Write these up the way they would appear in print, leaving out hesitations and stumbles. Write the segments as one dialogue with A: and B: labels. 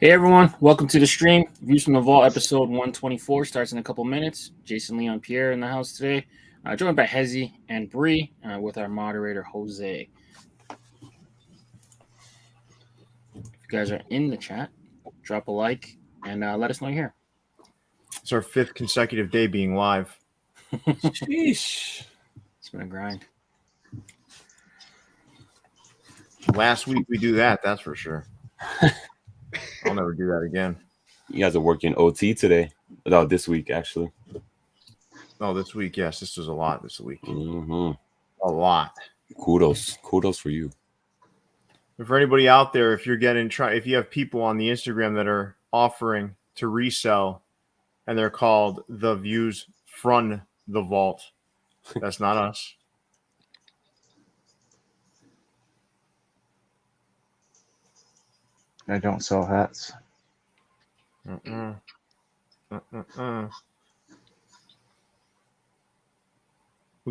A: Hey everyone, welcome to the stream. Views from the Vault episode 124 starts in a couple minutes. Jason, Leon, Pierre in the house today, joined by Hesi and Bree with our moderator Jose. If you guys are in the chat, drop a like and let us know you're here.
B: It's our 5th consecutive day being live.
A: Sheesh. It's been a grind.
B: Last week we do that, that's for sure. I'll never do that again.
C: You guys are working OT today. No, this week, actually.
B: Oh, this week, yes. This was a lot this week.
C: Mm-hmm.
B: A lot.
C: Kudos for you.
B: And for anybody out there, if you have people on the Instagram that are offering to resell and they're called the views from the vault, that's not us.
D: I don't sell hats.
B: We'll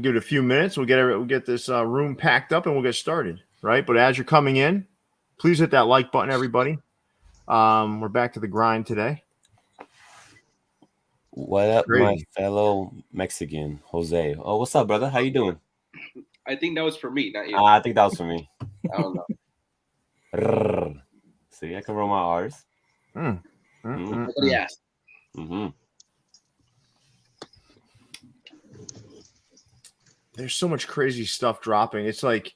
B: give it a few minutes. We'll get this room packed up and we'll get started, right? But as you're coming in, please hit that like button, everybody. We're back to the grind today.
C: What up, my fellow Mexican, Jose? Oh, what's up, brother? How you doing?
E: I think that was for me, not you.
C: I think that was for me.
E: I don't know.
C: See, I can roll my R's.
E: Nobody asked.
B: There's so much crazy stuff dropping. It's like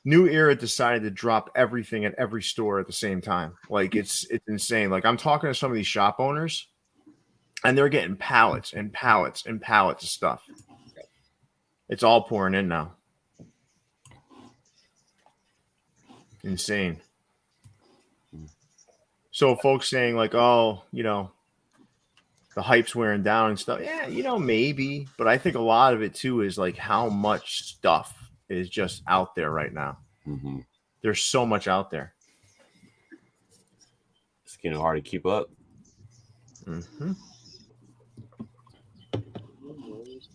B: New Era decided to drop everything at every store at the same time. Like it's insane. Like I'm talking to some of these shop owners, and they're getting pallets and pallets and pallets of stuff. It's all pouring in now. Insane. So folks saying like, oh, the hype's wearing down and stuff. Yeah, maybe. But I think a lot of it too is like how much stuff is just out there right now.
C: Mm-hmm.
B: There's so much out there.
C: It's getting hard to keep up.
B: Mm-hmm.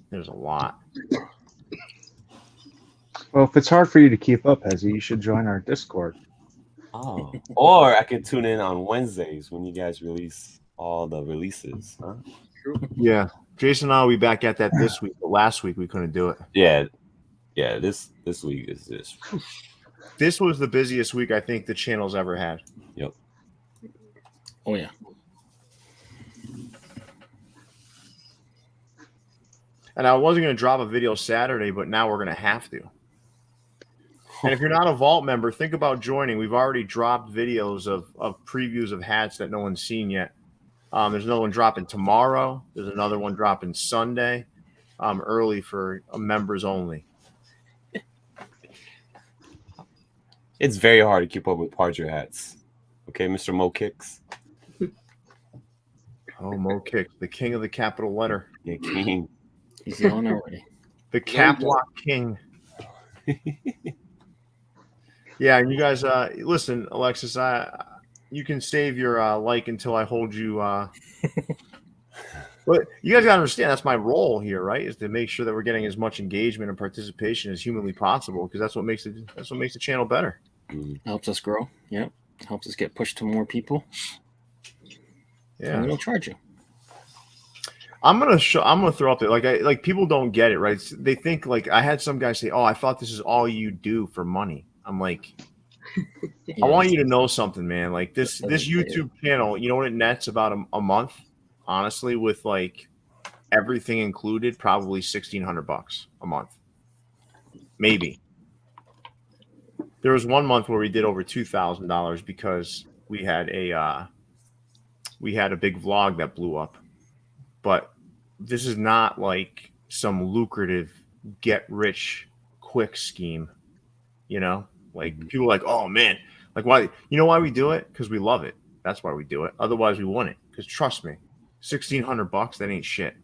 B: There's a lot.
D: Well, if it's hard for you to keep up, Hesi, you should join our Discord.
C: Oh, or I can tune in on Wednesdays when you guys release all the releases. Huh?
B: Yeah, Jason and I will be back at that this week, but last week we couldn't do it.
C: Yeah. This week is this.
B: This was the busiest week I think the channel's ever had.
C: Yep.
A: Oh yeah.
B: And I wasn't going to drop a video Saturday, but now we're going to have to. And if you're not a Vault member, think about joining. We've already dropped videos of previews of hats that no one's seen yet. There's another one dropping tomorrow. There's another one dropping Sunday, early for members only.
C: It's very hard to keep up with Parger hats. Okay, Mr. Mo Kicks.
B: Oh, Mo Kicks, the king of the capital letter.
C: Yeah, king.
A: He's yelling already.
B: The Cap Lock King. Yeah, and you guys, listen, Alexis, you can save your like until I hold you. But you guys got to understand that's my role here, right? Is to make sure that we're getting as much engagement and participation as humanly possible, because that's what makes the channel better.
A: Helps us grow. Yep. Helps us get pushed to more people.
B: Yeah,
A: and we don't charge you.
B: I'm gonna throw up there like people don't get it, right? They think like I had some guy say, "Oh, I thought this is all you do for money." I'm like, yeah. I want you to know something, man. Like this YouTube channel, you know what it nets about a month, honestly, with like everything included, probably $1,600 a month, maybe. There was one month where we did over $2,000 because we had a big vlog that blew up. But this is not like some lucrative get rich quick scheme, Like people are like, oh man, like why? You know why we do it? Because we love it. That's why we do it. Otherwise, we wouldn't. Because trust me, $1,600 that ain't shit.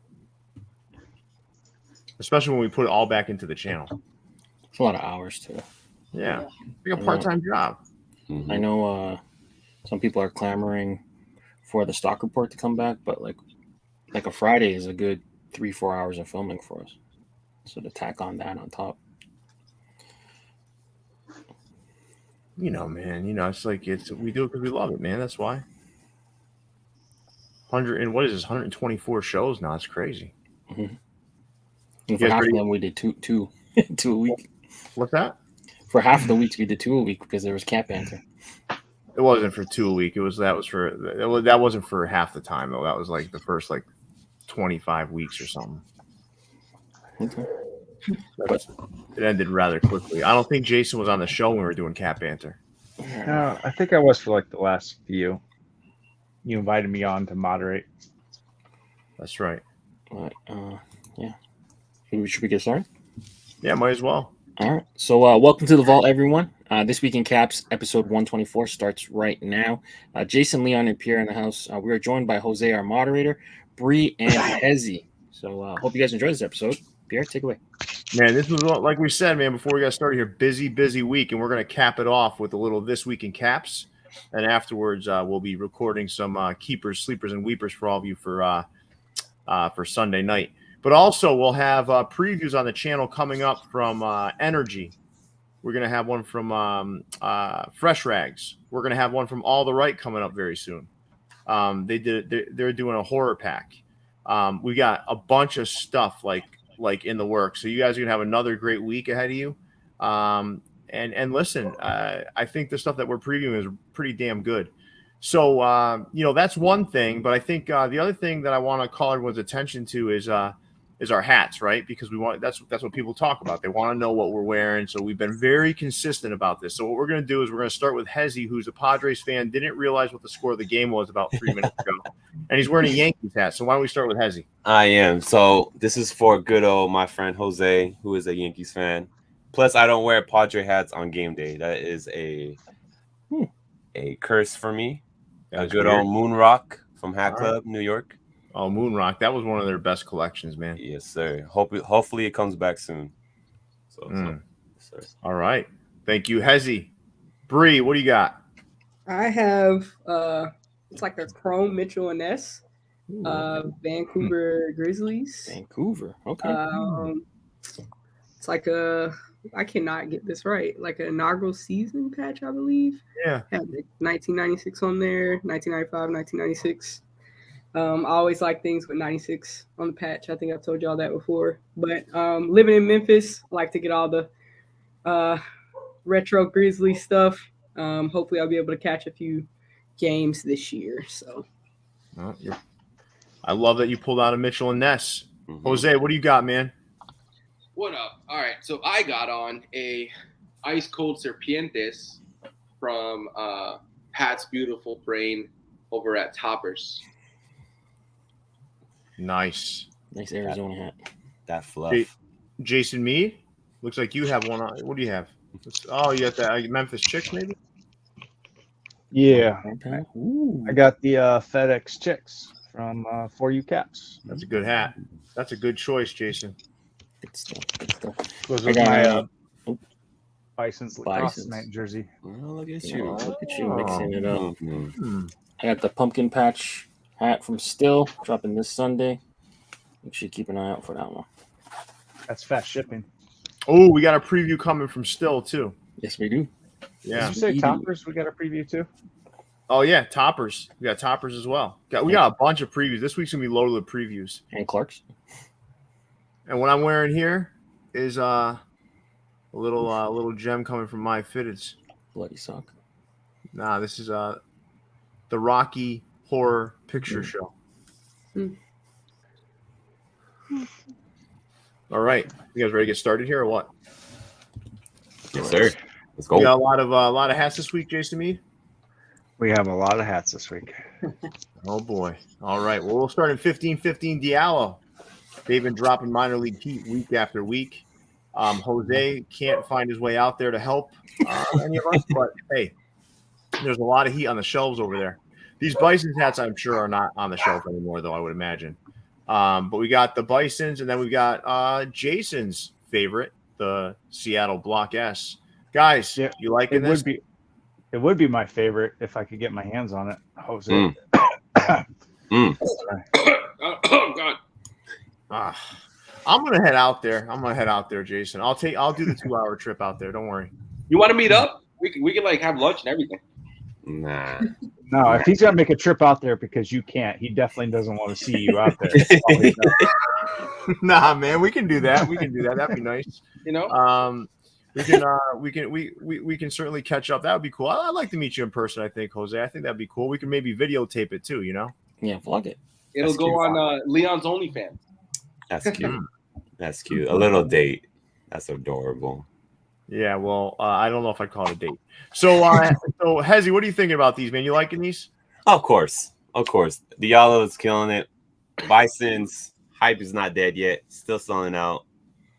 B: Especially when we put it all back into the channel.
A: It's a lot of hours too.
B: Yeah, it's like a part-time job.
A: I know some people are clamoring for the stock report to come back, but like a Friday is a good 3-4 hours of filming for us. So to tack on that on top.
B: Man, it's like we do it because we love it, man. That's why. 100 and what is this? 124 shows now. That's crazy.
A: Mm-hmm. And for half of them, we did two a week.
B: What's that?
A: For half of the weeks, we did 2 a week because there was Camp Banter.
B: It wasn't for 2 a week. That wasn't for half the time though. That was like the first 25 weeks or something.
A: Okay.
B: It ended rather quickly. I don't think Jason was on the show when we were doing Cap Banter.
D: No, I think I was for the last few. You invited me on to moderate.
B: That's right.
A: But, yeah. Should we get started?
B: Yeah, might as well.
A: All right. So welcome to the Vault, everyone. This Week in Caps, episode 124 starts right now. Jason, Leon, and Pierre in the house. We are joined by Jose, our moderator, Bree, and Hesi. So hope you guys enjoy this episode. Pierre, take it away.
B: Man, this was like we said, man, before we got started here, busy week, and we're going to cap it off with a little This Week in Caps. And afterwards, we'll be recording some keepers, sleepers, and weepers for all of you for Sunday night. But also, we'll have previews on the channel coming up from Energy. We're going to have one from Fresh Rags. We're going to have one from All the Right coming up very soon. They're doing a horror pack. We got a bunch of stuff like in the works. So you guys are going to have another great week ahead of you. And listen, I think the stuff that we're previewing is pretty damn good. So, that's one thing. But I think the other thing that I want to call everyone's attention to is our hats, right? Because that's what people talk about. They want to know what we're wearing. So we've been very consistent about this. So what we're going to do is we're going to start with Hesi, who's a Padres fan, didn't realize what the score of the game was about 3 minutes ago. And he's wearing a Yankees hat. So why don't we start with Hesi?
C: I am. So this is for good old my friend Jose, who is a Yankees fan. Plus, I don't wear Padre hats on game day. That is a curse for me.
B: That's
C: a good
B: weird.
C: old Moon Rock from Hat
B: All
C: Club, New York.
B: Oh, Moon Rock. That was one of their best collections, man.
C: Yes, sir. Hopefully it comes back soon. So sir.
B: All right. Thank you, Hesi. Bree, what do you got?
F: I have it's like a chrome Mitchell and Ness, Vancouver Grizzlies.
A: Vancouver. Okay.
F: It's like I cannot get this right. Like an inaugural season patch, I believe.
B: Yeah.
F: Had 1996 on there, 1995, 1996. I always like things with 96 on the patch. I think I've told y'all that before. But living in Memphis, I like to get all the retro Grizzly stuff. Hopefully I'll be able to catch a few games this year. So
B: I love that you pulled out a Mitchell and Ness.
C: Mm-hmm.
B: Jose, what do you got, man?
E: What up? All right, so I got on a ice cold Serpientes from Pat's Beautiful Brain over at Topperz.
B: Nice
A: Arizona hat.
C: That fluff.
B: Jason Mead, looks like you have one on. What do you have? Oh, you got the Memphis Chicks, maybe?
D: Yeah.
A: Okay. Ooh.
D: I got the FedEx Chicks from For You Caps.
B: That's a good hat. That's a good choice, Jason.
A: Good stuff.
D: Goes
A: I
D: with
A: got
D: my Bison's lacrosse
A: Bison's.
D: night jersey.
C: Oh, look at
A: Yeah,
C: you.
A: look at you mixing it up.
C: Mm-hmm.
A: I got the pumpkin patch hat from Still dropping this Sunday. Make sure you keep an eye out for that one.
D: That's fast shipping.
B: Oh, we got a preview coming from Still, too.
A: Yes, we do.
B: Yeah.
D: Did you say
A: Easy.
D: Topperz? We got a preview too?
B: Oh, yeah, Topperz. We got Topperz as well. We got a bunch of previews. This week's going to be loaded with previews.
A: And Clark's.
B: And what I'm wearing here is a little gem coming from MyFitteds.
A: Bloody sock.
B: Nah, this is the Rocky Horror Picture Show. All right, you guys ready to get started here or what?
C: Yes, sir. Let's go.
B: We got a lot of hats this week, Jason Mead.
D: We have a lot of hats this week.
B: Oh boy! All right, well we'll start in 15-15 Diallo. They've been dropping minor league heat week after week. Jose can't find his way out there to help any of us, but hey, there's a lot of heat on the shelves over there. These Bison's hats, I'm sure, are not on the shelf anymore, though, I would imagine. But we got the Bisons, and then we got Jason's favorite, the Seattle Block S. Guys,
D: Yeah,
B: you liking this?
D: It would be my favorite if I could get my hands on it, Jose.
E: Oh God!
B: I'm gonna head out there. Jason. I'll do the 2-hour trip out there. Don't worry.
E: You want to meet up? We can like have lunch and everything.
C: Nah.
D: No, if he's gonna make a trip out there because you can't, he definitely doesn't want to see you out there. That's all he knows.
B: Nah, man, we can do that. We can do that. That'd be nice.
E: You know,
B: we can certainly catch up. That would be cool. I'd like to meet you in person. I think, Jose. I think that'd be cool. We can maybe videotape it too. You know?
A: Yeah, vlog it.
E: it'll
C: That's
E: go
C: cute.
E: on Leon's OnlyFans.
C: That's cute. That's cute. A little date. That's adorable.
B: Yeah. Well, I don't know if I'd call it a date. So, so Hesi, what are you thinking about these, man? You liking these?
C: Of course. The yellow is killing it. Bison's hype is not dead yet. Still selling out.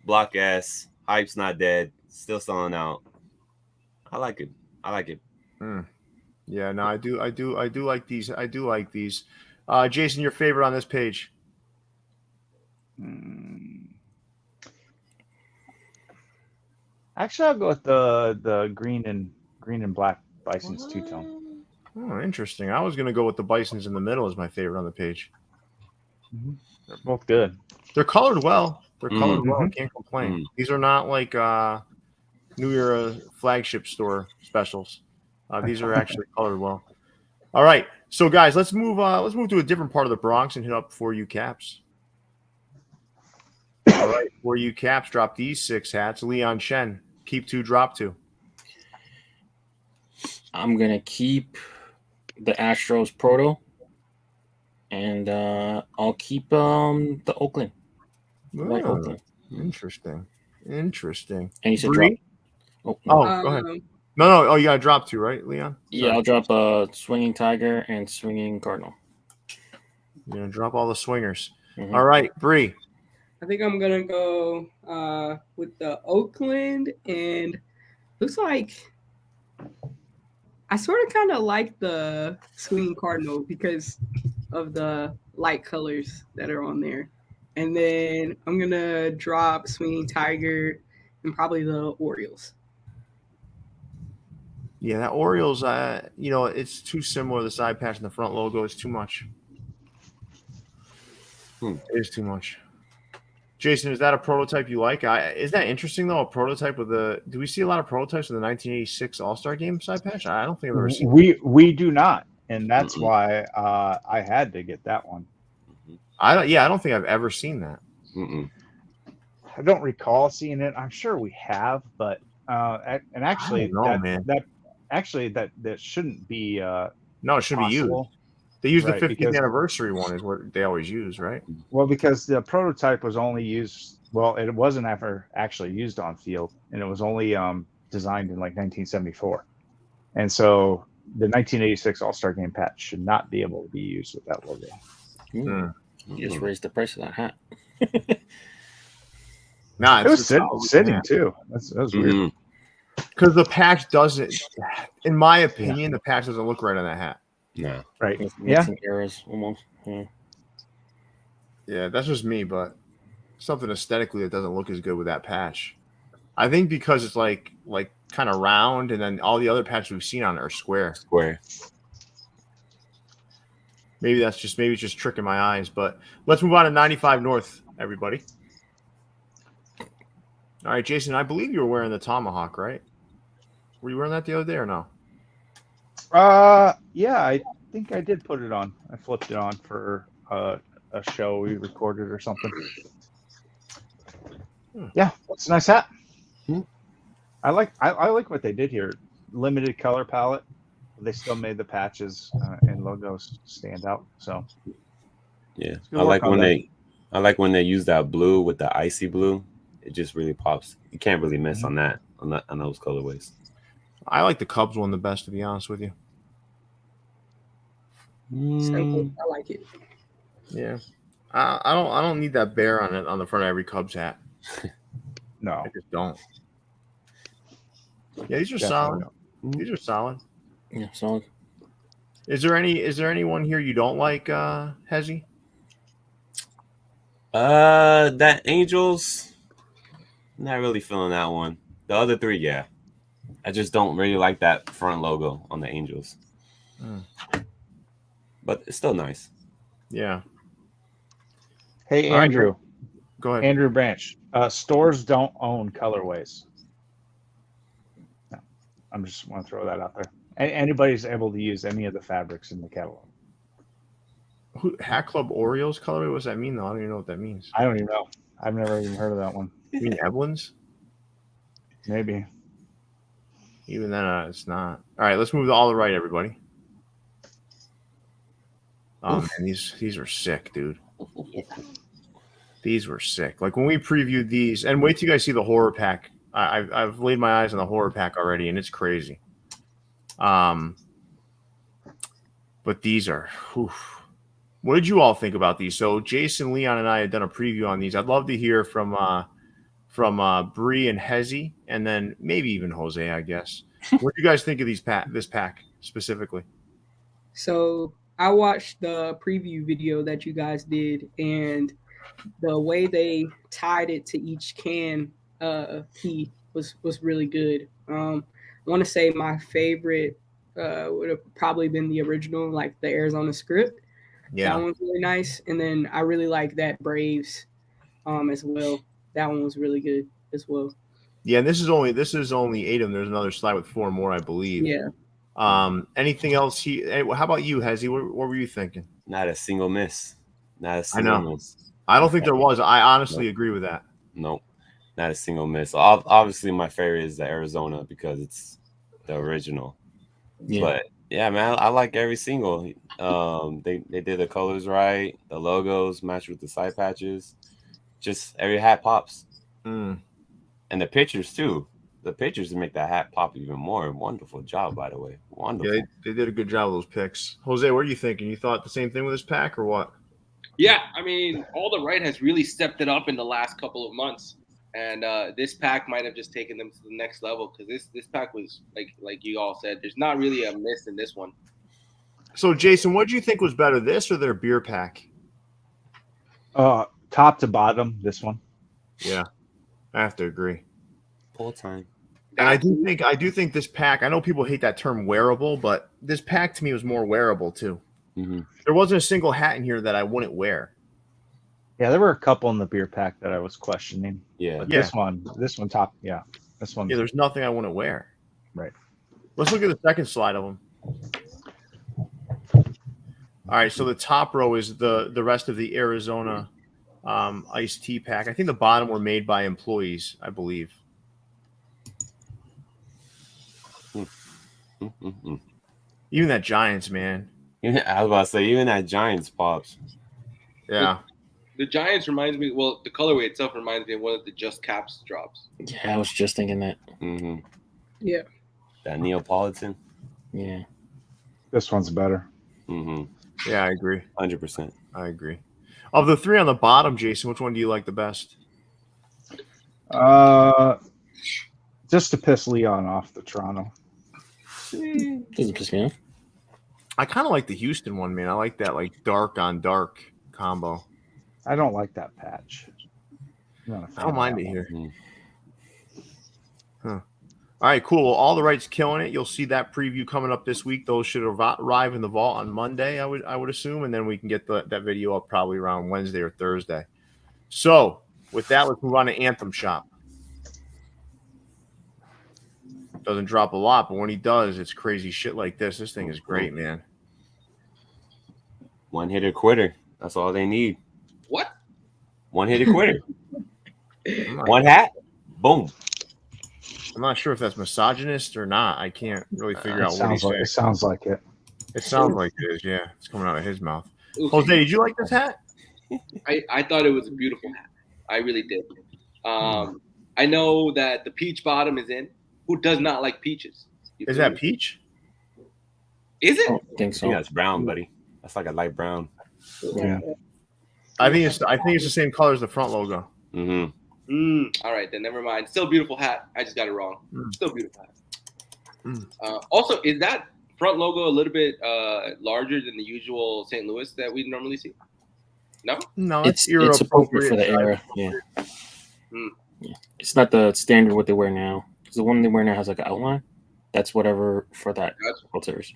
C: Block S hype's not dead. Still selling out. I like it.
B: Yeah. No, I do like these. I do like these. Jason, your favorite on this page?
D: Actually, I'll go with the green and black Bison's two-tone.
B: Oh, interesting. I was gonna go with the Bisons in the middle as my favorite on the page.
D: They're both good.
B: They're colored well.
D: Mm-hmm.
B: Can't complain. These are not like New Era flagship store specials. These are actually colored well. All right, so guys, let's move to a different part of the Bronx and hit up for you Caps. All right, for you Caps, drop these 6 hats. Leon Shen, keep 2, drop 2.
A: I'm gonna keep the Astros Proto, and I'll keep the Oakland. White Oakland.
B: Interesting.
A: And you said
B: Bree?
A: drop.
B: Oh, go ahead. No. Oh, you got to drop 2, right, Leon?
A: Yeah, I'll drop Swinging Tiger and Swinging Cardinal.
B: You're going to drop all the swingers.
A: Mhm.
B: All right, Bree.
F: I think I'm gonna go with the Oakland, and looks like I sort of kind of like the Swinging Cardinal because of the light colors that are on there. And then I'm gonna drop Swinging Tiger and probably the Orioles.
B: Yeah, that Orioles, it's too similar. The side patch and the front logo is too much. It is too much. Jason, is that a prototype you like? Is that interesting though? A prototype with do we see a lot of prototypes with the 1986 All-Star Game side patch? I don't think I've ever seen.
D: We do not, and that's why I had to get that one.
B: I don't think I've ever seen that.
D: I don't recall seeing it. I'm sure we have, but and actually, that shouldn't be.
B: No, it shouldn't be used. They use the 50th anniversary one is what they always use, right?
D: Well, because the prototype was only used. Well, it wasn't ever actually used on field, and it was only designed in like 1974, and so the 1986 All-Star Game patch should not be able to be used with that logo.
A: You just raised the price of that hat.
B: Nah,
D: it was sitting too. That was weird.
B: Because the patch doesn't, in my opinion, the patch doesn't look right on that hat.
C: No.
D: Right.
A: Mixing errors almost.
B: Yeah, that's just me, but something aesthetically that doesn't look as good with that patch. I think because it's like kind of round, and then all the other patches we've seen on it are square. Maybe it's just tricking my eyes, but let's move on to 95 North, everybody. All right, Jason, I believe you were wearing the Tomahawk, right? Were you wearing that the other day or no?
D: Yeah, I think I did put it on. I flipped it on for a show we recorded or something. Yeah, it's a nice hat. I like what they did here. Limited color palette. They still made the patches and logos stand out. So
C: yeah, I like when they use that blue with the icy blue. It just really pops. You can't really miss on those colorways.
B: I like the Cubs one the best, to be honest with you.
F: Simple. I like it.
B: Yeah, I don't need that bear on the front of every Cubs hat.
D: No,
B: I just don't. Yeah, these are solid. These are solid.
A: Yeah, solid.
B: Is there anyone here you don't like, Hesi?
C: That Angels, not really feeling that one. The other 3, yeah. I just don't really like that front logo on the Angels. But it's still nice.
B: Yeah.
D: Hey,
B: all
D: Andrew.
B: Right, go ahead.
D: Andrew Branch. Stores don't own colorways. No, I'm just want to throw that out there. Anybody's able to use any of the fabrics in the catalog.
B: Hat Club Orioles colorway? What does that mean, though? I don't even know what that means.
D: I don't even know. I've never even heard of that one.
B: You mean Evelyn's?
D: Maybe.
B: Even then, it's not. All right, let's move to all the right, everybody. Oh, man, these are sick, dude. These were sick. Like when we previewed these, and wait till you guys see the horror pack. I've laid my eyes on the horror pack already, and it's crazy. But these are. Oof. What did you all think about these? So Jason, Leon, and I had done a preview on these. I'd love to hear from Bree and Hesi, and then maybe even Jose, I guess. What do you guys think of this pack specifically?
F: So I watched the preview video that you guys did, and the way they tied it to each can key was really good. I want to say my favorite would have probably been the original, like the Arizona script.
B: Yeah,
F: that one's really nice, and then I really like that Braves as well. That one was really good as well.
B: Yeah, and this is only 8 of them. There's another slide with 4 more, I believe.
F: Yeah.
B: Anything else? How about you, Hesi? What were you thinking?
C: Not a single miss. Not a single miss.
B: I don't think there was. I honestly agree with that.
C: Nope. Not a single miss. Obviously, my favorite is the Arizona because it's the original.
A: Yeah.
C: But yeah, man, I like every single. They did the colors right. The logos match with the side patches. Just every hat pops.
B: Mm.
C: And the pictures too. The pictures make that hat pop even more. Wonderful job, by the way. Wonderful.
B: Yeah, they did a good job of those picks. Jose, what are you thinking? You thought the same thing with this pack or what?
E: Yeah, I mean, All the Right has really stepped it up in the last couple of months, and this pack might have just taken them to the next level because this pack was like you all said. There's not really a miss in this one.
B: So, Jason, what do you think was better, this or their beer pack?
D: Top to bottom, this one.
B: Yeah, I have to agree.
C: Full time.
B: And I do think this pack. I know people hate that term wearable, but this pack to me was more wearable too.
C: Mm-hmm.
B: There wasn't a single hat in here that I wouldn't wear.
D: Yeah, there were a couple in the beer pack that I was questioning.
C: Yeah.
D: But this one top. Yeah, this one.
B: Yeah, there's nothing I wouldn't wear.
D: Right.
B: Let's look at the second slide of them. All right, so the top row is the rest of the Arizona iced tea pack. I think the bottom were made by employees, I believe.
C: Mm-hmm.
B: Even that Giants, man.
C: I was about to say, even that Giants pops.
B: Yeah.
E: The Giants reminds me. Well, the colorway itself reminds me of one of the Just Caps drops.
A: Yeah, I was just thinking that.
C: Mm-hmm.
F: Yeah.
C: That Neapolitan.
A: Yeah.
D: This one's better.
C: Mm-hmm.
B: Yeah, I agree.
C: 100%.
B: I agree. Of the 3 on the bottom, Jason, which one do you like the best?
D: Just to piss Leon off, the Toronto.
A: Doesn't piss me off.
B: I kind of like the Houston one, man. I like that like dark on dark combo.
D: I don't like that patch.
B: I don't mind it here.
C: Mm-hmm.
B: Huh. All right, cool. Well, All the Right's killing it. You'll see that preview coming up this week. Those should arrive in the vault on Monday, I would assume, and then we can get that video up probably around Wednesday or Thursday. So with that, let's move on to Anthem Shop. Doesn't drop a lot, but when he does, it's crazy shit like this. This thing is great, man.
C: One hitter quitter. That's all they need.
E: What?
C: One hitter quitter. One hat. Boom.
B: I'm not sure if that's misogynist or not. I can't really figure out what he's saying.
D: It sounds like it.
B: It sounds like it is, yeah. It's coming out of his mouth.
E: Okay.
B: Jose, did you like this hat?
E: I thought it was a beautiful hat. I really did. I know that the peach bottom is in. Who does not like peaches?
B: Is that peach?
E: Is it?
A: I don't think so.
C: Yeah, it's brown, buddy. That's like a light brown.
A: Yeah.
B: I think it's the same color as the front logo.
C: Mm-hmm.
E: All right, then never mind. Still beautiful hat. I just got it wrong. Still beautiful hat.
B: Mm.
E: Also, is that front logo a little bit larger than the usual St. Louis that we normally see? No?
B: No,
A: It's appropriate for the era. Yeah.
E: Hmm.
A: Yeah. It's not the standard what they wear now. Because the one they wear now has like an outline. That's whatever for that filters.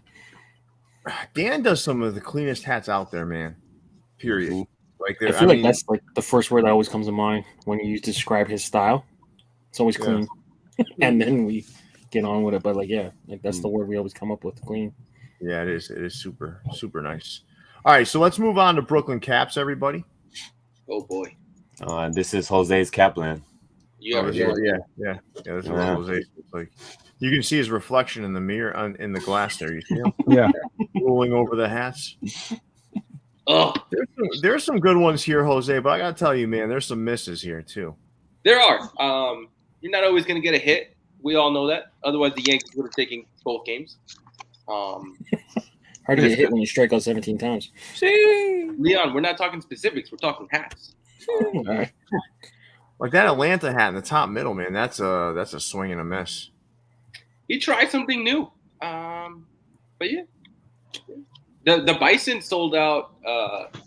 B: Dan does some of the cleanest hats out there, man. Period.
C: Mm-hmm.
B: Like
A: I feel like that's like the first word that always comes to mind when you describe his style. It's always clean. And then we get on with it. But like, yeah, like that's the word we always come up with, clean.
B: Yeah, it is. It is super, super nice. All right, so let's move on to Brooklyn Caps, everybody.
E: Oh boy.
C: This is Jose's Capland.
E: You ever
B: yeah,
E: saw it?
B: yeah. This is what Jose looks like. You can see his reflection in the mirror in the glass there. You see him?
D: Yeah.
B: Rolling over the hats.
E: Oh,
B: There's some good ones here, Jose, but I gotta tell you, man, there's some misses here too.
E: there are. You're not always gonna get a hit. We all know that. Otherwise, the Yankees would have taken both games.
A: Hard to get hit when you strike out 17 times.
E: Leon, we're not talking specifics. We're talking hats.
A: All right.
B: Like that Atlanta hat in the top middle, man. That's a swing and a miss.
E: He tried something new. But yeah, the Bison sold out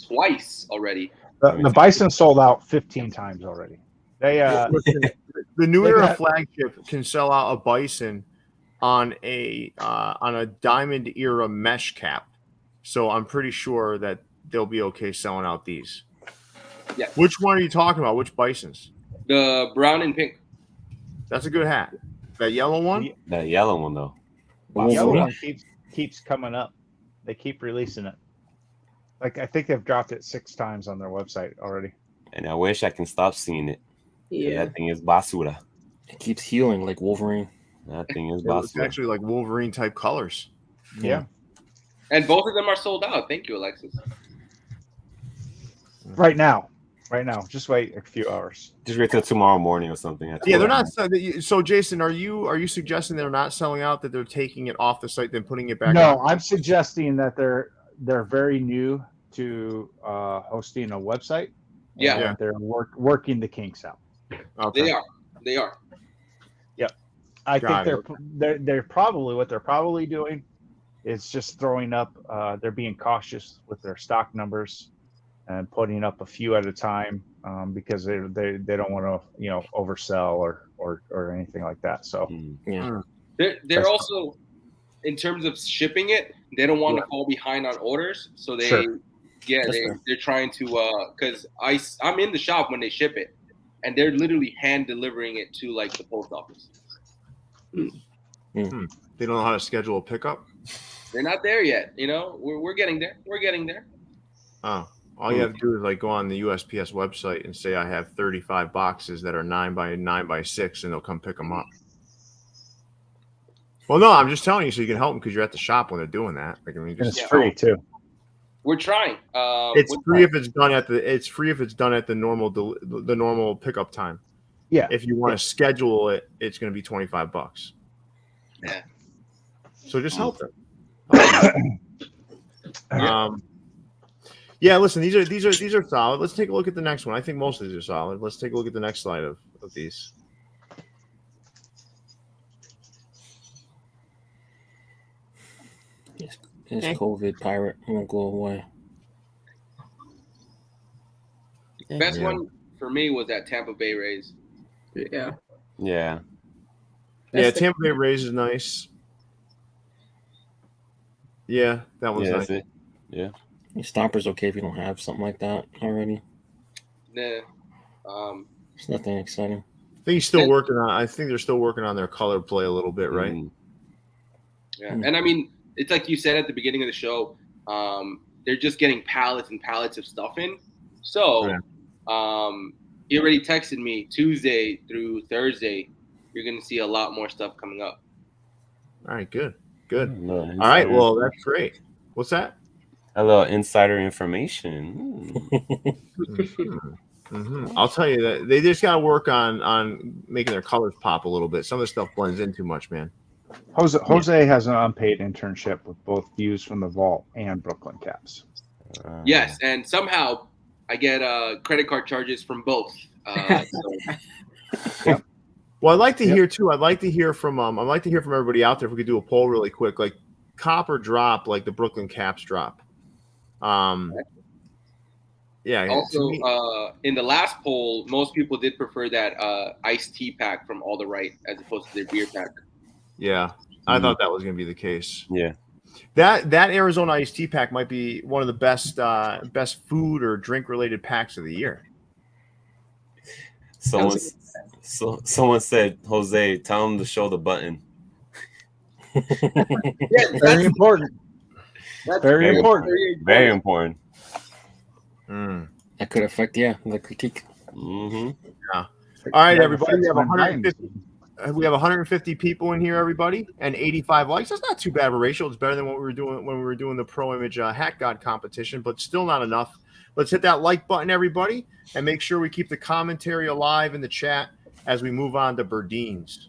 E: twice already.
D: The Bison sold out 15 times already. They
B: The New Era flagship can sell out a Bison on a Diamond Era mesh cap, so I'm pretty sure that they'll be okay selling out these.
E: Yeah.
B: Which one are you talking about? Which Bisons?
E: The brown and pink.
B: That's a good hat. That yellow one?
C: That yellow one though.
D: the yellow one keeps coming up. They keep releasing it. Like I think they've dropped it 6 times on their website already.
C: And I wish I can stop seeing it.
F: Yeah.
C: That thing is basura.
A: It keeps healing like Wolverine.
C: That thing is
B: It's
C: basura.
B: actually like Wolverine type colors.
D: Yeah.
E: And both of them are sold out. Thank you, Alexis.
D: Right now. Just wait a few hours.
C: Just wait till tomorrow morning or something.
B: Yeah, they're not. So, Jason, are you suggesting they're not selling out? That they're taking it off the site, then putting it back?
D: No,
B: on?
D: I'm suggesting that they're very new to hosting a website.
E: Yeah.
D: And they're working the kinks out.
B: Okay.
E: They are.
D: Yep. I
B: Got
D: think they're probably what they're probably doing is just throwing up. They're being cautious with their stock numbers and putting up a few at a time because they don't want to oversell or anything like that. So
A: Yeah.
E: They're also, in terms of shipping it, they don't want to fall behind on orders, so they they're trying to because I'm in the shop when they ship it, and they're literally hand delivering it to like the post office.
B: They don't know how to schedule a pickup.
E: They're not there yet. We're getting there. We're getting there.
B: Oh, all you have to do is like go on the USPS website and say I have 35 boxes that are 9 by 9 by 6, and they'll come pick them up. Well, no, I'm just telling you so you can help them because you're at the shop when they're doing that. Like, I mean,
D: and it's free too.
E: We're trying.
B: It's free if it's done at the normal pickup time.
D: Yeah.
B: If you want to schedule it, it's going to be $25.
E: Yeah.
B: So just help them. Yeah. Listen, these are solid. Let's take a look at the next one. I think most of these are solid. Let's take a look at the next slide of these.
A: This COVID pirate won't go away.
E: Best one for me was that Tampa Bay Rays.
F: Yeah.
C: Yeah.
B: Yeah, Tampa Bay Rays is nice. Yeah, that one's nice.
C: That's it. Yeah.
A: Stomper's okay if you don't have something like that already.
E: Nah.
A: It's nothing exciting.
B: I think they're still working on their color play a little bit, right?
E: Yeah, and I mean, it's like you said at the beginning of the show. They're just getting pallets and pallets of stuff in. So, he already texted me Tuesday through Thursday. You're going to see a lot more stuff coming up.
B: All right, good. All
C: All
B: right, well, that's great. What's that?
C: A little insider information.
B: I'll tell you that they just got to work on making their colors pop a little bit. Some of the stuff blends in too much, man.
D: Jose has an unpaid internship with both Views from the Vault and Brooklyn Caps.
E: Yes, and somehow I get credit card charges from both.
D: Yep.
B: Well, I'd like to hear too. I'd like to hear from everybody out there. If we could do a poll really quick, like cop or drop, like the Brooklyn Caps drop. Yeah.
E: Also, in the last poll, most people did prefer that iced tea pack from All the Right as opposed to their beer pack.
B: Yeah, I thought that was going to be the case.
C: Yeah.
B: That Arizona iced tea pack might be one of the best food or drink related packs of the year.
C: Someone said, Jose, tell him to show the button.
E: Yeah,
D: Very important.
E: that's
D: Very important.
C: Very important.
A: That could affect, the critique.
C: Mm-hmm.
B: Yeah. All right,
D: That
B: everybody. We
D: affects
B: have
D: my
B: 150.
D: mind.
B: We have 150 people in here, everybody, and 85 likes. That's not too bad of a ratio. It's better than what we were doing when we were doing the Pro Image Hat God competition, but still not enough. Let's hit that like button, everybody, and make sure we keep the commentary alive in the chat as we move on to Burdines.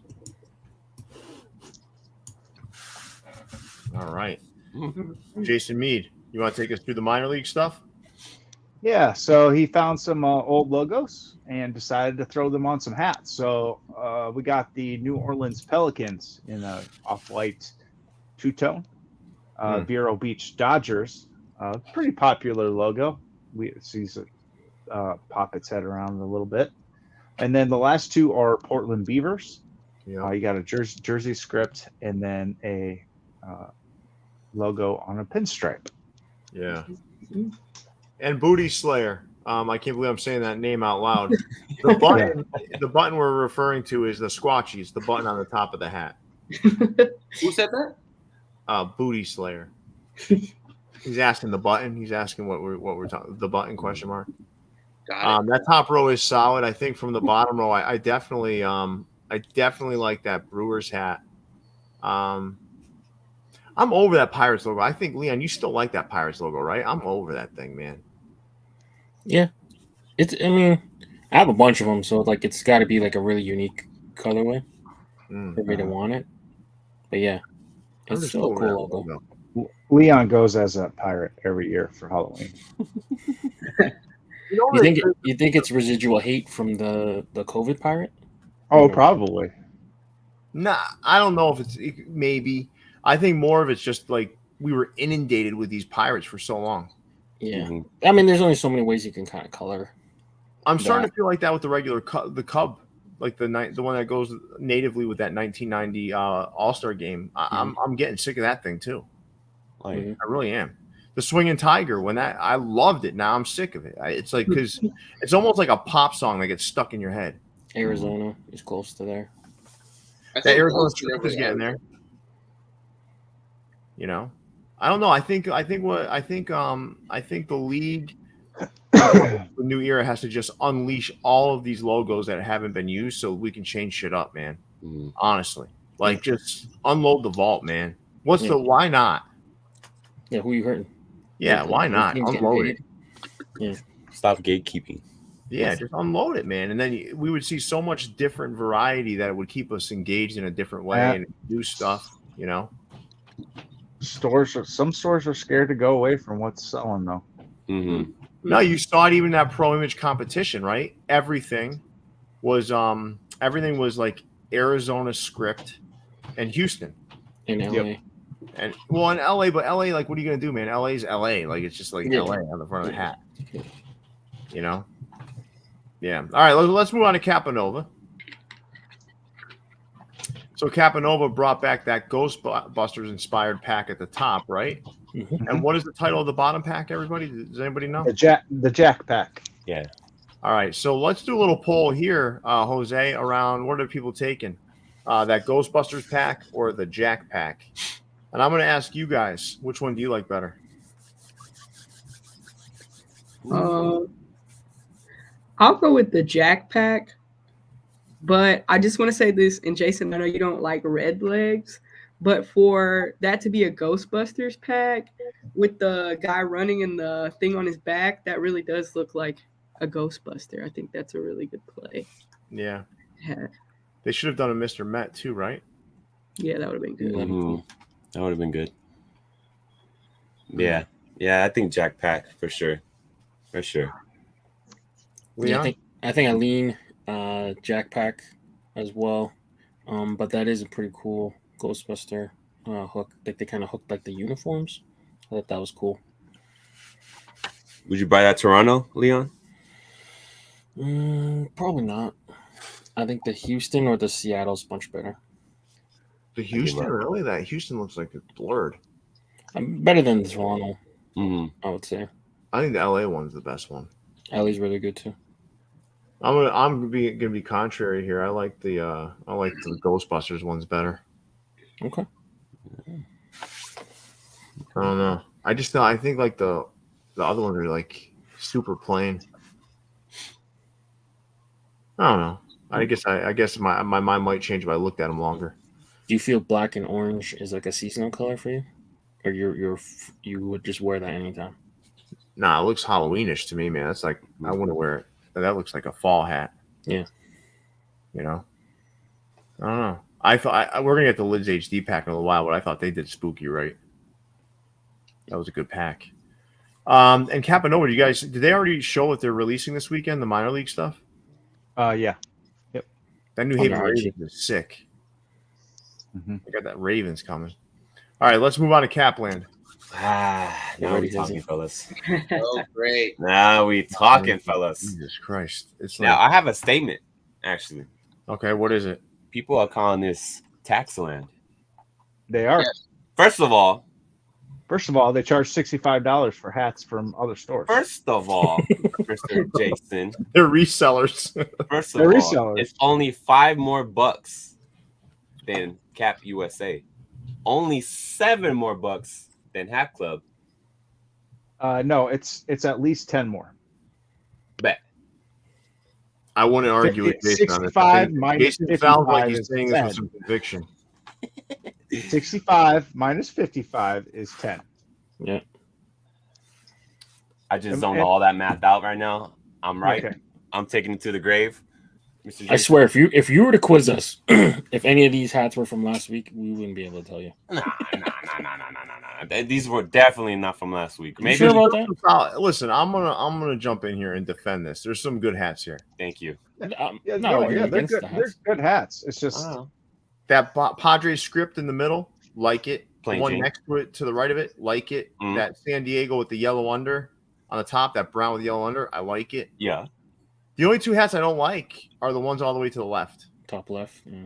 B: All right. Jason Mead, you want to take us through the minor league stuff?
D: Yeah, so he found some old logos and decided to throw them on some hats. So we got the New Orleans Pelicans in a off-white two-tone. Vero Beach Dodgers, pretty popular logo. We see pop its head around a little bit. And then the last two are Portland Beavers.
B: Yeah.
D: You got a jersey script and then a logo on a pinstripe.
B: Yeah. And Booty Slayer. I can't believe I'm saying that name out loud. The button we're referring to is the Squatchies, the button on the top of the hat.
E: Who said that?
B: Booty Slayer. He's asking the button. He's asking what we're talking. The button question mark.
E: Got it.
B: That top row is solid. I think from the bottom row, I definitely like that Brewers hat. I'm over that Pirates logo. I think Leon, you still like that Pirates logo, right? I'm over that thing, man.
A: Yeah, I have a bunch of them, so like it's got to be like a really unique colorway for me to want it. But yeah, it's still a cool logo.
D: Leon goes as a pirate every year for Halloween.
A: You think it's residual hate from the COVID pirate?
D: Oh, probably.
B: Nah, I don't know if it's maybe. I think more of it's just like we were inundated with these pirates for so long.
A: Yeah, I mean, there's only so many ways you can kind of color.
B: I'm starting to feel like that with the regular the Cub, like the one that goes natively with that 1990 All-Star game. I'm getting sick of that thing too. I really am. The Swinging Tiger, I loved it. Now I'm sick of it. It's like because it's almost like a pop song that gets stuck in your head.
A: Arizona is close to there.
B: That Arizona strip is getting there. You know, I don't know. I think the league, the new era has to just unleash all of these logos that haven't been used, so we can change shit up, man. Honestly, like just unload the vault, man. Why not?
A: Yeah, who you hurting?
B: Yeah, why not? Unload it.
A: Yeah,
C: stop gatekeeping.
B: Yeah, just unload it, man, and then we would see so much different variety that it would keep us engaged in a different way and do stuff. You know.
D: Some stores are scared to go away from what's selling though.
B: No, you saw it even in that Pro Image competition, right? Everything was like Arizona script and Houston.
A: In LA.
B: And in LA, but LA, like, what are you gonna do, man? LA's LA, like it's just like LA on the front of the hat. You know? Yeah. All right, let's move on to Capanova. So Capanova brought back that Ghostbusters inspired pack at the top, right? And what is the title of the bottom pack, everybody? Does anybody know?
D: The Jack pack.
C: Yeah.
B: All right. So let's do a little poll here, Jose, around what are people taking? That Ghostbusters pack or the Jack pack? And I'm going to ask you guys, which one do you like better?
F: I'll go with the Jack pack. But I just want to say this, and Jason, I know you don't like red legs, but for that to be a Ghostbusters pack with the guy running and the thing on his back, that really does look like a Ghostbuster. I think that's a really good play.
B: Yeah. They should have done a Mr. Met too, right?
F: Yeah, that would have been good.
C: That would have been good. Yeah. Yeah, I think Jack pack for sure. For sure.
B: Leon?
A: I think I lean Jack pack as well, but that is a pretty cool Ghostbuster hook. Like they kind of hooked like the uniforms. I thought that was cool.
C: Would you buy that Toronto, Leon?
A: Probably not. I think the Houston or the Seattle's much better.
B: The Houston, really? That Houston looks like it's blurred.
A: Better than the Toronto, I would say.
B: I think the LA one's the best one.
A: LA's really good too.
B: I'm gonna be contrary here. I like the Ghostbusters ones better.
A: Okay.
B: I don't know. I think like the other ones are like super plain. I don't know. I guess my mind might change if I looked at them longer.
A: Do you feel black and orange is like a seasonal color for you, or you would just wear that anytime?
B: Nah, it looks Halloweenish to me, man. That's like I wouldn't wear it. That looks like a fall hat.
A: Yeah.
B: You know. I don't know. I thought we're gonna get the Lids HD pack in a little while, but I thought they did spooky right. That was a good pack. And Capanova, did they already show what they're releasing this weekend? The minor league stuff.
D: Yeah. Yep.
B: That New
A: On
B: Haven
A: the
B: Ravens is sick.
D: Mm-hmm.
B: I got that Ravens coming. All right, let's move on to Capland.
C: Now
A: ready,
C: we talking,
A: Hesi?
C: fellas.
E: Oh, great.
C: Now we talking, fellas.
B: Jesus Christ! It's
C: Now
B: like,
C: I have a statement. Actually,
B: okay, what is it?
C: people are calling this Taxland.
D: They are.
E: Yes.
C: First of all,
D: They charge $65 for hats from other stores.
C: Mr. Jason.
B: They're resellers.
C: First of
D: They're
C: all,
D: resellers.
C: it's only $5 more than Cap USA. Only $7 more than Hat Club.
D: No, it's at least 10 more.
C: Bet.
B: I wouldn't argue with Jason on this.
D: 65 minus
B: Jason
D: 55
B: sounds like he's
D: is
B: saying this
D: 10.
B: with some conviction.
D: 65 minus 55 is 10.
A: Yeah.
C: I just zoned all that math out right now. I'm right.
D: Okay.
C: I'm taking it to the grave. Mr.
A: I swear, if you were to quiz us, if any of these hats were from last week, we wouldn't be able to tell you.
C: Nah. These were definitely not from last week. Maybe.
A: Sure about that?
B: Listen, I'm gonna jump in here and defend this. There's some good hats here.
C: Thank you.
D: Yeah,
A: not arguing
D: they're
A: against
D: good.
A: the
D: They're
A: hats.
D: good hats. It's just
B: That Padres script in the middle, like it.
C: Plain
B: The one
C: Jane.
B: next to it, to the right of it, like it.
C: Mhm.
B: That San Diego with the yellow under on the top, that brown with yellow under, I like it.
C: Yeah.
B: The only two hats I don't like are the ones all the way to the left.
A: Top left. Yeah.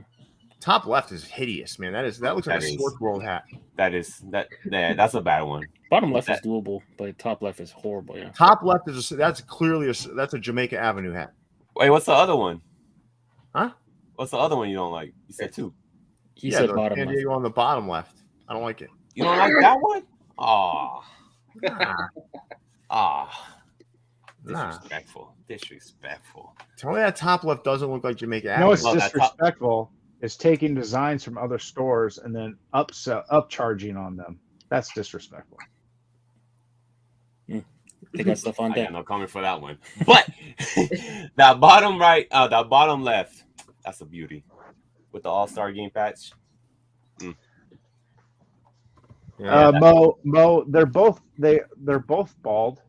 B: Top left is hideous, man. That looks like
C: That
B: a
C: is.
B: Sportsworld hat.
C: That's a bad one.
A: Bottom left is doable, but top left is horrible. Yeah.
B: Top left that's clearly a Jamaica Avenue hat.
C: Wait, what's the other one?
B: Huh?
C: What's the other one you don't like? You said two.
A: He said
B: the
A: bottom
B: San
A: left.
B: Diego on the bottom left. I don't like it.
C: You don't like that one? Oh.
B: Nah.
C: Disrespectful.
B: Tell me that top left doesn't look like Jamaica
D: no,
B: Avenue.
D: it's
C: Well, that top-
D: disrespectful. It's taking designs from other stores and then upcharging on them. That's disrespectful.
A: They got stuff on
C: I
A: deck.
C: got no comment for that one. But that bottom right, that bottom left, that's a beauty. With the All-Star game patch.
B: Yeah.
D: Mo, they're both bald,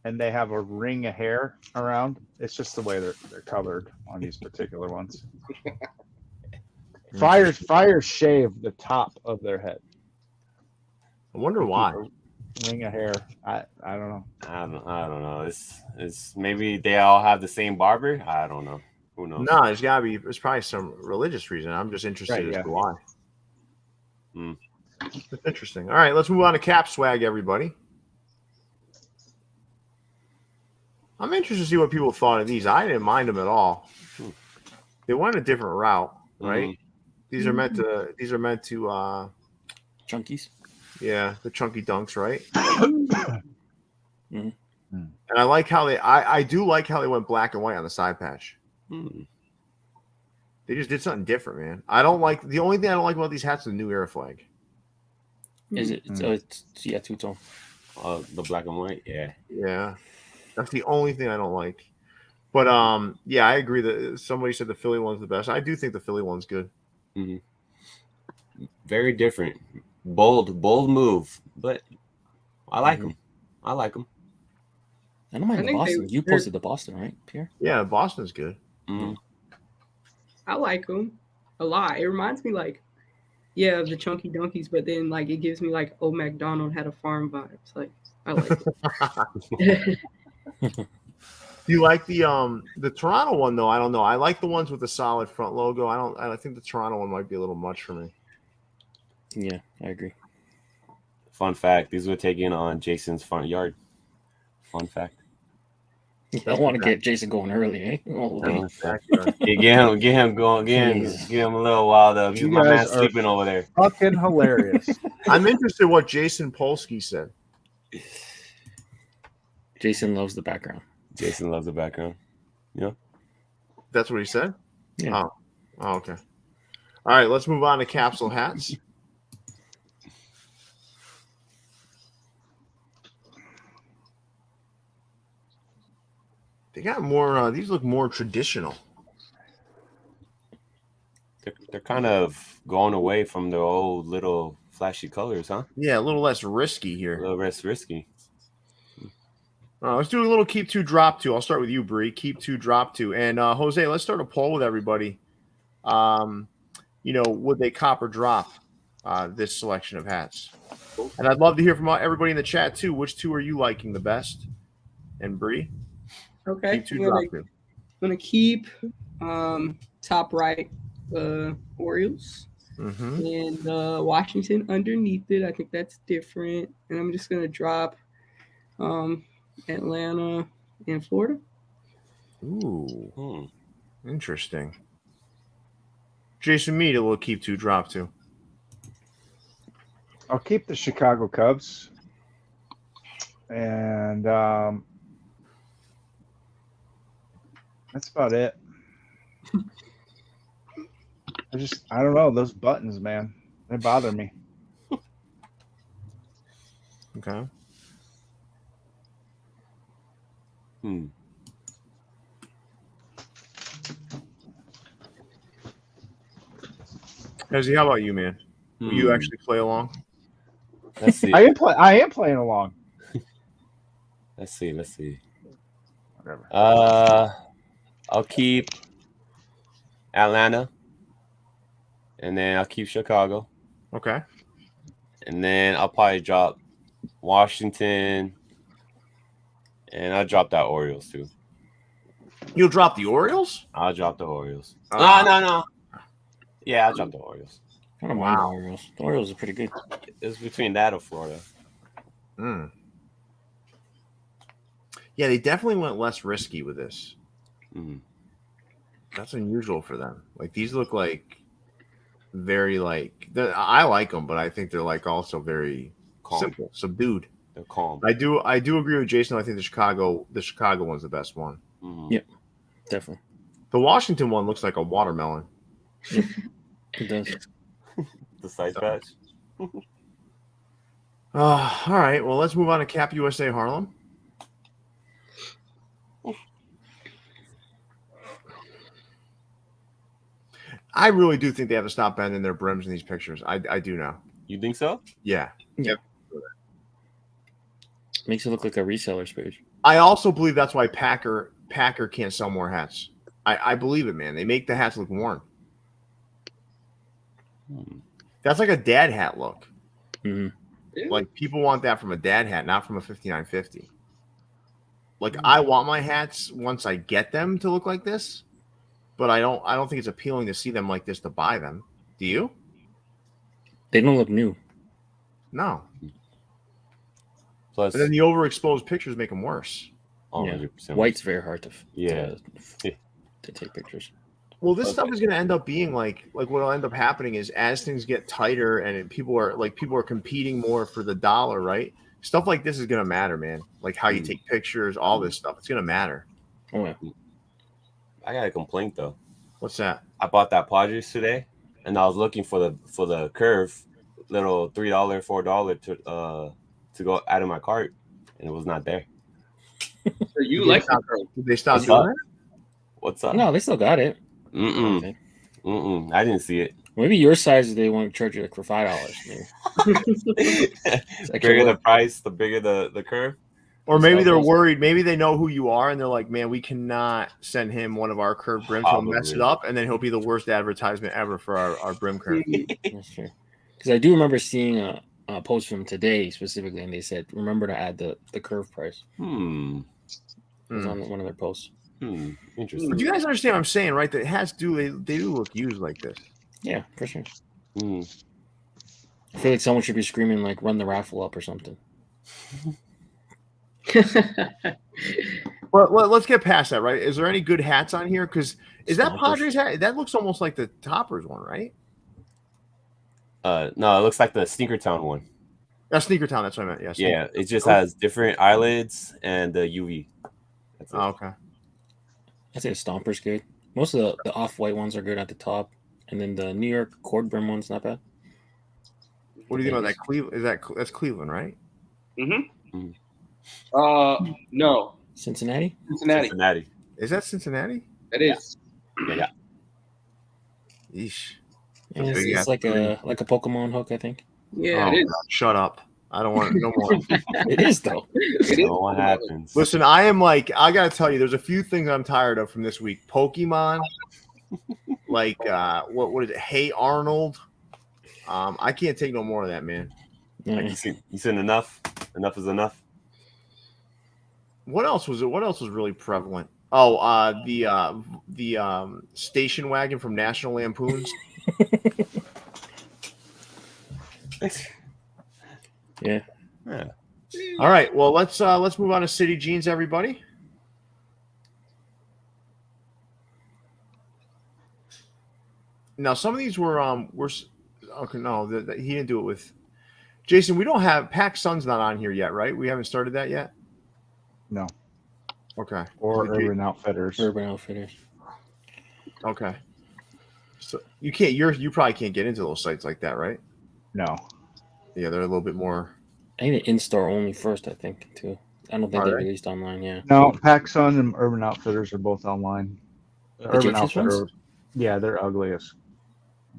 D: and they have a ring of hair around. It's just the way they're colored on these particular ones. Fire shave the top of their head.
B: I wonder why.
D: Ring of hair. I don't know.
C: I don't know. It's maybe they all have the same barber. I don't know. Who knows?
B: No, there's probably some religious reason. I'm just interested as to why. That's interesting. All right, let's move on to Cap Swag, everybody. I'm interested to see what people thought of these. I didn't mind them at all. They went a different route, right? These are meant to
A: Chunkies.
B: yeah, the chunky dunks, right?
A: Mhm.
B: And I like how I do like how they went black and white on the side patch. They just did something different, man. The only thing I don't like about these hats is the new era flag.
A: Is it? It's two tone.
C: The black and white, yeah.
B: Yeah. That's the only thing I don't like. But yeah, I agree that somebody said the Philly one's the best. I do think the Philly one's good.
C: Very different. Bold move, but I like them. I like them.
A: I don't mind
F: I
A: the
F: think
A: Boston. You posted the Boston, right, Pierre?
B: Yeah, Boston's good.
F: I like them a lot. It reminds me of the chunky donkeys, but then it gives me Old MacDonald had a farm vibes. I like it.
B: Do you like the Toronto one though? I don't know. I like the ones with the solid front logo. I think the Toronto one might be a little much for me.
A: Yeah, I agree.
C: Fun fact: these were taken on Jason's front yard. Fun fact.
A: You don't want to get Jason going early, eh? Oh,
C: No,
B: Exactly.
C: get him going,
A: Jesus.
C: get him a little wild up.
D: You
C: My
D: guys
C: man's
D: are
C: sleeping over there.
D: Fucking hilarious.
B: I'm interested in what Jason Polsky said.
A: Jason loves the background.
C: Jason loves the background.
B: That's what he said?
A: Yeah.
B: Oh, okay. All right, let's move on to Capsule Hats. They got more, these look more traditional.
C: They're kind of going away from the old little flashy colors, huh?
B: Yeah, a little less risky
C: A
B: here.
C: little less risky.
B: Let's do a little keep two, drop two. I'll start with you, Bree. Keep two, drop two. And Jose, let's start a poll with everybody. Would they cop or drop this selection of hats? And I'd love to hear from everybody in the chat too. Which two are you liking the best? And Bree,
F: Okay.
B: keep two,
F: I'm
B: drop two.
F: gonna keep top right Orioles
B: Mm-hmm.
F: and Washington underneath it. I think that's different. And I'm just gonna drop Atlanta and Florida.
B: Ooh, interesting. Jason Mead, a little keep two, drop two.
D: I'll keep the Chicago Cubs. And that's about it. I don't know. Those buttons, man, they bother me.
B: Okay. Hesi, how about you, man? Will you actually play along?
C: Let's see.
D: I am playing along.
C: Let's see.
D: Whatever.
C: I'll keep Atlanta, and then I'll keep Chicago,
B: Okay.
C: and then I'll probably drop Washington, and I'll drop that Orioles too.
B: You'll drop the Orioles?
C: I'll drop the Orioles.
B: Uh,
C: No. Yeah, I'll drop the Orioles.
A: I don't mind the Orioles. The Orioles are pretty good.
C: It's between that or Florida.
B: Mm. Yeah, they definitely went less risky with this.
C: Mm.
B: That's unusual for them. Like these look like very I like them, but I think they're like also very
C: Calm.
B: simple, subdued.
C: They're calm.
B: I do agree with Jason. I think the Chicago one's the best one.
C: Mhm.
A: Yeah. Definitely.
B: The Washington one looks like a watermelon.
A: It does.
C: The side patch.
B: All right. Well, let's move on to Cap USA Harlem. I really do think they have to stop bending their brims in these pictures. I do now.
C: You think so?
B: Yeah.
A: Makes it look like a reseller's page.
B: I also believe that's why Packer can't sell more hats. I believe it, man. They make the hats look worn. That's like a dad hat look.
A: Mm-hmm.
B: Like people want that from a dad hat, not from a 5950. Like I want my hats once I get them to look like this, but I don't think it's appealing to see them like this to buy them. Do you?
A: They don't look new.
B: No.
C: Plus,
B: And then the overexposed pictures make them worse.
C: 100%.
A: White's very hard to take pictures.
B: Well, this stuff is going to end up being like what'll end up happening is as things get tighter and people are competing more for the dollar, right? Stuff like this is going to matter, man. Like how you take pictures, all this stuff. It's going to matter.
A: Oh, yeah.
C: I got a complaint though.
B: What's that?
C: I bought that Padres today, and I was looking for the curve, little $3, $4 to go out of my cart, and it was not there.
E: So you like the curl?
B: Did they stop
C: What's
B: doing
C: up?
B: that?
C: What's up?
A: No, they still got it.
C: I didn't see it.
A: Maybe your size, they want to charge you like for $5. Maybe.
C: The bigger the price, the bigger the curve.
B: Or maybe they're worried. Maybe they know who you are, and they're like, "Man, we cannot send him one of our curved brims. He'll mess it up, and then he'll be the worst advertisement ever for our brim curve."
A: That's true. Because I do remember seeing a post from today specifically, and they said, "Remember to add the curve price." It was on one of their posts.
C: Interesting.
B: But you guys understand what I'm saying, right? That hats they do look used like this.
A: Yeah, for sure. I feel like someone should be screaming like "Run the raffle up" or something.
B: But let's get past that, right? Is there any good hats on here? Because is that
A: Stompers.
B: Padres hat? That looks almost like the Topperz one, right?
C: No, it looks like the Sneaker Town one.
B: That's Sneaker Town. That's what I meant. Yeah.
C: Yeah, it just
B: Oh.
C: has different eyelids and the UV. That's it.
B: Oh, okay.
A: I say Stomper's good. Most of the off-white ones are good at the top, and then the New York cord brim one's not bad.
B: What do you think about that? Cleveland? That's Cleveland, right?
E: Mm-hmm. No.
A: Cincinnati?
C: Cincinnati.
B: Is that Cincinnati?
E: It is.
C: Yeah.
B: Yeesh.
A: Yeah,
B: Yeah,
A: it's like a Pokemon hook, I think.
F: Yeah,
B: Oh,
E: it is.
B: God, shut up. I don't want no more.
A: It is though.
E: It is.
C: So what happens?
B: Listen, I gotta tell you, there's a few things I'm tired of from this week. Pokemon, like what is it? Hey Arnold. I can't take no more of that, man.
C: Like you seen enough? Enough is enough.
B: What else was it? What else was really prevalent? Oh, the station wagon from National Lampoons.
A: Yeah.
B: All right, well let's move on to City Jeans, everybody. Now some of these were okay. No, he didn't do it with Jason. We don't have Pac Sun's not on here yet, right? We haven't started that yet.
D: No.
B: Okay.
D: Or
B: Did you-
D: Urban Outfitters.
A: Urban Outfitters.
B: Okay. So you can't. You probably can't get into those sites like that, right?
D: No.
B: Yeah, they're a little bit more.
A: I need an in-store only first, I think, too. I don't think
B: Are
A: they
B: they?
A: released online, yeah.
D: No, PacSun and Urban Outfitters are both online.
A: The
D: Urban
A: J-Tips
D: Outfitter,
A: ones?
D: yeah, they're ugliest.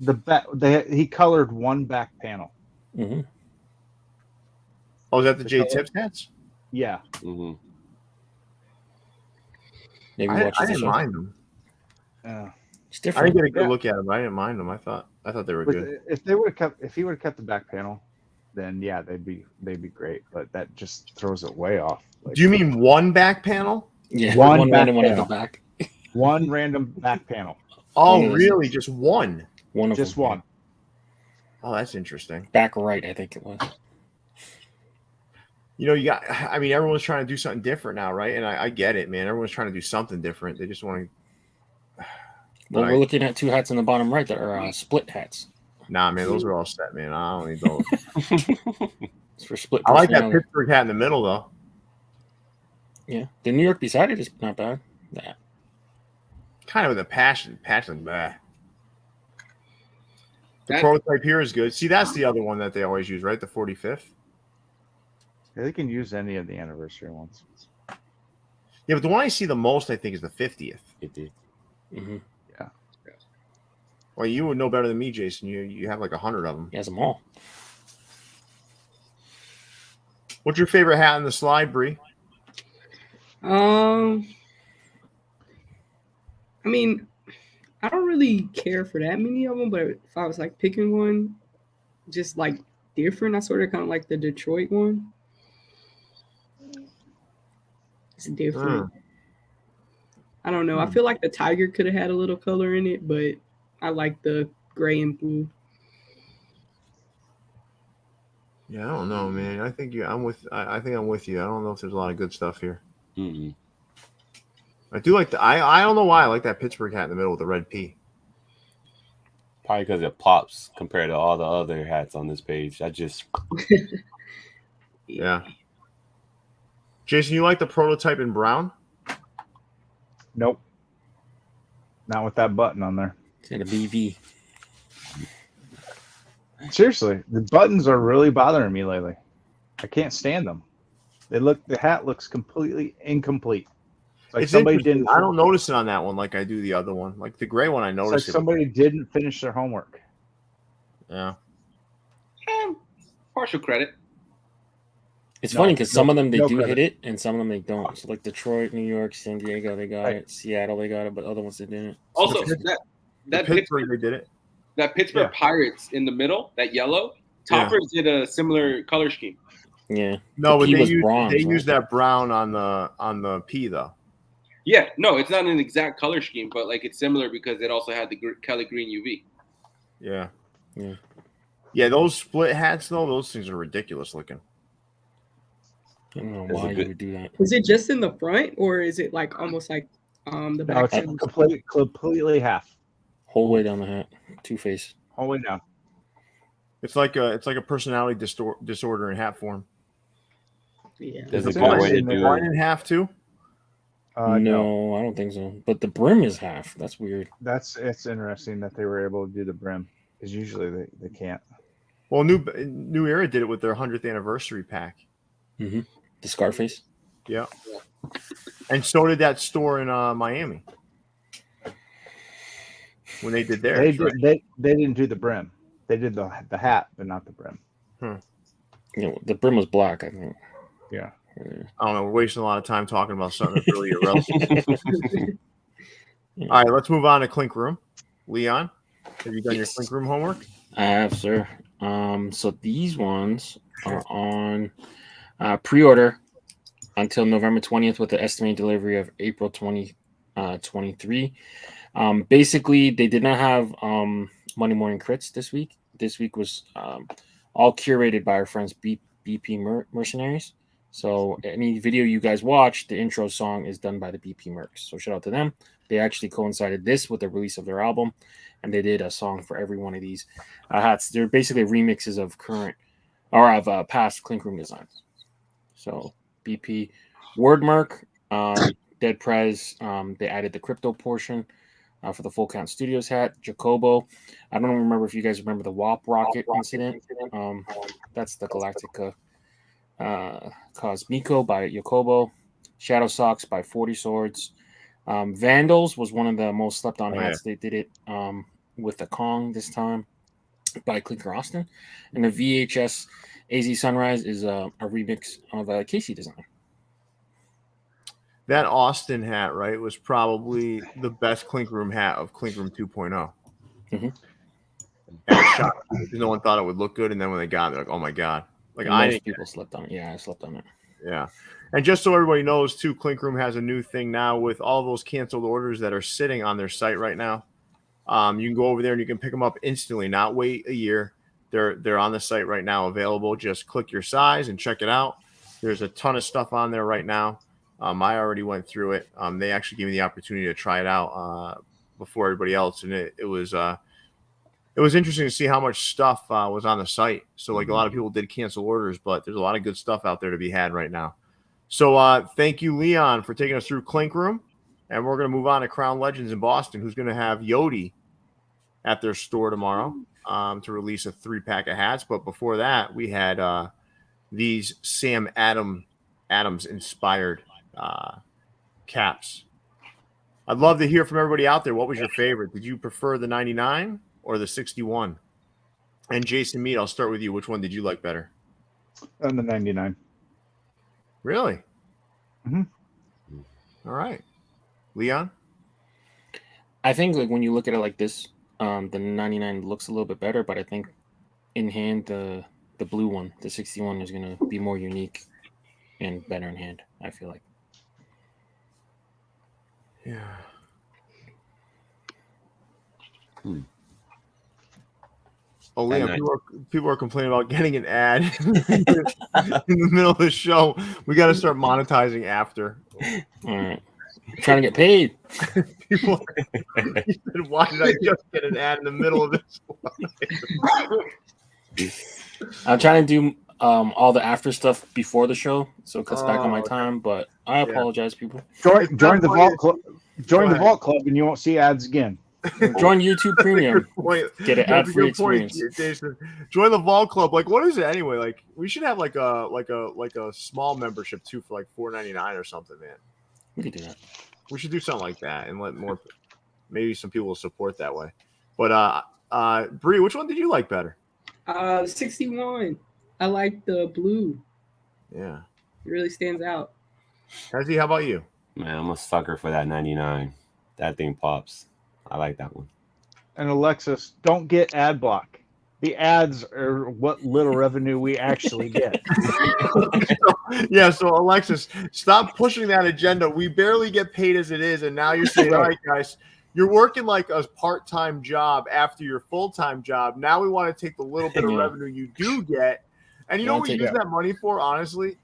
D: The back, he colored one back panel.
A: Mm-hmm.
B: Oh, is that the J Tips hats?
D: Yeah,
C: Mm-hmm.
A: Maybe
B: I
A: watch the
B: didn't
A: show.
B: mind them.
A: It's
B: I
A: different.
B: didn't get a good
D: Yeah.
B: look at them. I didn't mind them. I thought they were good.
D: if he would have kept the back panel, then yeah, they'd be great. But that just throws it way off. Like,
B: Do you mean one back panel?
A: Yeah,
D: One
A: one
D: back
A: random one at the
D: panel.
A: back.
D: one random back panel?
B: Oh,
A: Yeah.
B: really? Just one?
A: One of
D: Just
A: them.
D: one.
B: Oh, that's interesting.
A: Back right, I think it was.
B: You know, everyone's trying to do something different now, right? And I get it, man. Everyone's trying to do something different. They just want to.
A: Well,
B: Right.
A: we're looking at two hats in the bottom right that are split hats.
B: Nah, man, those are all set, man. I don't need those.
A: It's for split
B: I like that
A: personality.
B: Pittsburgh hat in the middle, though.
A: Yeah. The New York beside it is not bad. That.
B: Kind of with a passion. Bah. The
E: That-
B: prototype here is good. See, that's the other one that they always use, right? The 45th.
D: Yeah, they can use any of the anniversary ones.
B: Yeah, but the one I see the most, I think, is the 50th.
C: It did.
A: Mm-hmm.
B: Well, you would know better than me, Jason. You have like 100 of them.
A: He has them all.
B: What's your favorite hat in the slide, Bree?
F: I mean, I don't really care for that many of them, but if I was like picking one, just like different, I sort of kind of like the Detroit one. It's different. I don't know. I feel like the Tiger could have had a little color in it, but I like the gray and blue.
B: Yeah, I don't know, man. I think I'm with you. I don't know if there's a lot of good stuff here.
C: Mm-hmm.
B: I do like I don't know why I like that Pittsburgh hat in the middle with the red P.
C: Probably because it pops compared to all the other hats on this page. I just
B: Yeah. Jason, you like the prototype in brown?
D: Nope. Not with that button on there.
A: It's got a BV.
D: Seriously, the buttons are really bothering me lately. I can't stand them. The hat looks completely incomplete. Like
B: It's
D: somebody
B: interesting.
D: didn't.
B: I don't notice it on that one like I do the other one. Like the gray one, I
D: It's like
B: noticed it.
D: somebody didn't finish their homework.
B: Yeah.
E: Partial credit.
A: It's
D: No,
A: funny because some
D: no-
A: of them they
D: no
A: do
D: credit.
A: hit it and some of them they don't. So like Detroit, New York, San Diego, they got
D: Right.
A: it. Seattle, they got it, but other ones they didn't.
E: Also,
B: The
E: that
B: Pittsburgh, they did it.
E: Pittsburgh
B: Yeah.
E: Pirates in the middle, that yellow,
B: Yeah.
E: Topperz did a similar color scheme.
A: Yeah.
B: No,
A: The
B: but
A: P
B: they
A: was
B: used,
A: bronze,
B: they
A: right?
B: used that brown on the P though.
E: Yeah, no, it's not an exact color scheme, but like it's similar because it also had the Kelly Green UV.
B: Yeah.
A: Yeah.
B: Yeah, those split hats though, those things are ridiculous looking.
A: I don't know
C: That's a
A: why
C: good-
A: you would do that.
F: Is it just in the front, or is it like almost like the
D: No,
F: back?
D: it's completely half,
A: Whole way down the hat, two face.
D: all the way down.
B: It's like a personality disorder in hat form.
F: Yeah.
C: There's a
D: It's
C: good way to
D: interesting
C: do
D: that-
B: One in half too.
A: No, I don't think so. But the brim is half. That's weird.
D: It's interesting that they were able to do the brim because usually they can't.
B: Well, New Era did it with their 100th anniversary pack.
A: The Scarface.
B: Yeah, and so did that store in Miami when they did theirs.
D: They didn't do the brim. They did the hat, but not the brim.
A: You know, the brim was black, I think.
D: Yeah.
B: I don't know. We're wasting a lot of time talking about something that's really irrelevant. All right, let's move on to Clink Room. Leon, have you done your Clink Room homework?
A: I have, sir. So these ones are on pre-order until November 20th with the estimated delivery of April 2023. Basically, they did not have Monday morning crits this week. This week was all curated by our friends BP Mercenaries. So any video you guys watch, the intro song is done by the BP Mercs. So shout out to them. They actually coincided this with the release of their album, and they did a song for every one of these hats. They're basically remixes of current or of past Clink Room designs. So BP Word Merc, Dead Prez, they added the crypto portion for the Full Count Studios hat. Jacobo, I don't remember if you guys remember the WAP rocket incident. That's the Galactica. Cosmico by Jacobo, Shadow Socks by 40 Swords. Vandals was one of the most slept on hats. They did it with the Kong this time by Clinker Austin. And the VHS AZ Sunrise is a remix of a Casey design.
B: That Austin hat, right, was probably the best Clink Room hat of Clink Room 2.0.
A: Mm-hmm.
B: And it shocked me because no one thought it would look good, and then when they got it, they're like, oh my god. Like
A: Most people slept on it. Yeah, I slept on it.
B: Yeah. And just so everybody knows, too, Clink Room has a new thing now with all those canceled orders that are sitting on their site right now. You can go over there and you can pick them up instantly, not wait a year. They're on the site right now, available. Just click your size and check it out. There's a ton of stuff on there right now. I already went through it. They actually gave me the opportunity to try it out before everybody else, and it was interesting to see how much stuff was on the site. So, like, a lot of people did cancel orders, but there's a lot of good stuff out there to be had right now. So, thank you, Leon, for taking us through Clink Room. And we're going to move on to Crown Legends in Boston, who's going to have Yodi at their store tomorrow to release a 3-pack of hats. But before that, we had these Sam Adams-inspired caps. I'd love to hear from everybody out there. What was your favorite? Did you prefer the 99 or the 61? And Jason Mead, I'll start with you. Which one did you like better?
D: And the 99.
B: Really?
D: Mm-hmm.
B: All right. Leon?
A: I think like when you look at it like this, the 99 looks a little bit better, but I think in hand the blue one, the 61, is going to be more unique and better in hand, I feel like.
B: Yeah. Oh, Leon, people are complaining about getting an ad in the middle of the show. We got to start monetizing after.
A: All right. Trying to get paid.
B: People said, why did I just get an ad in the middle of this?
A: I'm trying to do all the after stuff before the show, so it cuts back on my time, but I apologize, people.
D: Join the Vault Club. Join the Vault Club, and you won't see ads again.
A: Join YouTube Premium. Get an ad-free experience.
B: Jason. Join the Vault Club. Like, what is it anyway? Like, we should have like a small membership too for like $4.99 or something, man.
A: We could do that.
B: We should do something like that and let more. Maybe some people will support that way. But Bree, which one did you like better?
F: 61. I like the blue.
B: Yeah,
F: it really stands out.
B: Hesi, how about you?
C: Man, I'm a sucker for that 99. That thing pops. I like that one.
D: And Alexis, don't get ad block. The ads are what little revenue we actually get.
B: So Alexis, stop pushing that agenda. We barely get paid as it is, and now you're saying, all right, guys, you're working like a part-time job after your full-time job. Now we want to take the little bit of revenue you do get. And you know what we use that money for, honestly?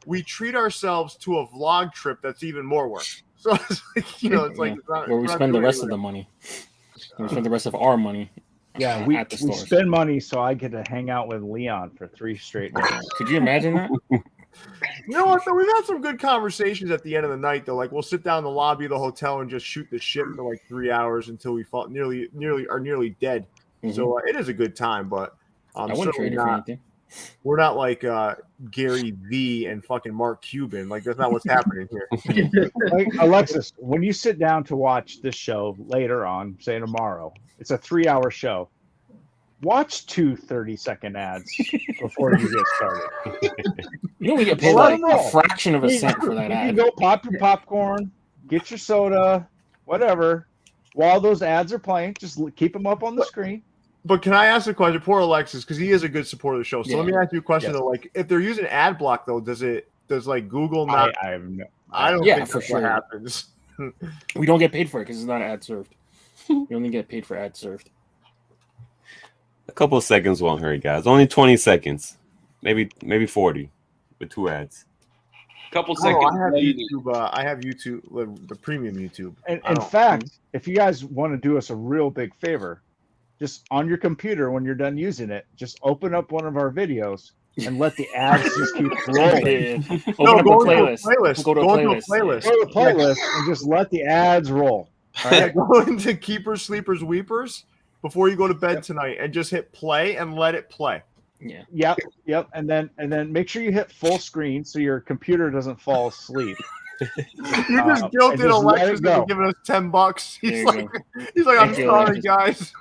B: we treat ourselves to a vlog trip that's even more work. So it's like, it's like it's not,
A: where we spend the rest of the money. We spend the rest of our money.
D: Yeah, we
A: at the stores.
D: spend money so I get to hang out with Leon for 3 straight days.
A: Could you imagine that?
B: You know what? Though? We've had some good conversations at the end of the night. Though, like we'll sit down in the lobby of the hotel and just shoot the shit for like 3 hours until we fall nearly dead.
A: Mm-hmm.
B: So it is a good time, but
A: I wouldn't trade it for anything.
B: We're not like Gary V and fucking Mark Cuban. Like that's not what's happening here.
D: Like, Alexis, when you sit down to watch this show later on, say tomorrow, it's a 3-hour show. Watch 2 30-second ads before you get started.
A: You only get paid like a fraction of a cent for that ad.
D: You can go pop your popcorn, get your soda, whatever. While those ads are playing, just keep them up on the screen.
B: But can I ask a question? Poor Alexis, because he is a good supporter of the show. So let me ask you a question though. Like, if they're using ad block though, does like Google not?
D: I
B: don't think
A: for
B: that's
A: sure
B: what happens.
A: We don't get paid for it because it's not ad served. You only get paid for ad served.
C: A couple of seconds won't hurt, guys. Only 20 seconds, maybe 40 with 2 ads.
E: Couple seconds.
B: I have YouTube, the premium YouTube.
D: And in fact, if you guys want to do us a real big favor, just on your computer when you're done using it, just open up one of our videos and let the ads just keep rolling.
A: Go to a playlist.
B: Go to a
D: playlist and just let the ads roll.
B: All right, go into Keepers, Sleepers, Weepers before you go to bed tonight and just hit play and let it play.
D: Yeah. Yep. And then make sure you hit full screen so your computer doesn't fall asleep.
B: You just guilted Alexis into giving us $10. He's like, I'm sorry, guys.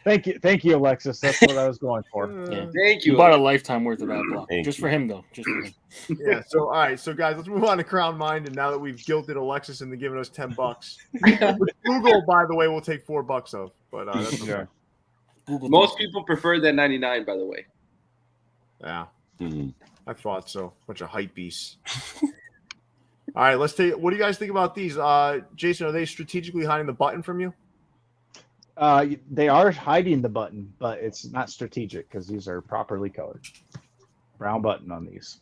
D: Thank you, Alexis. That's what I was going for.
E: Thank you.
A: You bought a lifetime worth of ad block just for him, though. Just for him.
B: Yeah. So all right. So guys, let's move on to Crown Minded now that we've guilted Alexis into giving us $10. Which Google, by the way, will take $4 of. But that's okay.
E: Most people prefer that 99, by the way.
B: Yeah. Mm-hmm. I thought so. Bunch of hype beasts. All right, let's take. What do you guys think about these? Jason, are they strategically hiding the button from you?
D: They are hiding the button, but it's not strategic because these are properly colored. Brown button on these.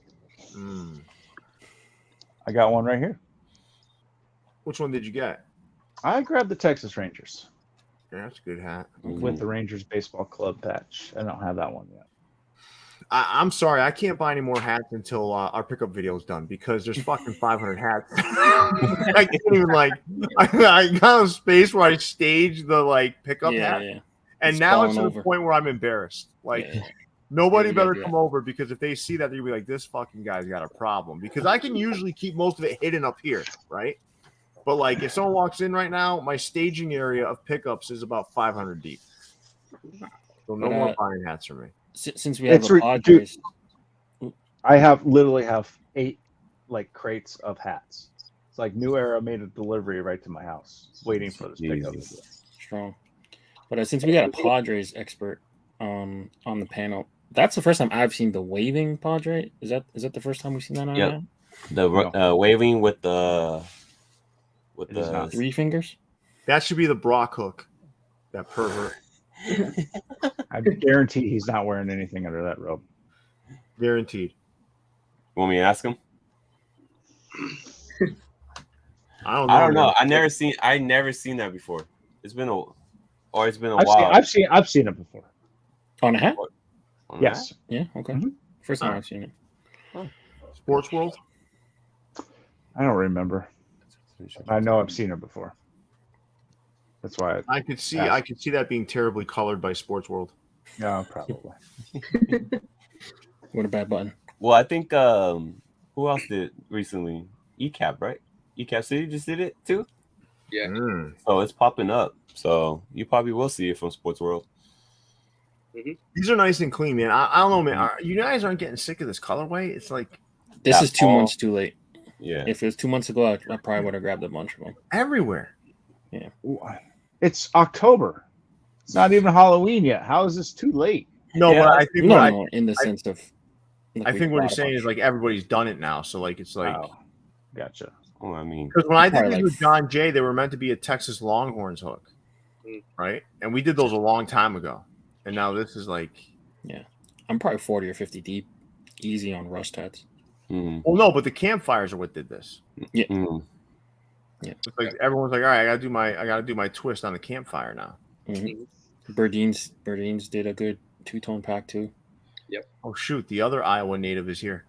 D: I got one right here.
B: Which one did you get?
D: I grabbed the Texas Rangers.
B: Yeah, that's a good hat.
D: With the Rangers Baseball Club patch. I don't have that one yet.
B: I'm sorry, I can't buy any more hats until our pickup video is done because there's fucking 500 hats. I can't even I got a space where I stage the pickup hat, and now it's to the point where I'm embarrassed. Nobody better come over because if they see that, they'll be like, "This fucking guy's got a problem." Because I can usually keep most of it hidden up here, right? But if someone walks in right now, my staging area of pickups is about 500 deep. So no more buying hats for me.
A: Since we have a Padres,
D: I literally have 8 crates of hats. It's like New Era made a delivery right to my house, waiting for this pickup.
A: Strong. But since we got a Padres expert on the panel, that's the first time I've seen the waving Padre. Is that the first time we've seen that on
C: there? The waving with the
A: 3 fingers.
B: That should be the Brock hook. That pervert.
D: I guarantee he's not wearing anything under that robe.
B: Guaranteed.
C: Want me to ask him?
B: I
C: don't know. I never seen that before. It's been a while.
D: I've seen it before.
A: On a hat?
D: Yes.
A: Yeah. Okay. Mm-hmm. First time I've seen it.
B: Sportsworld.
D: I don't remember. I know I've seen it before. That's why
B: I could see that being terribly colored by Sportsworld.
D: Yeah, probably.
A: What a bad button.
C: Well, I think who else did recently? Ecap, right? Ecap City just did it too.
E: Yeah.
C: So it's popping up. So you probably will see it from Sportsworld.
E: Mm-hmm.
B: These are nice and clean, man. I don't know, man. You guys aren't getting sick of this colorway? It's like
A: this is 2 months too late.
C: Yeah.
A: If it was 2 months ago, I probably would have grabbed a bunch of them.
B: Everywhere.
A: Yeah.
D: It's October. It's not even Halloween yet. How is this too late?
B: No, but I think
A: in the sense of
B: I think what he's saying is everybody's done it now. So it's
D: gotcha.
C: Oh, I mean,
B: because when I did these with John Jay, they were meant to be a Texas Longhorns hook, right? And we did those a long time ago. And now this is
A: I'm probably 40 or 50 deep easy on rust hats.
C: Mm.
B: Well, no, but the campfires are what did this.
A: Yeah.
C: Mm.
B: It's like everyone's like, all right, I gotta do my twist on the campfire now.
A: Mm-hmm. Burdines did a good two-tone pack too.
B: Oh shoot, the other Iowa native is here.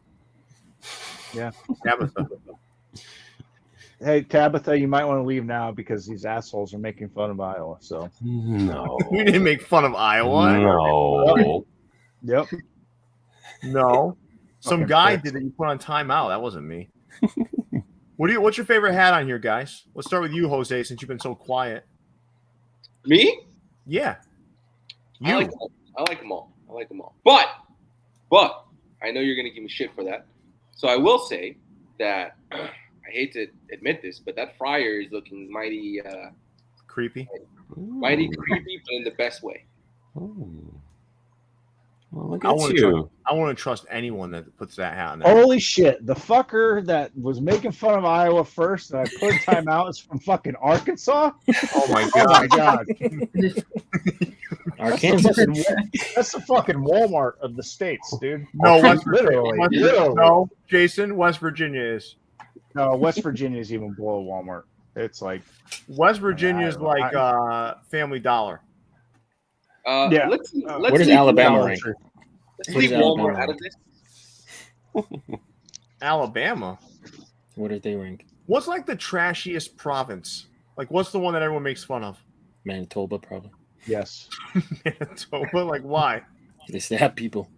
D: Yeah.
B: Tabitha.
D: Hey, Tabitha, you might want to leave now because these assholes are making fun of Iowa. So
C: No.
B: We didn't make fun of Iowa.
C: No.
D: Yep.
B: No. Some
D: Okay,
B: guy
D: fair.
B: did it. You put on timeout. That wasn't me. What's your favorite hat on here, guys? Let's start with you, Jose, since you've been so quiet.
E: Me?
B: Yeah.
E: I like them all. I like them all. But I know you're gonna give me shit for that. So I will say that I hate to admit this, but that fryer is looking mighty
B: Creepy.
E: creepy, but in the best way.
C: Ooh. Well, look
B: I
C: at
B: wouldn't
C: you.
B: I wouldn't trust anyone that puts that hat on there.
D: Holy shit! The fucker that was making fun of Iowa first, and I put in timeout, is from fucking Arkansas.
B: Oh my
D: Oh my
B: god.
D: god!
A: Arkansas.
D: That's the fucking Walmart of the states, dude.
B: No, West
D: literally,
B: Virginia.
D: literally.
B: No, Jason, West Virginia is.
D: No, West Virginia is even below Walmart. It's like
B: West Virginia is like Family Dollar.
D: Yeah.
E: Let's
A: Where does
E: leave
A: Alabama
E: Walmart-
A: rank?
E: Let's
A: Where
E: leave
A: does
E: Walmart
A: Alabama
E: out of
A: rank?
E: this.
B: Alabama.
A: What did they rank?
B: What's like the trashiest province? Like, what's the one that everyone makes fun of?
A: Manitoba, probably.
D: yes.
B: Manitoba. Like, why?
A: They stab people.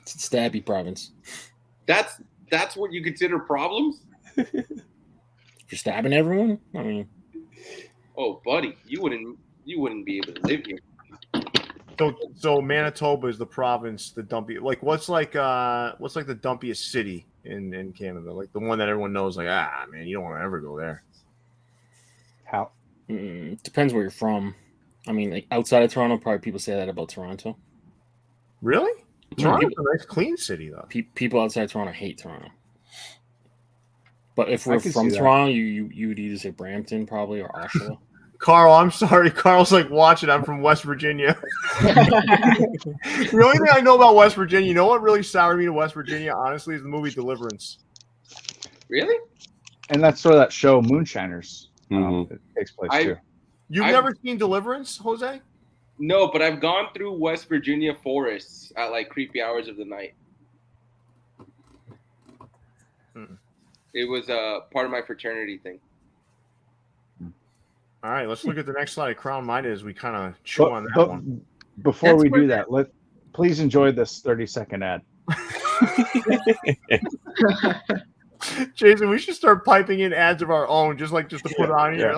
A: It's a stabby province.
E: That's what you consider problems?
A: If you're stabbing everyone, I mean,
E: Oh, buddy, you wouldn't be able to live here.
B: So Manitoba is the province, the dumpy. Like, what's like the dumpiest city in Canada? Like the one that everyone knows. Like, man, you don't want to ever go there.
D: How?
A: depends where you're from. I mean, like outside of Toronto, probably people say that about Toronto.
B: Really?
A: Yeah,
B: Toronto's a nice, clean city, though.
A: People outside Toronto hate Toronto. But if
D: I
A: we're
D: can
A: from
D: see that.
A: Toronto, you would either say Brampton probably or Oshawa.
B: Carl, I'm sorry. Carl's like, watch it. I'm from West Virginia. The only thing I know about West Virginia, you know what really soured me to West Virginia, honestly, is the movie Deliverance.
E: Really?
D: And that's where that show Moonshiners it takes place
E: I-
D: too.
B: You've
E: I've-
B: never seen Deliverance, Jose?
E: No, but I've gone through West Virginia forests at like creepy hours of the night. It was part of my fraternity thing.
B: All right, let's look at the next slide. Crown Might as we kind of chew on that
D: But
B: one.
D: before
F: That's
D: we
F: where
D: do that, please enjoy this 30-second ad.
B: Jason, we should start piping in ads of our own, just to put on here.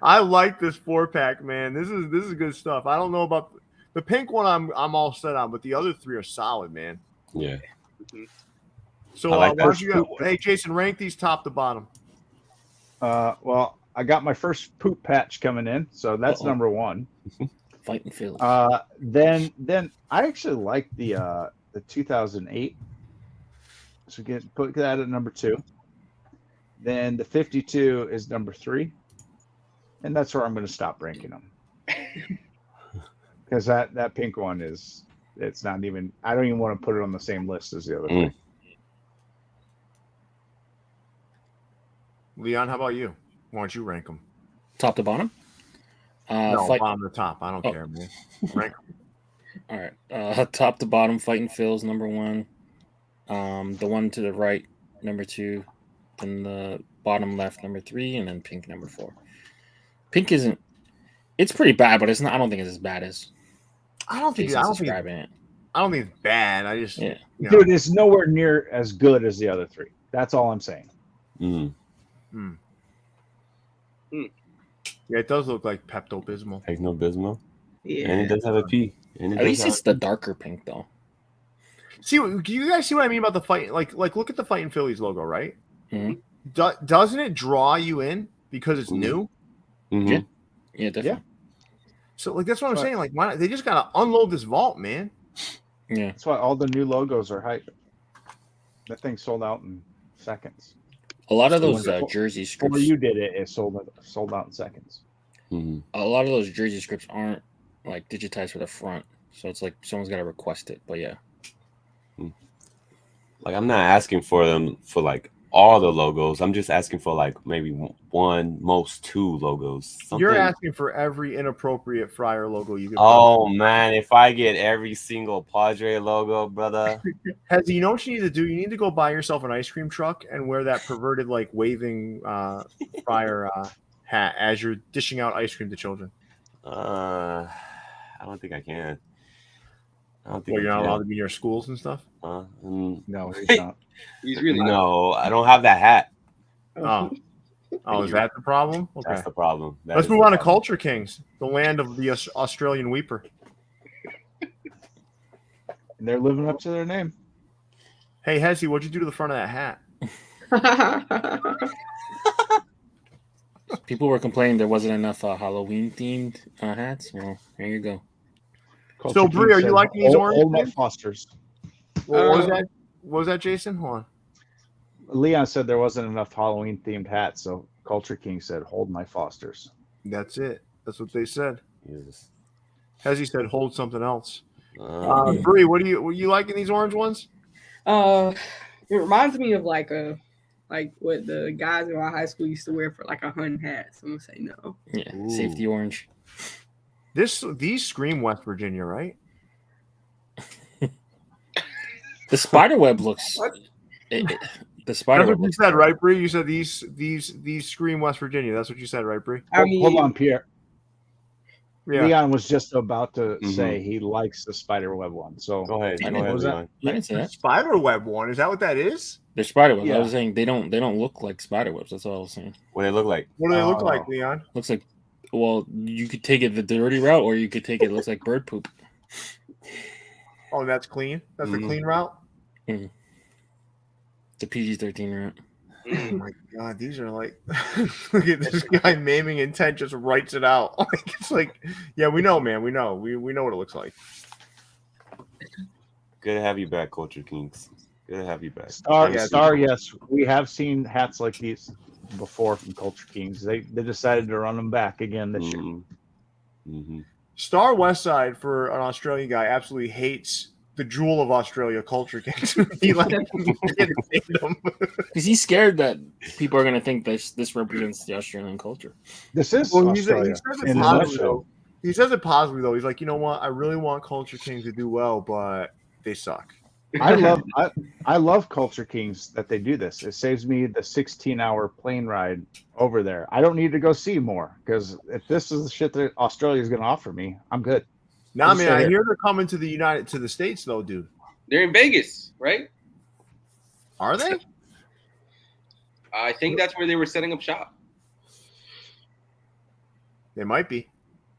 B: I like this 4-pack, man. This is good stuff. I don't know about the pink one. I'm all set on, but the other three are solid, man.
C: Yeah.
B: So
C: I like
B: why
C: that.
B: don't you go, hey Jason, rank these top to bottom.
D: Well, I got my first poop patch coming in, so that's
A: Uh-oh.
D: number one.
A: Fighting Philly.
D: Then I actually like the 2008. So put that at number 2. Then the 52 is number 3, and that's where I'm going to stop ranking them. Because that pink one it's not even. I don't even want to put it on the same list as the other three.
B: Leon, how about you? Why don't you rank them?
A: Top to bottom.
B: No,
A: Fight-
B: bottom to top. I don't
A: Oh.
B: care, man. Rank 'em.
A: All right. Top to bottom, Fighting Phil's number 1. The one to the right, number 2. Then the bottom left, number 3, and then pink, number 4. Pink isn't. It's pretty bad, but it's not. I don't think it's as bad as
B: I don't think
A: Jason's describing it.
B: it's bad. I just
A: Yeah.
B: you know.
D: Dude, it's nowhere near as good as the other 3. That's all I'm saying.
B: Yeah, it does look like Pepto Bismol.
C: Pepto Bismol. And
F: Yeah.
C: it does have a P. And it
A: At
C: does
A: least
C: have
A: it's the darker pink, though.
B: See, do you guys see what I mean about the fight? Like look at the Fighting Phillies logo, right?
A: Mhm.
B: Doesn't it draw you in because it's new?
C: Mhm.
A: Yeah, definitely.
B: So like that's what I'm saying. Like, why not? They just gotta unload this vault, man.
A: Yeah.
D: That's why all the new logos are hype. That thing sold out in seconds.
A: A lot of those
D: Before-
A: jersey
D: Before
A: scripts.
D: you did it, it sold out in seconds.
C: Mhm.
A: A lot of those jersey scripts aren't like digitized for the front, so it's like someone's got to request it. But yeah,
C: Like I'm not asking for them for like all the logos. I'm just asking for like maybe one, most two logos. Something.
B: You're asking for every inappropriate Fryer logo you can.
C: Oh man, if I get every single Padre logo, brother.
B: Hezi, you know what you need to do? You need to go buy yourself an ice cream truck and wear that perverted, like waving Fryer hat as you're dishing out ice cream to children.
C: I don't think I can. I don't think
B: Well, you're not allowed to be near schools and stuff.
D: No, he's not.
E: He's really
C: no. I don't have that hat.
B: Oh, is that the problem? Okay.
C: That's the problem.
B: Let's move on to Culture Kings, the land of the Australian Weeper.
D: And they're living up to their name.
B: Hey, Hezi, what'd you do to the front of that hat?
A: people were complaining there wasn't enough Halloween themed hats. Well, here you go.
B: So, Bree, are you liking these orange?
D: Old Fosters.
B: What was that? What was that, Jason? Hold on.
D: Leon said there wasn't enough Halloween themed hats, so Culture King said, "Hold my Fosters."
B: That's it. That's what they said.
C: Yes.
B: Hezi said, "Hold something else." Bree, what are you liking these orange ones?
F: It reminds me of like what the guys in my high school used to wear for like a hunting hat. So I'm gonna say no.
A: Yeah,
C: Ooh.
A: safety orange.
B: These scream West Virginia, right?
A: The spider web looks. The spider
B: That's
A: web
B: what you
A: looks
B: said, right, Bree? You said these scream West Virginia. That's what you said, right, Bree?
F: I mean,
D: Hold on, Pierre.
B: Yeah.
D: Leon was just about to say he likes the spider web one. So
C: Go ahead.
A: I
C: Go ahead,
D: was that?
C: Leon.
A: I didn't say that.
B: Spider web one. Is that what that is?
A: They're spider webs.
D: Yeah.
A: I was saying they don't look like spider webs. That's all I was saying.
C: What do they look like?
B: What do they look
D: Oh.
B: like, Leon?
A: Looks like, well, you could take it the dirty route, or you could take it. Looks like bird poop.
B: Oh, that's clean. That's the
C: Mhm.
B: clean route.
A: The PG-13 route.
B: Oh my god, these are like look at this guy maiming intent just writes it out. Like it's like, yeah, we know, man. We know. We know what it looks like.
C: Good to have you back, Culture Kings. Good to have you back.
D: Star, yes, we have seen hats like these before from Culture Kings. They decided to run them back again this year.
C: Mm-hmm.
B: Star Westside, for an Australian guy, absolutely hates the jewel of Australia, Culture Kings. He like can't stand them.
A: Because he's scared that people are going to think this represents the Australian culture.
D: This is
B: Well, he
D: Australia.
B: says it
D: in a
B: positively,
D: nutshell.
B: though. He says it positively though. He's like, you know what? I really want Culture Kings to do well, but they suck.
D: I love Culture Kings that they do this. It saves me the 16-hour plane ride over there. I don't need to go see more because if this is the shit that Australia is going to offer me, I'm good.
B: Nah, man, I
D: Here.
B: hear they're coming to the States though, dude.
E: They're in Vegas, right?
B: Are they?
E: I think that's where they were setting up shop.
B: They might be.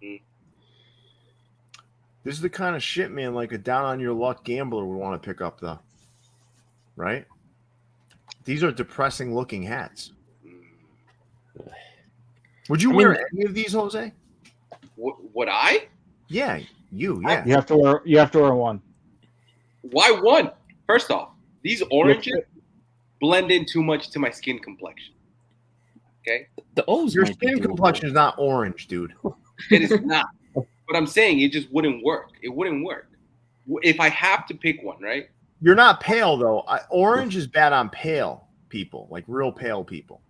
E: Mm.
B: This is the kind of shit, man, like a down on your luck gambler would want to pick up, though. Right? These are depressing looking hats. Would you wear any of these, Jose?
E: Would I?
B: Yeah, yeah.
D: You have to wear one.
E: Why one? First off, these oranges blend in too much to my skin complexion. Okay?
A: The O's
B: Your
A: might be
B: skin
A: doable.
B: complexion is not orange, dude.
E: It is not. But I'm saying it just wouldn't work. It wouldn't work. If I have to pick one, right?
B: You're not pale, though. Orange is bad on pale people, like real pale people.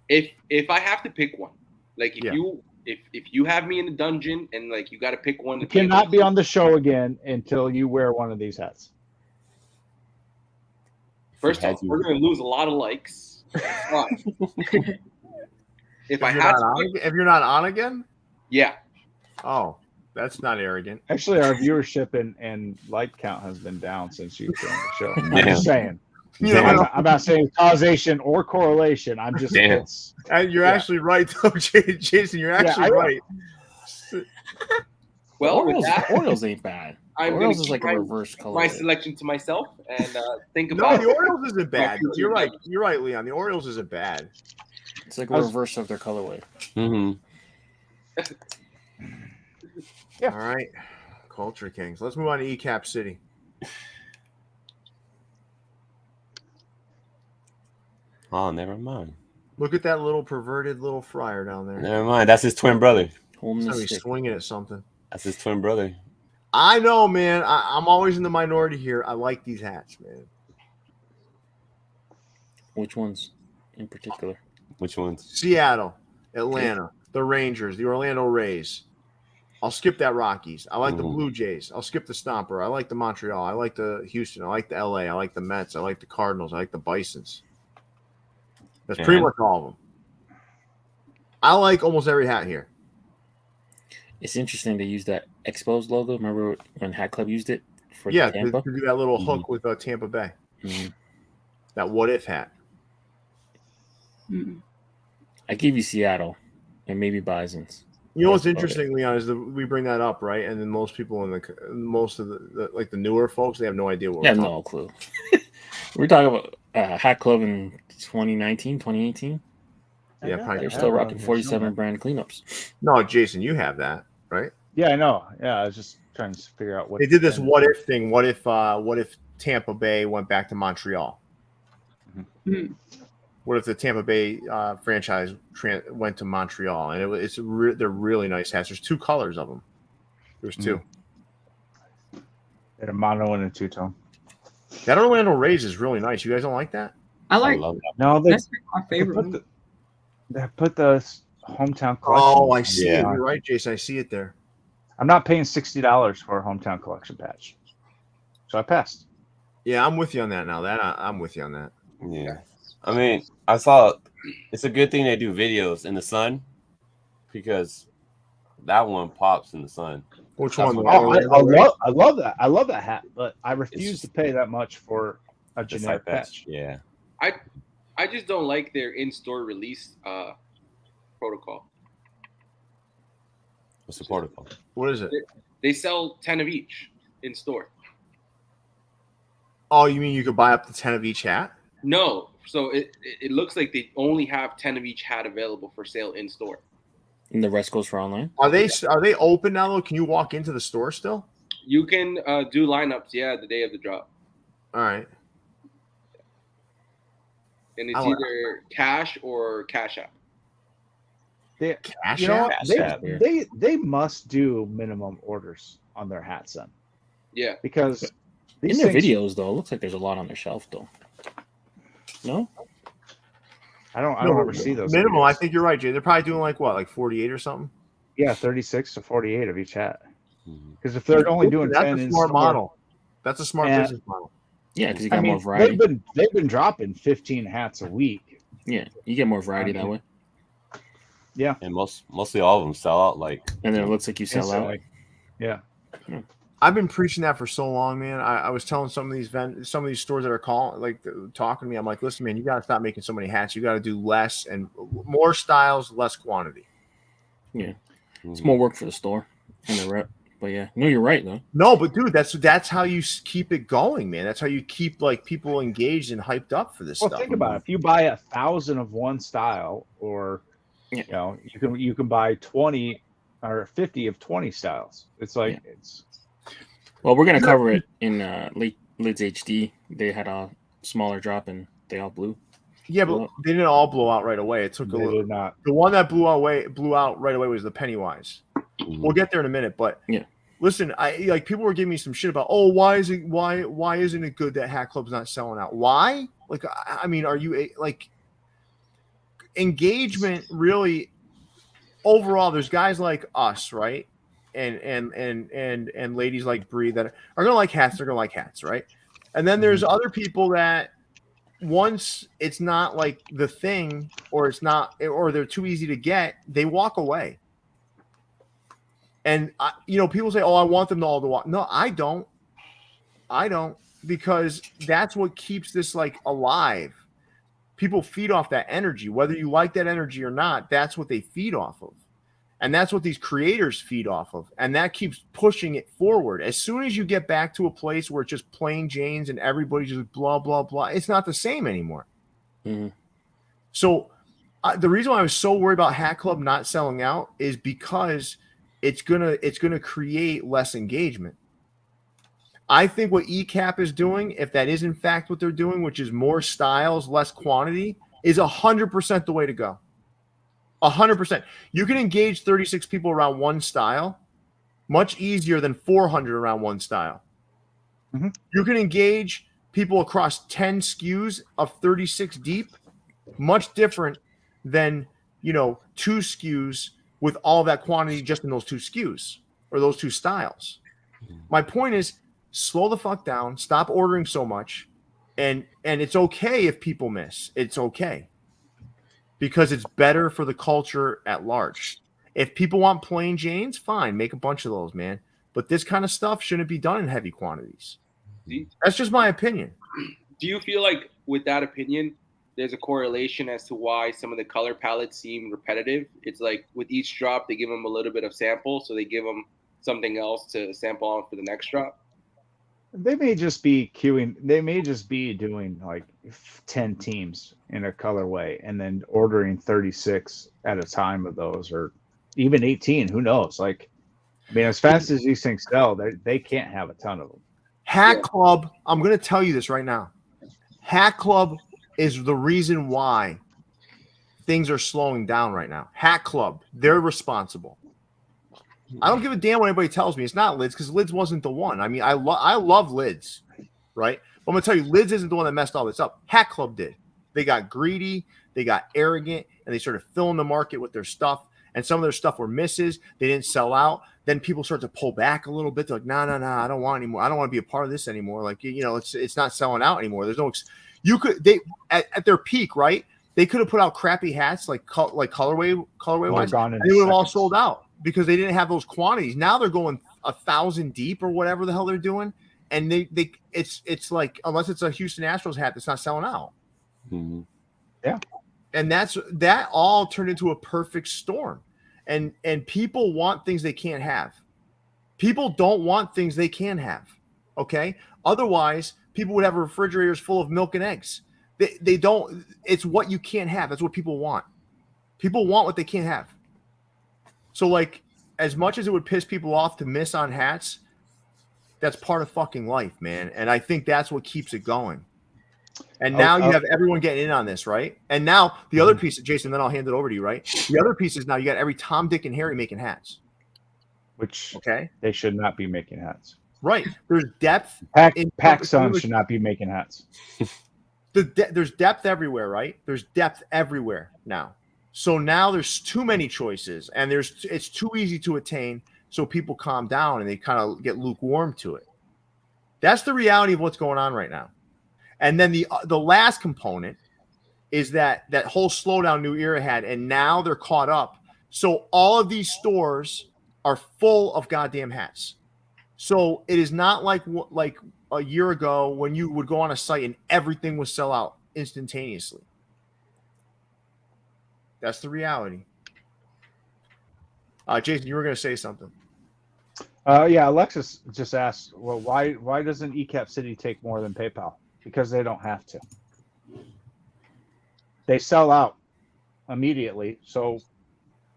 E: If I have to pick one, like if you have me in a dungeon and like you got to pick one,
D: You cannot be on the show again until you wear one of these hats.
E: First off, we're gonna lose a lot of likes. If
B: you're not on again,
E: yeah.
B: Oh, that's not arrogant.
D: Actually, our viewership and like count has been down since you've joined the show. I'm just saying. I'm not saying causation or correlation. I'm just
B: you're actually right, though, Jason. You're actually right.
E: Well,
A: Orioles ain't bad. Orioles is like a reverse color.
E: My selection to myself and think
B: No,
E: about.
B: the Orioles isn't bad. You're right. You're right, Leon. The Orioles isn't bad.
A: It's like a reverse of their colorway.
C: Mm-hmm.
B: Yeah. All right. Culture Kings. Let's move on to Ecap City.
C: Oh, never mind.
B: Look at that little perverted little fryer down there.
C: Never mind. That's his twin brother.
A: Holding the
B: Somebody's
A: stick.
B: swinging at something.
C: That's his twin brother.
B: I know, man. I'm always in the minority here. I like these hats, man.
A: Which ones in particular?
C: Which ones?
B: Seattle, Atlanta, the Rangers, the Orlando Rays. I'll skip that Rockies. I like the Blue Jays. I'll skip the Stomper. I like the Montreal. I like the Houston. I like the LA. I like the Mets. I like the Cardinals. I like the Bisons. That's pretty much all of them. I like almost every hat here.
A: It's interesting they use that exposed logo. Remember when Hat Club used it for
B: Yeah,
A: Tampa?
B: to do that little hook with Tampa Bay. That what if hat.
A: I give you Seattle and maybe Bisons.
B: You know what's interesting, Leon, is that we bring that up, right? And then most people most of the like the newer folks, they have no idea what
A: They
B: we're
A: have
B: talking
A: no clue. We're talking about Hat Club in 2019, 2018.
B: Yeah, probably.
A: They're still rocking 47 brand cleanups.
B: No, Jason, you have that, right?
D: Yeah, I know. Yeah, I was just trying to figure out what
B: They did this what if thing. What if Tampa Bay went back to Montreal? What if the Tampa Bay franchise went to Montreal? And they're really nice hats. There's two colors of them. There's two.
D: And a mono and a two-tone.
B: That Orlando Rays is really nice. You guys don't like that?
F: I like.
C: love that.
D: No,
F: That's my favorite.
D: They put the hometown collection.
B: Oh, I see it.
D: Yeah.
B: You're right, Jason. I see it there.
D: I'm not paying $60 for a hometown collection patch, so I passed.
B: Yeah, I'm with you on that now. I'm with you on that.
C: Yeah. I mean, I saw it's a good thing they do videos in the sun because that one pops in the sun.
B: Which
C: That's
B: one?
C: what
D: I love that. I love that hat, but I refuse to pay that much for a
C: Just
D: generic
C: like that.
D: patch.
C: Yeah.
E: I just don't like their in-store release protocol.
C: What's the protocol?
B: What is it?
E: They sell 10 of each in store.
B: Oh, you mean you could buy up to 10 of each hat?
E: No, so it looks like they only have 10 of each hat available for sale in store.
A: And the rest goes for online?
B: Are they open now though? Can you walk into the store still?
E: You can do lineups, the day of the drop.
B: All right.
E: And it's either cash or cash app.
B: Cash
D: You know,
B: app?
D: they must do minimum orders on their hats then.
E: Yeah.
D: Because
A: In
D: these
A: their
D: things,
A: videos, though, it looks like there's a lot on their shelf, though. No?
D: I don't ever see those.
B: Minimum.
D: videos.
B: I think you're right, Jay. They're probably doing like 48 or something.
D: Yeah, 36 to 48 of each hat. Because if they're only doing
B: That's
D: 10
B: a
D: in
B: smart
D: store,
B: model. That's a smart
D: And-
B: business model.
A: Yeah, because you
D: I
A: got
D: mean,
A: more variety.
D: they've been dropping 15 hats a week.
A: Yeah, you get more variety that way.
D: Yeah,
C: And mostly all of them sell out like
A: And then it looks like you sell out.
D: instantly. Yeah.
B: I've been preaching that for so long, man. I was telling some of these stores that are talking to me. I'm like, listen, man, you got to stop making so many hats. You got to do less and more styles, less quantity.
A: Yeah. It's more work for the store and the rep. But yeah, no, you're right, though.
B: No, but dude, that's how you keep it going, man. That's how you keep like people engaged and hyped up for this
D: Well,
B: stuff.
D: think about it. If you buy 1,000 of one style, or you can buy 20 or 50 of 20 styles. It's like it's.
A: Well, we're gonna cover it in Lids HD. They had a smaller drop and they all blew.
B: Yeah, but they didn't all blow out right away. It took a
D: They
B: little.
D: did not.
B: The one that blew out right away was the Pennywise. We'll get there in a minute, but listen, people were giving me some shit about, why isn't it good that Hat Club's not selling out? Why? Like, I mean, are you like engagement really overall? There's guys like us, right? And ladies like Bree that are gonna like hats. They're gonna like hats, right? And then there's other people that once it's not like the thing, or it's not, or they're too easy to get, they walk away. And people say, I want them to all to walk. No, I don't, because that's what keeps this like alive. People feed off that energy, whether you like that energy or not. That's what they feed off of. And that's what these creators feed off of. And that keeps pushing it forward. As soon as you get back to a place where it's just plain Janes and everybody just blah, blah, blah, it's not the same anymore.
A: Mm-hmm.
B: So the reason why I was so worried about Hat Club not selling out is because it's gonna create less engagement. I think what Ecap is doing, if that is in fact what they're doing, which is more styles, less quantity, is 100% the way to go. 100%. You can engage 36 people around one style much easier than 400 around one style.
D: Mm-hmm.
B: You can engage people across 10 SKUs of 36 deep much different than, 2 SKUs with all that quantity just in those 2 SKUs or those 2 styles. My point is, slow the fuck down, stop ordering so much, and it's okay if people miss. It's okay. Because it's better for the culture at large. If people want plain Janes, fine, make a bunch of those, man. But this kind of stuff shouldn't be done in heavy quantities. That's just my opinion.
E: Do you feel like with that opinion, there's a correlation as to why some of the color palettes seem repetitive? It's like with each drop, they give them a little bit of sample, so they give them something else to sample on for the next drop.
D: They may just be queuing. They may just be doing like 10 teams in a colorway and then ordering 36 at a time of those, or even 18. Who knows? Like, I mean, as fast as these things sell, they can't have a ton of them.
B: Hat Club, I'm going to tell you this right now. Hat Club is the reason why things are slowing down right now. Hat Club, they're responsible. I don't give a damn what anybody tells me. It's not Lids, because Lids wasn't the one. I mean, I love Lids, right? But I'm going to tell you, Lids isn't the one that messed all this up. Hat Club did. They got greedy, they got arrogant, and they started filling the market with their stuff. And some of their stuff were misses. They didn't sell out. Then people start to pull back a little bit. They're like, no, I don't want anymore. I don't want to be a part of this anymore. Like, it's not selling out anymore. There's no at their peak, right? They could have put out crappy hats like colorway wise, and they would have all sold out because they didn't have those quantities. Now they're going 1,000 deep or whatever the hell they're doing, and it's like, unless it's a Houston Astros hat that's not selling out.
C: Mm-hmm.
B: Yeah, and that all turned into a perfect storm, and people want things they can't have. People don't want things they can have. Okay, otherwise people would have refrigerators full of milk and eggs. They don't. It's what you can't have. That's what people want. People want what they can't have. So, like, as much as it would piss people off to miss on hats, that's part of fucking life, man. And I think that's what keeps it going. And now you have everyone getting in on this, right? And now the other piece, Jason, then I'll hand it over to you, right? The other piece is now you got every Tom, Dick, and Harry making hats.
D: Which,
B: okay,
D: they should not be making hats.
B: Right. There's depth.
D: PacSun should not be making hats.
B: There's depth everywhere, right? There's depth everywhere now. So now there's too many choices, and it's too easy to attain. So people calm down and they kind of get lukewarm to it. That's the reality of what's going on right now. And then the last component is that whole slowdown New Era had, and now they're caught up. So all of these stores are full of goddamn hats. So it is not like a year ago when you would go on a site and everything would sell out instantaneously. That's the reality. Jason, you were going to say something.
D: Yeah, Alexis just asked, well, why doesn't Ecap City take more than PayPal? Because they don't have to. They sell out immediately, so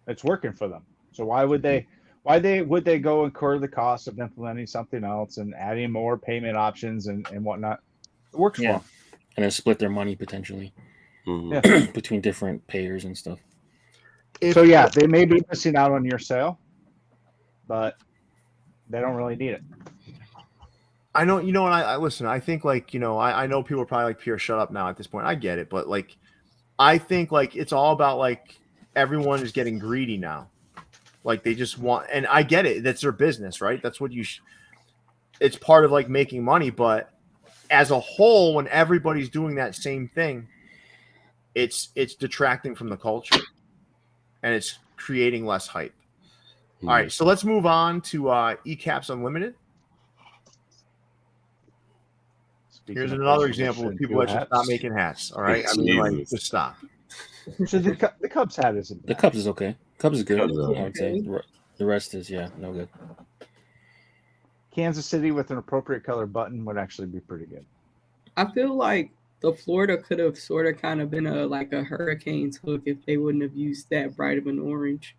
D: it's working for them. So why would they go incur the cost of implementing something else and adding more payment options and whatnot? It works for them.
A: And then split their money potentially between different payers and stuff.
D: So yeah, they may be missing out on your sale, but they don't really need it.
B: I know, and I listen, I think I know people are probably like, Pierre, shut up now at this point. I get it, but I think it's all about everyone is getting greedy now. They just want, and I get it. That's their business, right? That's what it's part of making money. But as a whole, when everybody's doing that same thing, it's detracting from the culture and it's creating less hype. All right. So let's move on to Ecaps Unlimited. Here's another example of people that should stop making hats. All right. I mean, just stop.
D: So the Cubs hat isn't bad.
A: The Cubs is okay. Cubs is good. I would say the rest is no good.
D: Kansas City with an appropriate color button would actually be pretty good.
F: I feel like the Florida could have sort of kind of been a Hurricanes hook if they wouldn't have used that bright of an orange.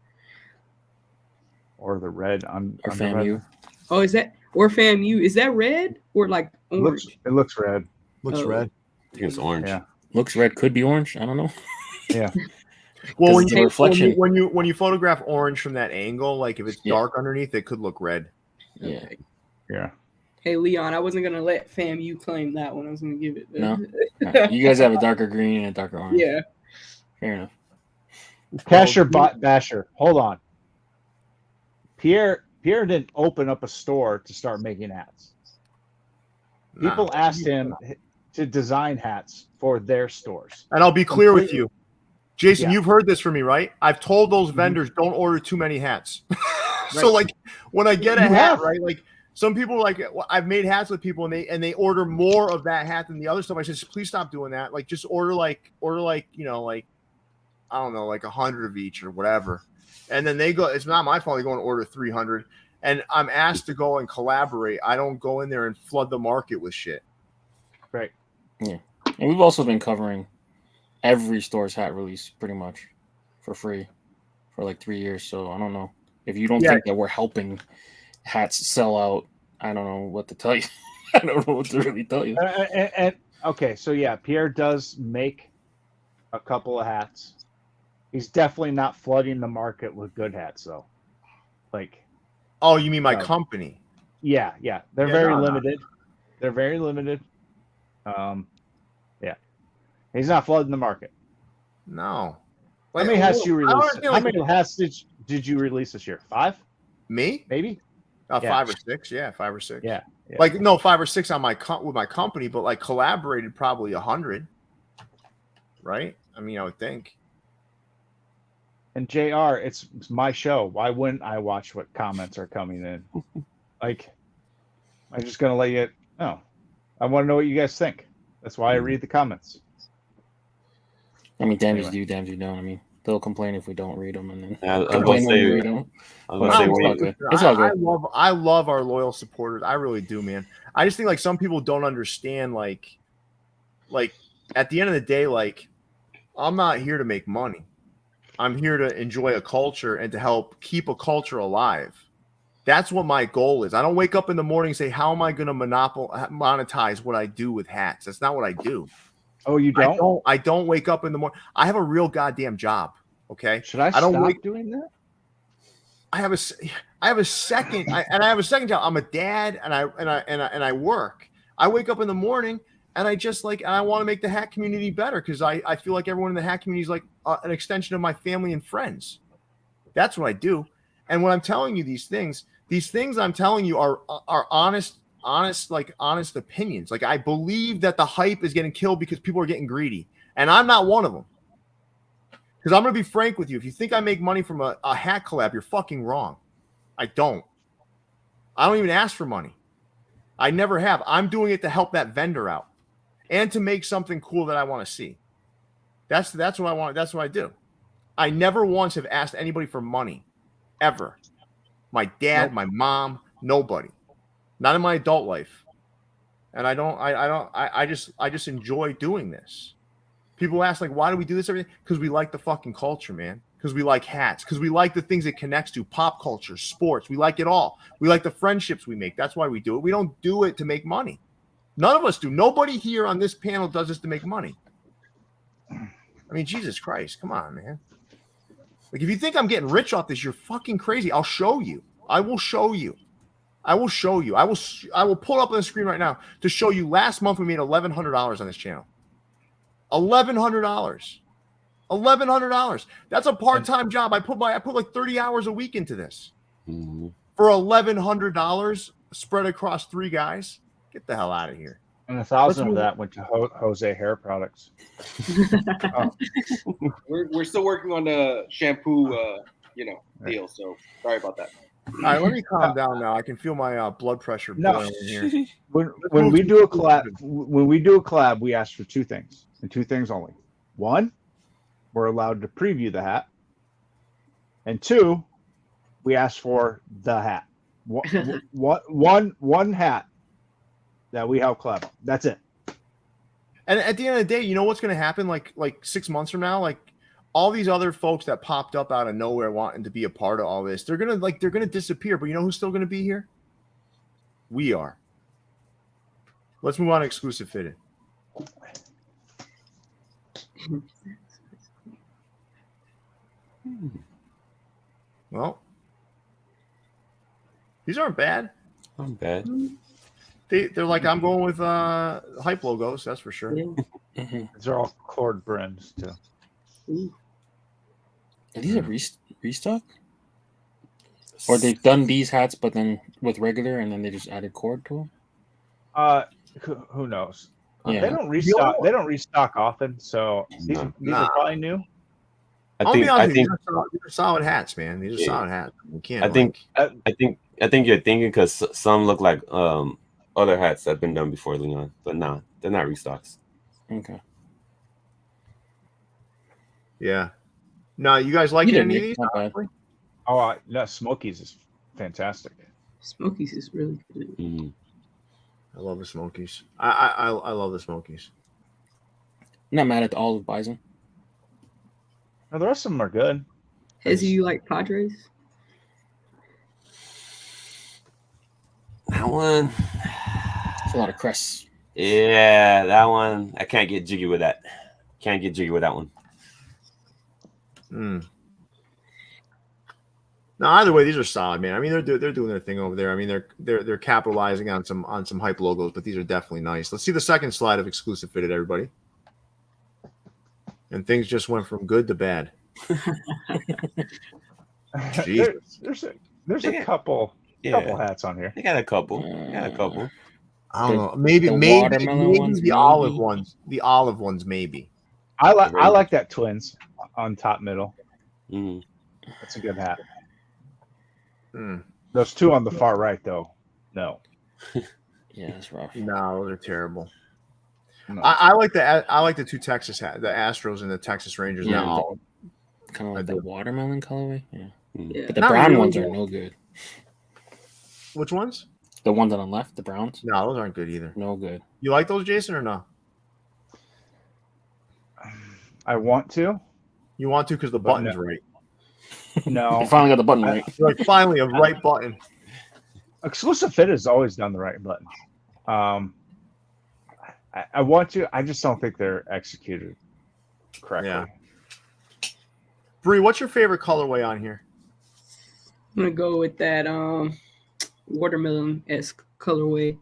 D: Or the red on
A: FAMU.
F: Oh, is that or FAMU? Is that red or orange?
D: It looks red.
B: Looks red.
C: I think it's orange.
D: Yeah.
A: Looks red, could be orange. I don't know.
D: Yeah.
B: Well,
A: it's a reflection.
B: when you photograph orange from that angle, like if it's dark underneath, it could look red.
A: Yeah.
F: Okay.
D: Yeah.
F: Hey Leon, I wasn't gonna let FAMU claim that one. I was gonna give it.
A: No? Right. You guys have a darker green and a darker orange.
F: Yeah.
A: Fair enough.
D: Casher Basher. Hold on. Pierre didn't open up a store to start making hats. People asked him to design hats for their stores.
B: And I'll be clear with you, Jason.
D: Yeah.
B: You've heard this from me, right? I've told those vendors don't order too many hats. So like when I get a hat, right? Like some people like I've made hats with people and they order more of that hat than the other stuff. I said, please stop doing that. Like just order like you know like I don't know like 100 of each or whatever. And then they go. It's not my fault. They go and order 300. And I'm asked to go and collaborate. I don't go in there and flood the market with shit.
D: Right.
A: Yeah. And we've also been covering every store's hat release pretty much for free for like 3 years. So I don't know. If you don't think that we're helping hats sell out, I don't know what to tell you. I don't know what to really tell you.
D: And okay, so yeah, Pierre does make a couple of hats. He's definitely not flooding the market with good hats, though. Like,
B: oh, you mean my company?
D: Yeah. They're very limited. They're very limited. Yeah. He's not flooding the market.
B: No.
D: How many hats you release? How many hats did you release this year? 5?
B: Me?
D: Maybe?
B: 5 or 6. Yeah, 5 or 6.
D: Yeah.
B: Like no 5 or 6 on with my company, but like collaborated probably 100. Right? I mean, I would think.
D: And JR, it's my show. Why wouldn't I watch what comments are coming in? Like, I'm just gonna let you know. I want to know what you guys think. That's why I read the comments.
A: I mean, damn you do, damn you don't. I mean, they'll complain if we don't read them, and then
C: I
B: love our loyal supporters. I really do, man. I just think like some people don't understand. Like at the end of the day, like I'm not here to make money. I'm here to enjoy a culture and to help keep a culture alive. That's what my goal is. I don't wake up in the morning and say, how am I going to monetize what I do with hats? That's not what I do.
D: Oh, you don't?
B: I don't wake up in the morning. I have a real goddamn job. Okay.
D: Should I stop doing that?
B: I have a second job. I'm a dad and I work. I wake up in the morning and I just and I want to make the hat community better because I feel like everyone in the hat community is like an extension of my family and friends. That's what I do. And when I'm telling you these things I'm telling you are honest opinions. Like I believe that the hype is getting killed because people are getting greedy. And I'm not one of them. Because I'm going to be frank with you. If you think I make money from a hat collab, you're fucking wrong. I don't even ask for money. I never have. I'm doing it to help that vendor out and to make something cool that I want to see. That's what I want. That's what I do. I never once have asked anybody for money, ever. My dad, my mom, nobody. Not in my adult life. And I just enjoy doing this. People ask, like, why do we do this everything? Because we like the fucking culture, man. Because we like hats. Because we like the things it connects to. Pop culture, sports. We like it all. We like the friendships we make. That's why we do it. We don't do it to make money. None of us do. Nobody here on this panel does this to make money. I mean, Jesus Christ. Come on, man. Like, if you think I'm getting rich off this, you're fucking crazy. I'll show you. I will show you. I will show you. I will pull up on the screen right now to show you. Last month we made $1,100 on this channel. $1,100. That's a part-time job. I put like 30 hours a week into this.
C: Mm-hmm.
B: For $1,100 spread across 3 guys. Get the hell out of here.
D: And 1,000 of that went to Jose Hair Products.
E: We're still working on the shampoo, deal. So sorry about that.
B: All right, let me calm down now. I can feel my blood pressure boiling here.
D: When we do a collab, we ask for 2 things and 2 things only. 1, we're allowed to preview the hat, and 2, we ask for the hat. One hat that we help collab. That's it.
B: And at the end of the day, you know what's going to happen? Like 6 months from now, like all these other folks that popped up out of nowhere wanting to be a part of all this, they're gonna disappear. But you know who's still gonna be here? We are. Let's move on to exclusive fitted. Well, these aren't bad.
C: Not bad.
B: They're like, I'm going with hype logos, that's for sure.
F: Yeah.
D: These are all cord brims too.
F: Ooh.
A: Are these a restock? Or they've done these hats, but then with regular, and then they just added cord to them?
D: Who knows?
A: Yeah.
D: They don't restock. They don't restock often, so these are probably new.
B: I'll be honest, these are solid hats, man. These are solid hats. You can't.
C: I think you're thinking because some look like other hats that have been done before, Leon, but nah, they're not restocks.
A: Okay.
B: Yeah. No, you guys like any of these?
A: Not bad.
D: Oh, no, Smokies is fantastic.
F: Smokies is really good.
C: Mm-hmm.
B: I love the Smokies. I love the Smokies.
A: Not mad at the olive bison.
D: No, the rest of them are good.
F: Hesi, you like Padres?
C: That one.
A: It's a lot of crests.
C: Yeah, that one. I can't get jiggy with that. Can't get jiggy with that one.
B: No, either way, these are solid, man. I mean, they're doing their thing over there. I mean, they're capitalizing on some hype logos, but these are definitely nice. Let's see the second slide of exclusive fitted, everybody. And things just went from good to bad.
D: There's a couple hats on here.
C: They got a couple.
B: I don't know. Maybe the olive ones. The olive ones, maybe.
D: I like that twins on top middle.
C: Mm-hmm.
D: That's a good hat. Those two on the far right, though, no.
A: Yeah, that's rough.
B: No, those are terrible.
D: No.
B: I like the two Texas hats, the Astros and the Texas Rangers.
A: Yeah,
B: now,
A: kind of like the watermelon colorway. Yeah.
F: Yeah.
A: But the brown ones are no good.
B: Which ones?
A: The ones on the left, the browns.
B: No, those aren't good either.
A: No good.
B: You like those, Jason, or no?
D: I want to.
B: You want to because the button's right.
D: No.
A: You finally got the button right.
B: Like finally a right button.
D: Exclusive Fit has always done the right button. I want to. I just don't think they're executed correctly.
B: Yeah. Bree, what's your favorite colorway on here?
F: I'm gonna go with that watermelon-esque colorway.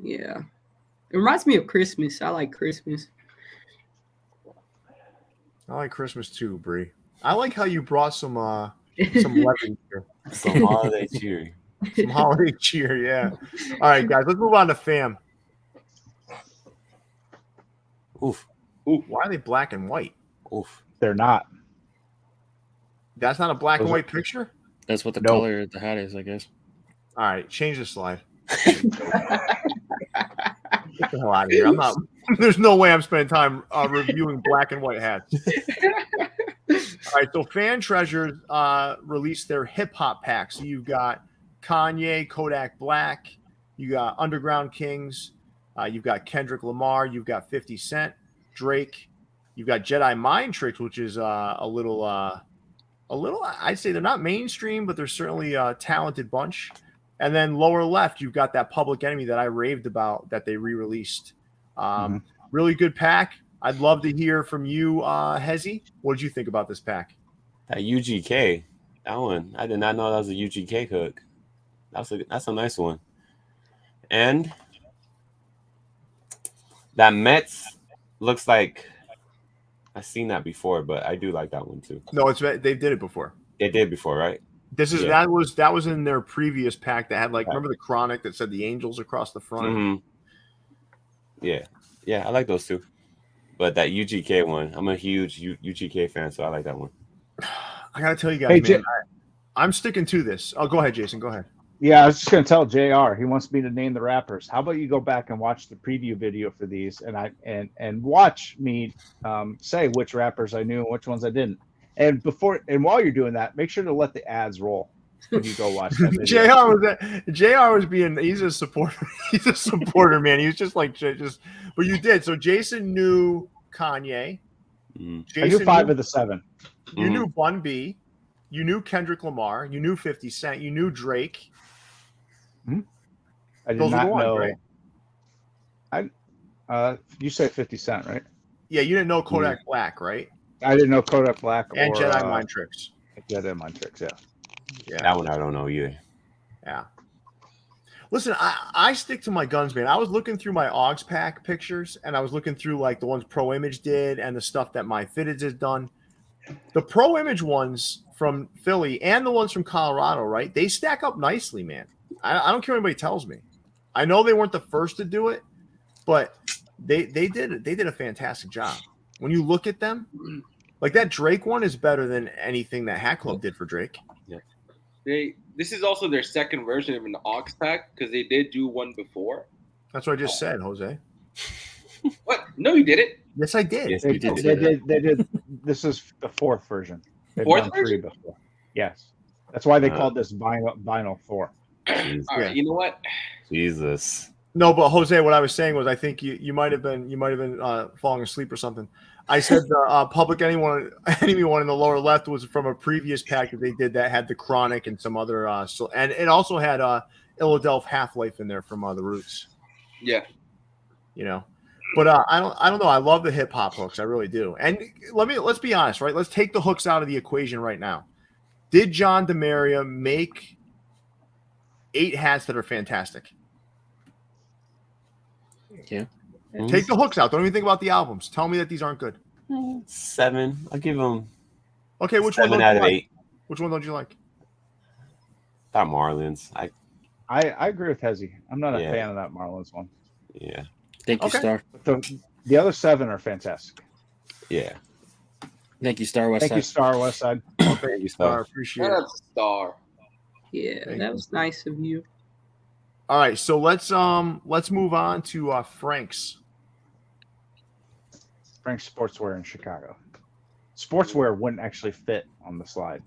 F: Yeah. It reminds me of Christmas. I like Christmas.
B: I like Christmas too, Bree. I like how you brought some lemon here.
C: Some holiday cheer.
B: Some holiday cheer, yeah. All right, guys, let's move on to fam.
C: Oof.
B: Ooh, why are they black and white?
C: Oof.
D: They're not.
B: That's not a black and white picture?
A: That's what the color of the hat is, I guess.
B: All right, change the slide. Get the hell out of here. I'm not. There's no way I'm spending time reviewing black and white hats. All right, so Fan Treasures released their hip hop pack. So you've got Kanye, Kodak Black, you got Underground Kings, you've got Kendrick Lamar, you've got 50 Cent, Drake, you've got Jedi Mind Tricks, which is a little. I'd say they're not mainstream, but they're certainly a talented bunch. And then lower left, you've got that Public Enemy that I raved about that they re-released. Really good pack. I'd love to hear from you, Hesi. What did you think about this pack?
C: That UGK, that one, I did not know that was a UGK hook. That's a nice one. And that Mets looks like I've seen that before, but I do like that one too.
B: No, they did it before.
C: They did before, right?
B: That was in their previous pack that had remember the Chronic that said the Angels across the front.
C: Mm-hmm. Yeah, I like those two. But that UGK one, I'm a huge UGK fan, so I like that one.
B: I gotta tell you guys, man, I'm sticking to this. Oh, go ahead, Jason. Go ahead.
D: Yeah, I was just gonna tell JR. He wants me to name the rappers. How about you go back and watch the preview video for these, and watch me say which rappers I knew and which ones I didn't. And while you're doing that, make sure to let the ads roll when you go watch that video.
B: JR was being. He's a supporter. He's a supporter, man. He was just like But you did. So Jason knew Kanye.
D: I knew 5 of the 7.
B: You knew Bun B. You knew Kendrick Lamar. You knew 50 Cent. You knew Drake.
D: I did not know. Right? You say 50 Cent, right?
B: Yeah, you didn't know Kodak Black, right?
D: I didn't know Kodak Black
B: and
D: or
B: Jedi Mind Tricks.
D: Jedi Mind Tricks. Yeah.
C: That one I don't know either.
B: Yeah. Listen, I stick to my guns, man. I was looking through my Augs Pack pictures, and I was looking through like the ones Pro Image did and the stuff that MyFitteds has done. The Pro Image ones from Philly and the ones from Colorado, right? They stack up nicely, man. I don't care what anybody tells me. I know they weren't the first to do it, but they did a fantastic job. When you look at them, like that Drake one is better than anything that Hat Club did for Drake.
E: This is also their second version of an aux pack because they did do one before.
B: That's what I just said, Jose.
E: What? No, you didn't.
B: Yes, I did.
C: Yes,
D: They
C: you did.
D: did. This is the fourth version. They've
E: Fourth
D: done 3
E: version?
D: before. Yes. That's why they called this vinyl 4.
C: Jeez.
E: All right, you know what?
C: Jesus.
B: No, but Jose, what I was saying was, I think you might have been falling asleep or something. I said the Public Enemy one in the lower left was from a previous pack that they did that had the Chronic and some other and it also had Illadelph Half-Life in there from the Roots.
E: Yeah.
B: You know, but I don't know. I love the hip hop hooks, I really do. And let's be honest, right? Let's take the hooks out of the equation right now. Did John DeMaria make 8 hats that are fantastic?
A: Yeah.
B: Take the hooks out. Don't even think about the albums. Tell me that these aren't good.
C: 7. I'll give them
B: Okay, which
C: 7
B: one
C: out
B: don't you
C: of
B: like?
C: 8.
B: Which one don't you like?
C: That Marlins.
D: I agree with Hesi. I'm not a
C: Yeah.
D: fan of that Marlins one.
C: Yeah.
A: Thank you,
B: Okay.
A: Star.
D: But the other 7 are fantastic.
C: Yeah.
A: Thank you, Star West
D: Thank you,
A: Side.
D: Star West Side.
C: Thank you,
B: I appreciate it.
E: That's a star.
F: Yeah,
B: Thank
F: that
B: you.
F: was nice of you.
B: All right, so let's move on to Frank's.
D: Frank's Sportswear in Chicago. Sportswear wouldn't actually fit on the slide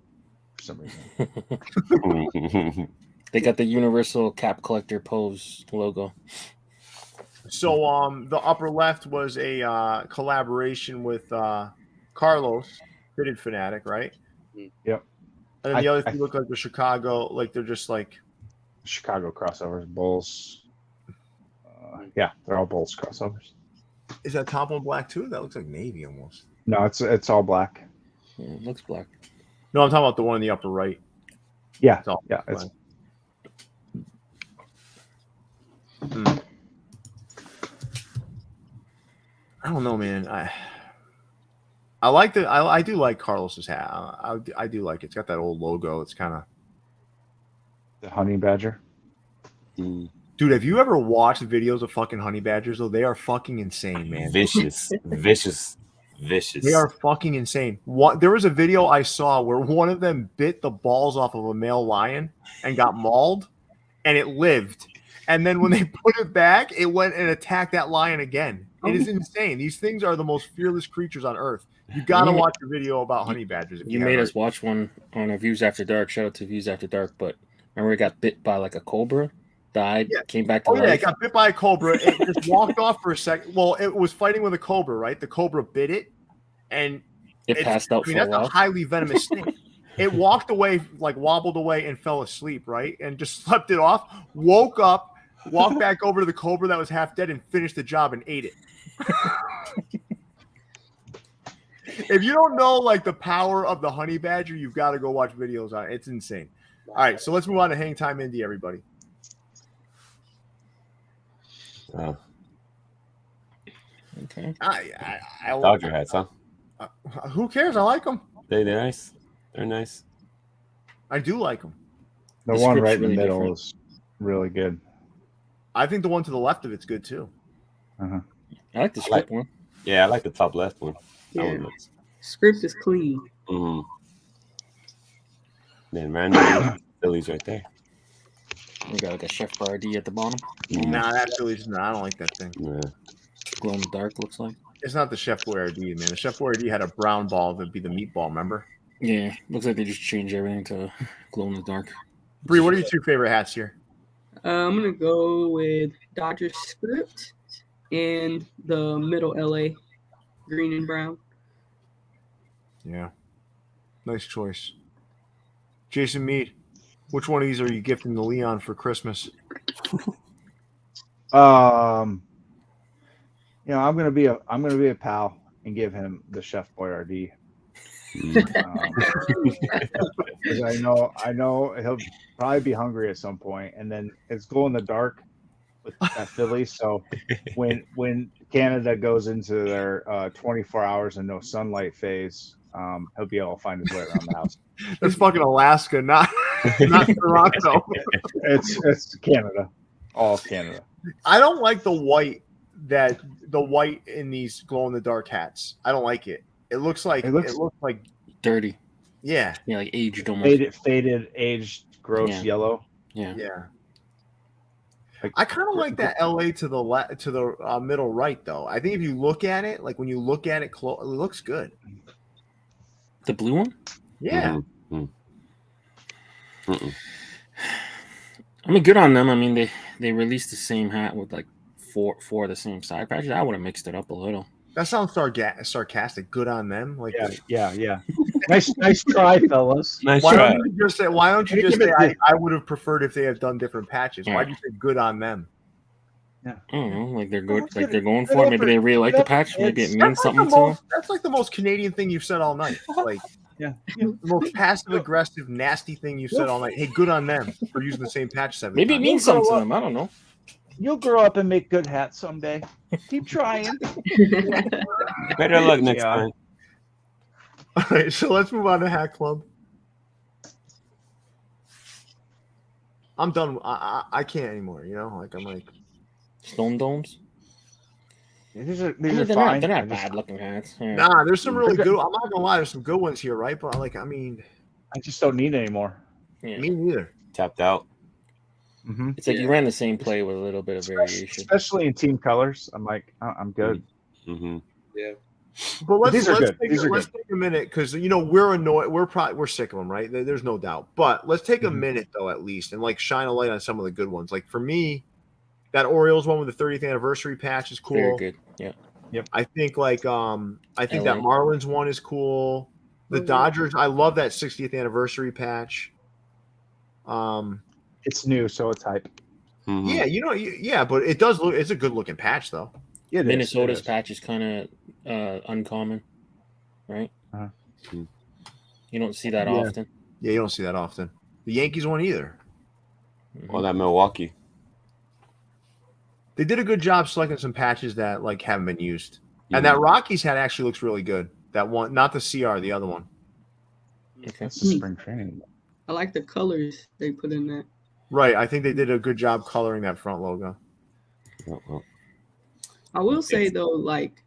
D: for some reason.
A: They got the Universal Cap Collector Pose logo.
B: So the upper left was a collaboration with Carlos, Fitted Fanatic, right?
D: Yep.
B: And then the other two look like the Chicago, like they're just like
D: Chicago crossovers, Bulls. Yeah, they're all Bulls crossovers.
B: Is that top one black too? That looks like navy almost.
D: No, it's all black.
A: Yeah, it looks black.
B: No, I'm talking about the one in the upper right.
D: Yeah,
B: It's all
D: yeah.
B: black.
D: It's,
B: I don't know, man. I like I do like Carlos's hat. I do like it. It's got that old logo. It's kind of
D: the honey badger.
B: Dude, have you ever watched videos of fucking honey badgers though? They are fucking insane, man.
C: Vicious.
B: They are fucking insane. There was a video I saw where one of them bit the balls off of a male lion and got mauled, and it lived. And then when they put it back, it went and attacked that lion again. It is insane. These things are the most fearless creatures on earth. You gotta watch the video about honey badgers.
A: You made us watch one on a Views After Dark. Shout out to Views After Dark. But remember, it got bit by like a cobra, died, came back to life.
B: Yeah, it got bit by a cobra. It just walked off for a second. Well, it was fighting with a cobra, right? The cobra bit it, and
A: it passed out for a
B: that's
A: while.
B: a highly venomous snake. It walked away, like wobbled away, and fell asleep, right? And just slept it off. Woke up, walked back over to the cobra that was half dead, and finished the job and ate it. If you don't know like the power of the honey badger, you've got to go watch videos on it. It's insane. All right, so let's move on to Hang Time Indie, everybody.
A: Okay.
B: I
C: Dodger hats, huh?
B: Who cares? I like them.
C: They're nice. They're nice.
B: I do like them.
D: The
A: The
D: one
A: script's
D: right in the
A: really
D: middle
A: different.
D: is really good.
B: I think the one to the left of it's good too.
D: Uh-huh.
A: I like the script one.
C: Yeah, I like the top left one. That
F: Yeah.
C: one looks.
F: Script is clean.
C: Mm-hmm. Then random Phillies right there.
A: We got like a Chef Boyardee at the bottom.
B: Nah, that Phillies. No, I don't like that thing.
C: Yeah.
A: Glow in the dark looks like.
B: It's not the Chef Boyardee, man. The Chef Boyardee had a brown ball that'd be the meatball. Remember?
A: Yeah, looks like they just changed everything to glow in the dark.
B: Bree, what are your two favorite hats here?
F: I'm gonna go with Dodger script and the middle LA green and brown.
B: Yeah, nice choice. Jason Mead, which one of these are you gifting to Leon for Christmas?
D: I'm gonna be a pal and give him the Chef Boyardee Because I know he'll probably be hungry at some point, and then it's glow in the dark with that Philly. So when Canada goes into their 24 hours and no sunlight phase, he'll be able to find his way around the house.
B: That's fucking Alaska, not Toronto.
D: It's Canada, all of Canada.
B: I don't like the white in these glow in the dark hats. I don't like it. It looks like
A: dirty.
B: Yeah,
A: like aged almost.
D: Faded, aged, gross yellow.
B: Yeah. I kind of like that LA to the middle right though. I think if you look at it, like when you look at it close, it looks good.
A: The blue one?
B: Yeah.
A: I mean, good on them. I mean, they released the same hat with like four of the same side patches. I would have mixed it up a little.
B: That sounds sarcastic. Good on them. Like
D: yeah. nice try, fellas.
C: Nice
B: why
C: try.
B: Don't you just say? Why don't you just say? I would have preferred if they had done different patches. Why'd you say good on them?
D: Yeah.
A: I don't know. Like they're good. Like they're going for it. Maybe they really like the patch. Maybe it means something to them.
B: That's like the most Canadian thing you've said all night. Like the most passive aggressive, nasty thing you've said all night. Hey, good on them for using the same patch 7
A: Maybe
B: times.
A: it means something to them. I don't know.
D: You'll grow up and make good hats someday. Keep trying.
C: Better luck next time.
B: All right, so let's move on to Hat Club. I'm done. I can't anymore. You know, like I'm like
A: Stone domes.
D: These are
A: They're
D: fine.
A: not bad looking hats. Yeah.
B: Nah, there's some really good. I'm not gonna lie, there's some good ones here, right? But like, I mean,
D: I just don't need any more.
A: Yeah.
B: Me neither.
C: Tapped out.
D: Mm-hmm.
A: It's like you ran the same play with a little bit of variation,
D: especially in team colors. I'm like, I'm good.
C: Mm-hmm.
E: Yeah.
B: But let's
D: These are good.
B: Let's take a minute because you know we're annoyed. We're sick of them, right? There's no doubt. But let's take a minute though, at least, and like shine a light on some of the good ones. Like for me, that Orioles one with the 30th anniversary patch is cool.
A: very good. Yeah.
B: Yep. I think that Marlins one is cool. The
F: Mhm.
B: Dodgers, I love that 60th anniversary patch.
D: It's new, so it's hype.
C: Mm-hmm.
B: Yeah, you know, but it does look. It's a good looking patch though.
A: Minnesota's patch is kind of uncommon, right?
D: Uh-huh.
A: You don't see that often.
B: Yeah, you don't see that often. The Yankees one either.
C: Well, that Milwaukee.
B: They did a good job selecting some patches that like haven't been used. And that Rockies hat actually looks really good. That one, not the CR, the other one.
A: Okay.
D: That's the spring training.
F: I like the colors they put in that.
B: Right. I think they did a good job coloring that front logo.
F: I will say though, like,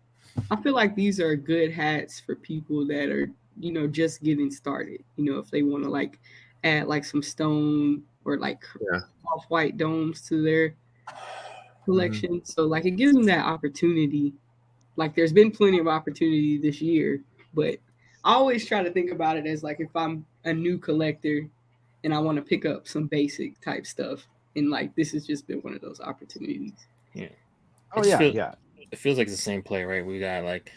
F: I feel like these are good hats for people that are, you know, just getting started. You know, if they want to like add like some stone or like off-white domes to their collection. So like it gives them that opportunity. Like there's been plenty of opportunity this year, but I always try to think about it as like if I'm a new collector and I want to pick up some basic type stuff, and like this has just been one of those opportunities.
A: Yeah.
D: Oh
A: It feels like it's the same play, right? We got like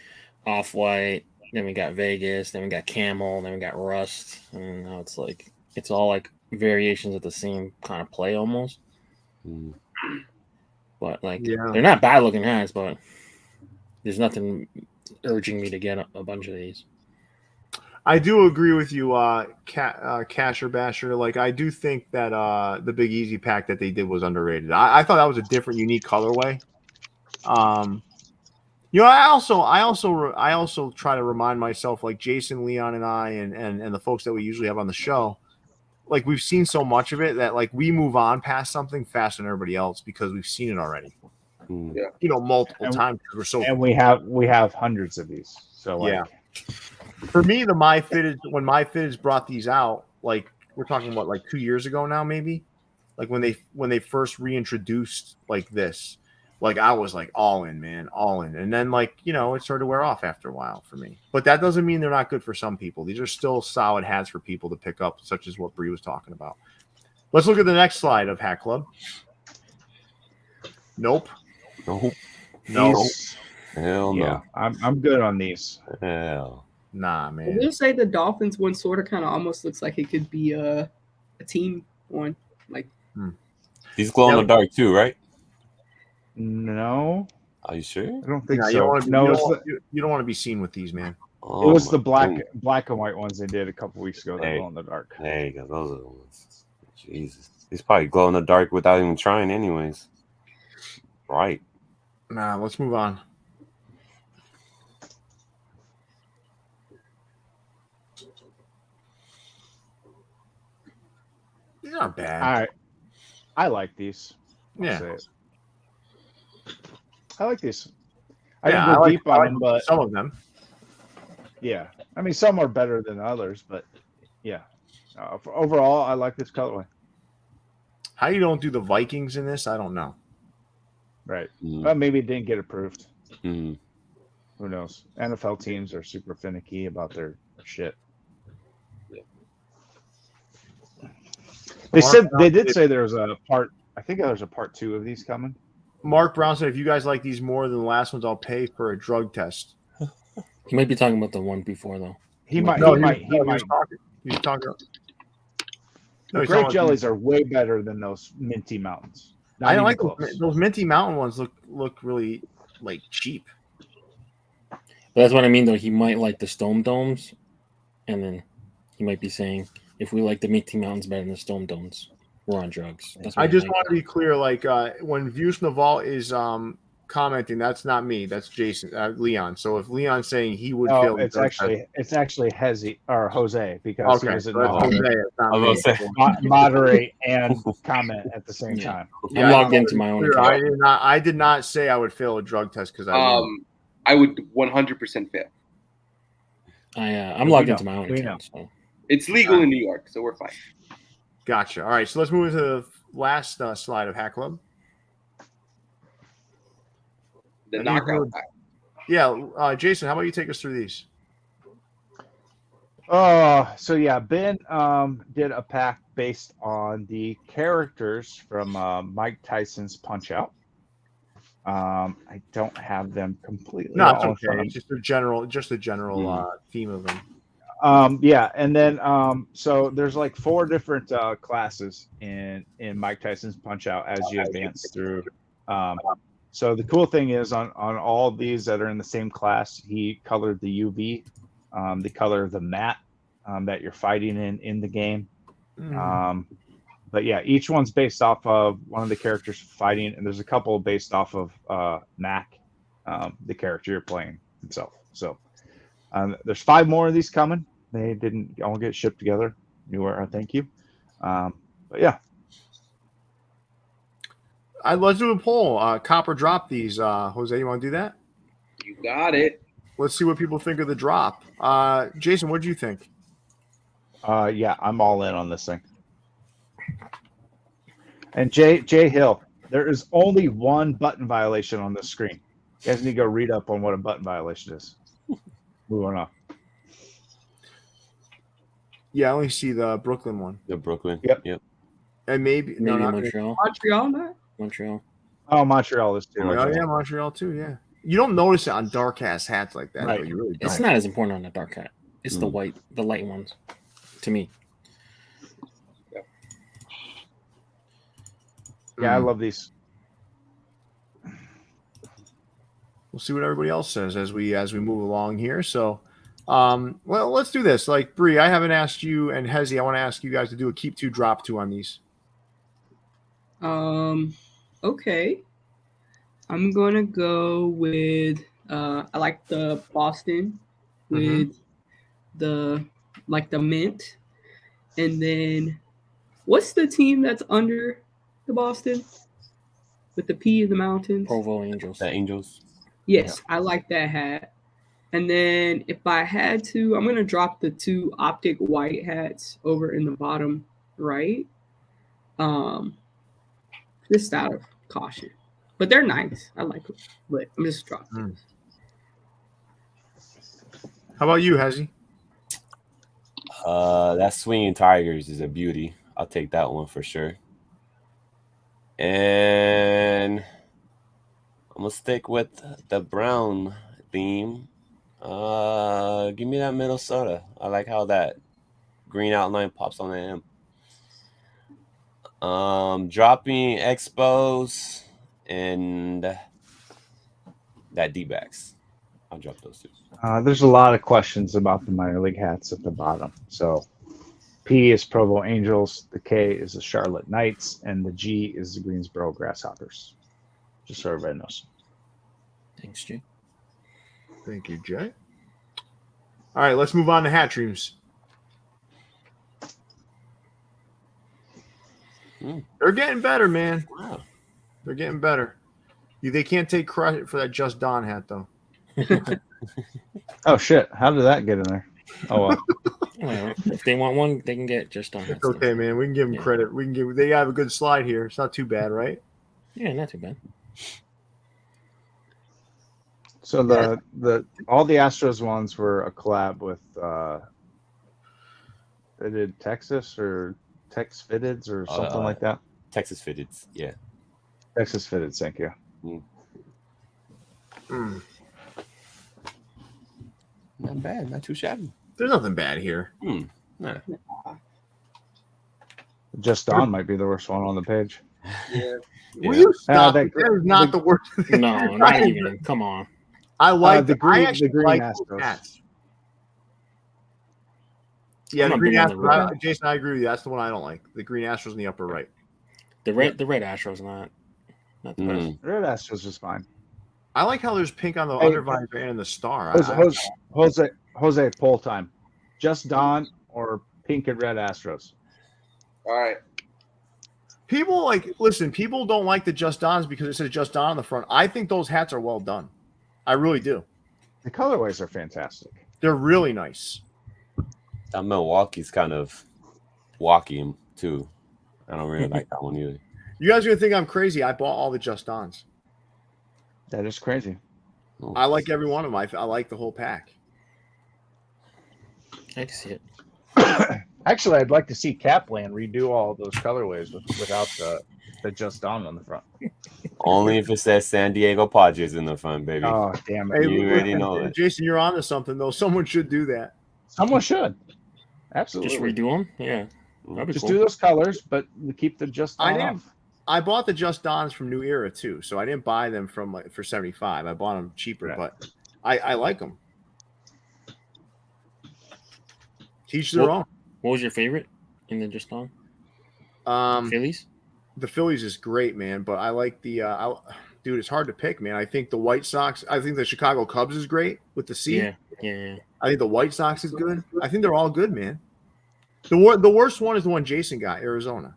A: off-white, then we got Vegas, then we got camel, then we got rust, and now it's like it's all like variations of the same kind of play almost. But like they're not bad looking hats, but there's nothing urging me to get a bunch of these.
B: I do agree with you, Casher Basher. Like I do think that the Big Easy pack that they did was underrated. I thought that was a different, unique colorway. You know, I also try to remind myself, like Jason, Leon, and I, and the folks that we usually have on the show, like we've seen so much of it that like we move on past something faster than everybody else because we've seen it already.
E: Yeah.
B: You know, multiple times because we're so.
D: And we have hundreds of these. So like,
B: yeah. For me, the MyFitteds, when MyFitteds brought these out, like we're talking about like 2 years ago now, maybe, like when they first reintroduced like this, like I was like all in, man, all in. And then like, you know, it started to wear off after a while for me. But that doesn't mean they're not good for some people. These are still solid hats for people to pick up, such as what Bree was talking about. Let's look at the next slide of Hat Club. Nope.
C: Nope.
B: No.
C: Hell no.
D: Yeah, I'm good on these.
C: Hell.
B: Nah,
F: I
B: man.
F: will say the Dolphins one sort of kind of almost looks like it could be a team one. Like
C: These glow in the dark too, right?
D: No,
C: Are you sure?
D: I don't think
B: Nah,
D: so.
B: you don't want to.
D: No,
B: You don't want to be seen with these, man.
C: Oh,
D: it was the
C: my
D: black and white ones they did a couple weeks ago that
C: Hey.
D: glow in the dark.
C: There you go. Those are the ones. Jesus. He's probably glow in the dark without even trying, anyways. Right.
B: Nah, let's move on. These aren't bad.
D: I like these. I'll
B: Yeah.
D: say it. I like these. I
B: Yeah,
D: didn't go deep on
B: I like
D: them, but
B: some of them.
D: yeah. I mean, some are better than others, but yeah. Overall, I like this colorway.
B: How you don't do the Vikings in this, I don't know.
D: Right.
C: Mm.
D: Well, maybe it didn't get approved.
C: Mm.
D: Who knows? NFL teams are super finicky about their shit. They did say there was a part. I think there's a part 2 of these coming.
B: Mark Brown said, if you guys like these more than the last ones, I'll pay for a drug test.
A: He might be talking about the one before though.
D: He might.
B: No,
D: He might.
B: he was talking. He was talking. No,
D: The
B: he's
D: grape
B: talking-
D: jellies are way better than those minty mountains. Not
B: I don't
D: even
B: like
D: close.
B: those Minty Mountain ones. Look really like cheap.
A: But that's what I mean though. He might like the Stone Domes, and then he might be saying, if we like the Meaty Mountains better than the Stone Domes, we're on drugs. That's what
B: I just
A: think.
B: want to be clear. Like when Views Naval is commenting, that's not me. That's Jason Leon. So if Leon's saying he would
D: No,
B: feel
D: it's actually Hesi or Jose because he
B: okay,
D: doesn't
B: so that's
D: know how
B: Jose,
D: to
B: it's not
C: I
B: me.
C: was gonna say.
D: moderate and comment at the same
A: Yeah.
D: time.
B: Yeah,
A: I'm logged
B: I
A: into my own
B: clear,
A: account.
B: I did not say I would fail a drug test because I wouldn't.
E: I would 100% fail.
A: I'm
D: We
A: logged
D: know.
A: into my own
D: We
A: account. So.
E: It's legal in New York, so we're fine.
B: Gotcha. All right, so let's move into the last slide of Hack Club.
E: The
B: I need
E: knockout
B: to-
E: pack.
B: Yeah, Jason, how about you take us through these?
D: So yeah, Ben did a pack based on the characters from Mike Tyson's Punch Out. I don't have them completely.
B: No, it's
D: all in front
B: okay.
D: of
B: It's just a general theme of them.
D: Yeah, and then so there's like 4 different classes in Mike Tyson's Punch Out as you advance through. So the cool thing is on all these that are in the same class, he colored the UV, the color of the mat that you're fighting in the game. But yeah, each one's based off of one of the characters fighting, and there's a couple based off of Mac, the character you're playing himself. So there's 5 more of these coming. They didn't all get shipped together. Newer, thank you. But yeah.
B: Let's do a poll. Copper drop these. Jose, you want to do that?
E: You got it.
B: Let's see what people think of the drop. Jason, what do you think?
D: Yeah, I'm all in on this thing. And Jay Hill, there is only one button violation on this screen. You guys need to go read up on what a button violation is. Moving on.
B: Yeah, I only see the Brooklyn one.
C: The Brooklyn.
D: Yep.
B: And maybe
A: Maybe
B: not
A: Montreal.
F: Montreal, not?
A: Montreal.
D: Oh, Montreal is too.
B: Oh yeah, Montreal too. Yeah, you don't notice it on dark ass hats like that.
D: Right.
B: Though. You really don't.
A: It's not as important on the dark hat. It's the light ones, to me.
D: Yeah, I love these.
B: We'll see what everybody else says as we move along here. So, well, let's do this. Like Bree, I haven't asked you, and Hesi, I want to ask you guys to do a keep 2, drop 2 on these.
F: Okay. I'm gonna go with I like the Boston with the mint. And then what's the team that's under the Boston with the P in the mountains?
A: Provo Angels.
C: The Angels.
F: Yes, I like that hat. And then if I had to, I'm gonna drop the 2 optic white hats over in the bottom right. Just out of caution. But they're nice. I like them. But I'm just dropping.
B: How about you, Hesi?
C: That Swinging Tigers is a beauty. I'll take that one for sure. And I'm gonna stick with the brown theme. Give me that Minnesota. I like how that green outline pops on the M. Dropping Expos and that D-backs. I'll drop those two.
D: There's a lot of questions about the minor league hats at the bottom. So P is Provo Angels, the K is the Charlotte Knights, and the G is the Greensboro Grasshoppers. Just so everybody knows.
A: Thanks, Jay.
B: Thank you, Jay. All right, let's move on to hat dreams. They're getting better, man.
C: Wow.
B: They're getting better. They can't take credit for that Just Don hat, though.
D: Oh, shit. How did that get in there? Oh, well.
A: Well, if they want one, they can get just on.
B: It's okay, man. We can give them credit. They have a good slide here. It's not too bad, right?
A: Yeah, not too bad.
D: So all the Astros ones were a collab with they did Texas or Tex Fitteds or something like that.
C: Texas Fitteds, yeah.
D: Texas Fitteds, thank you.
C: Not bad, not too shabby.
B: There's nothing bad here.
C: Nah.
D: Just Don might be the worst one on the page.
E: Yeah.
B: Will you stop?
D: that
B: is not the worst.
A: No, not even. Come on.
B: I like
D: the green
B: like
D: Astros.
B: hats. Yeah, the green Astros. Jason, I agree with you. That's the one I don't like. The green Astros in the upper right.
A: The red Astros not the best.
D: Red Astros is fine.
B: I like how there's pink on the undervisor and the star.
D: Jose, poll time. Just Don or pink and red Astros?
E: All right.
B: People people don't like the Just Dons because it says Just Don on the front. I think those hats are well done. I really do.
D: The colorways are fantastic.
B: They're really nice.
C: That Milwaukee's kind of walking too. I don't really like that one either.
B: You guys are going to think I'm crazy. I bought all the Just Dons.
D: That is crazy.
B: I like every one of them. I like the whole pack.
A: I can see it.
D: Actually, I'd like to see Capland redo all those colorways without the Just Don on the front.
C: Only if it says San Diego Padres in the front, baby.
D: Oh, damn it.
B: Hey,
C: You already know that.
B: Jason, you're on to something, though. Someone should do that.
D: Someone should. Absolutely.
A: Just redo them? Yeah. That'd be
D: Just
A: cool.
D: do those colors, but keep the Just Don off.
B: I bought the Just Dons from New Era, too, so I didn't buy them for $75. I bought them cheaper,
D: Right.
B: but I like them. Teach their own.
A: What was your favorite in the Just On? Phillies?
B: The Phillies is great, man, but I like the dude, it's hard to pick, man. I think the White Sox, I think the Chicago Cubs is great with the C.
A: Yeah.
B: I think the White Sox is good. I think they're all good, man. The worst one is the one Jason got, Arizona.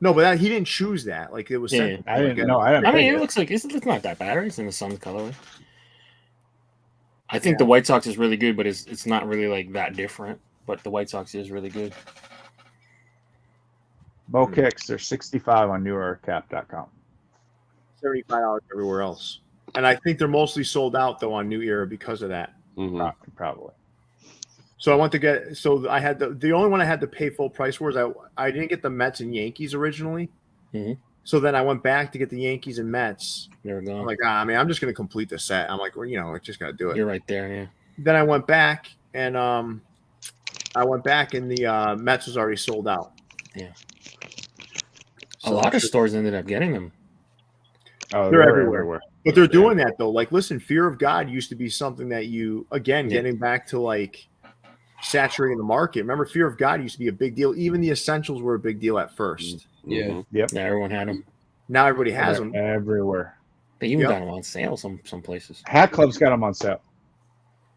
B: No, but he didn't choose that. Like it was.
A: Yeah,
D: I didn't know. I
A: mean, it looks like it's not that bad. Right? It's in the Suns colorway. I think the White Sox is really good, but it's not really like that different. But the White Sox is really good.
D: Mo Kicks, they're 65 on newercap.com.
B: $75 everywhere else. And I think they're mostly sold out though on New Era because of that.
C: Mm-hmm.
D: Probably.
B: So I went to get. So I had the only one I had to pay full price for is I didn't get the Mets and Yankees originally.
A: Mm-hmm.
B: So then I went back to get the Yankees and Mets.
A: There we go.
B: I'm like, I'm just gonna complete the set. I'm like, well, I just gotta do it.
A: You're right there, yeah.
B: Then I went back and the Mets was already sold out.
A: Yeah.
B: So
A: a lot of stores ended up getting them.
D: Oh,
B: they're everywhere. But they're doing that though. Like, listen, Fear of God used to be something that getting back to like saturating the market. Remember, Fear of God used to be a big deal. Even the essentials were a big deal at first.
E: Yeah.
D: Yep.
A: Yeah, everyone had them.
B: Now everybody has them
D: everywhere.
A: They even got them on sale some places.
D: Hat Club's got them on sale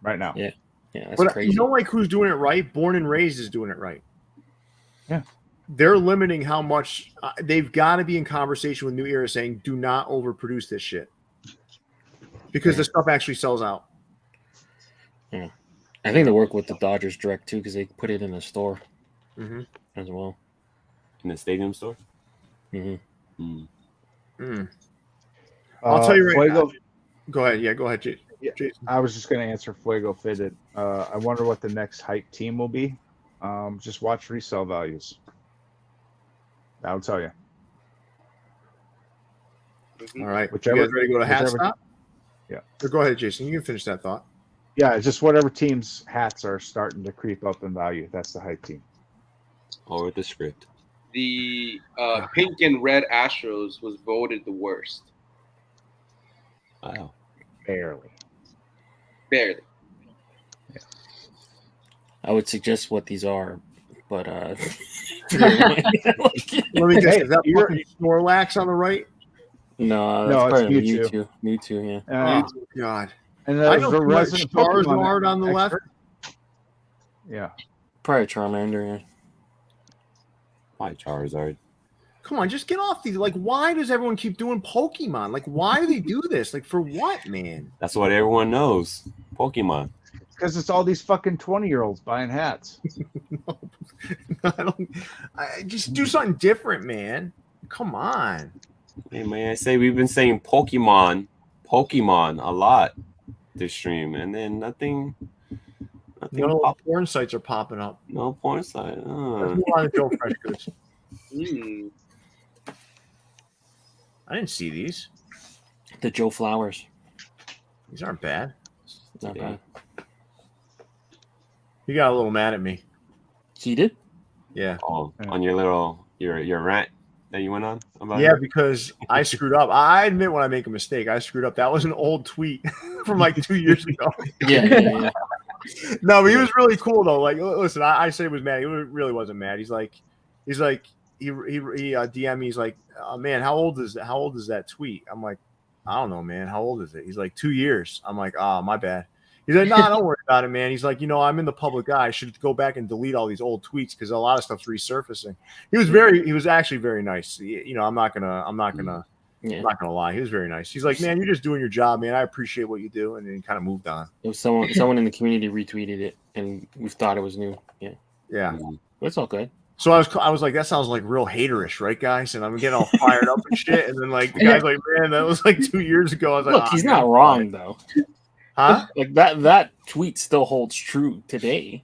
D: right now.
A: Yeah, that's
B: but
A: crazy.
B: You know, like who's doing it right? Born and Raised is doing it right.
D: Yeah.
B: They're limiting how much they've got to be in conversation with New Era saying, do not overproduce this shit. Because the stuff actually sells out.
A: Yeah. I think they work with the Dodgers direct too because they put it in the store as well.
C: In the stadium store?
A: Mm-hmm.
B: I'll tell you right now. Go ahead. Yeah, go ahead, Jason.
D: I was just going to answer Fuego Fitted. I wonder what the next hype team will be. Just watch resale values. That'll tell you.
B: All right.
D: Whichever,
B: you guys ready to go to hat stop?
D: Yeah.
B: Or go ahead, Jason. You can finish that thought.
D: Yeah, just whatever team's hats are starting to creep up in value. That's the hype team.
C: Or with the script.
E: The pink and red Astros was voted the worst.
C: Wow.
D: Barely.
E: Barely.
A: I would suggest what these are, but
B: Let me guess.
D: Hey,
B: Is that
D: you're-
B: fucking Snorlax on the right?
A: no,
D: No,
A: that's
D: it's
A: probably
D: Mewtwo.
A: Mewtwo, yeah.
B: Oh God.
D: And
B: I
D: there's
B: know
D: the
B: too much
D: resident Pokemon
B: Charizard on the left.
D: expert. Yeah.
A: Probably Charmander, yeah.
C: My Charizard.
B: Come on, just get off these. Like, why does everyone keep doing Pokemon? Like, why do they do this? Like, for what, man?
C: That's what everyone knows. Pokemon.
D: Because it's all these fucking 20-year-olds buying hats.
B: I just do something different, man. Come on.
C: Hey man, I say we've been saying Pokemon a lot this stream, and then nothing
B: No
C: pop,
B: porn sites are popping up.
C: no porn site.
B: Let's move on to Joe Fresh Goods. I didn't see these.
A: The Joe Flowers.
B: These aren't bad.
A: Not bad.
B: You got a little mad at me.
A: He did?
B: Yeah.
C: Oh, on your rant that you went on about
B: Yeah,
C: it?
B: because I screwed up. I admit when I make a mistake, I screwed up. That was an old tweet from like 2 years ago.
A: Yeah.
B: No, but he was really cool though. Like, listen, I said he was mad. He really wasn't mad. He DM me. He's like, oh, man, how old is that tweet? I'm like, I don't know, man. How old is it? He's like 2 years. I'm like, my bad. He's like, nah, don't worry about it, man. He's like, I'm in the public eye. I should go back and delete all these old tweets because a lot of stuff's resurfacing. He was actually very nice. I'm not gonna lie. He was very nice. He's like, man, you're just doing your job, man. I appreciate what you do, and then kind of moved on.
A: It was someone in the community retweeted it, and we thought it was new. Yeah.
B: Yeah.
A: But it's all good.
B: So I was like, that sounds like real haterish, right, guys? And I'm getting all fired up and shit. And then like the guy's like, man, that was like 2 years ago. I was like,
A: Look, he's not wrong though.
B: Huh?
A: Like that tweet still holds true today.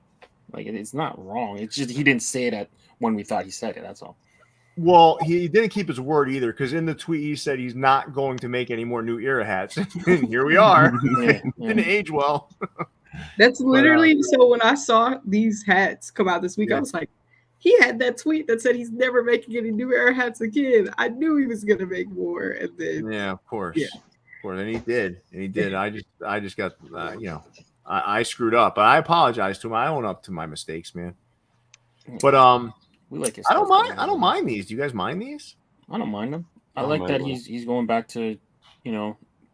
A: Like it's not wrong. It's just he didn't say it when we thought he said it. That's all.
B: Well, he didn't keep his word either, because in the tweet he said he's not going to make any more new era hats. And here we are.
A: Yeah.
B: Didn't age well.
F: That's literally so. When I saw these hats come out this week, I was like, he had that tweet that said he's never making any new era hats again. I knew he was gonna make more, and then
B: Yeah, of course.
F: Yeah.
B: Of course. And he did. I just got I screwed up. But I apologize to him. I own up to my mistakes, man. But
A: We like his
B: I don't
A: stuff,
B: mind. I don't mind these. Do you guys mind these?
A: I don't mind him. I
C: don't
A: like
C: mind
A: that
C: them.
A: he's going back to,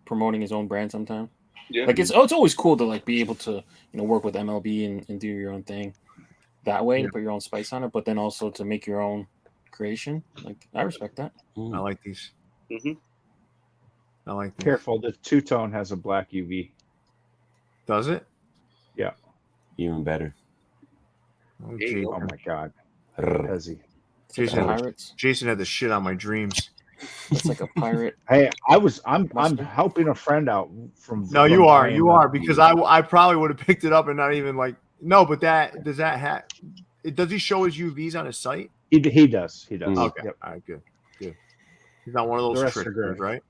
A: promoting his own brand sometimes.
E: Yeah.
A: Like it's always cool to like be able to, work with MLB and do your own thing that way, to put your own spice on it, but then also to make your own creation. Like I respect that.
B: I like these.
E: Mhm.
B: I like these.
D: Careful, the two-tone has a black UV.
B: Does it?
C: Even better.
B: Oh,
E: There you
D: Oh my god.
C: Rrr.
D: Hesi.
A: It's like
B: Jason-
A: pirates.
B: Jason had the shit on my dreams.
A: It's like a pirate.
D: Hey, I'm helping a friend out from.
B: No,
D: from
B: you are.
D: buying
B: You are, because I probably would have picked it up and not even like. No, but does he show his UVs on his site?
D: He does. He does.
B: Okay.
D: Yep.
B: All right, good. He's not one of
D: The
B: those
D: rest are
B: tricksters,
D: good.
B: right?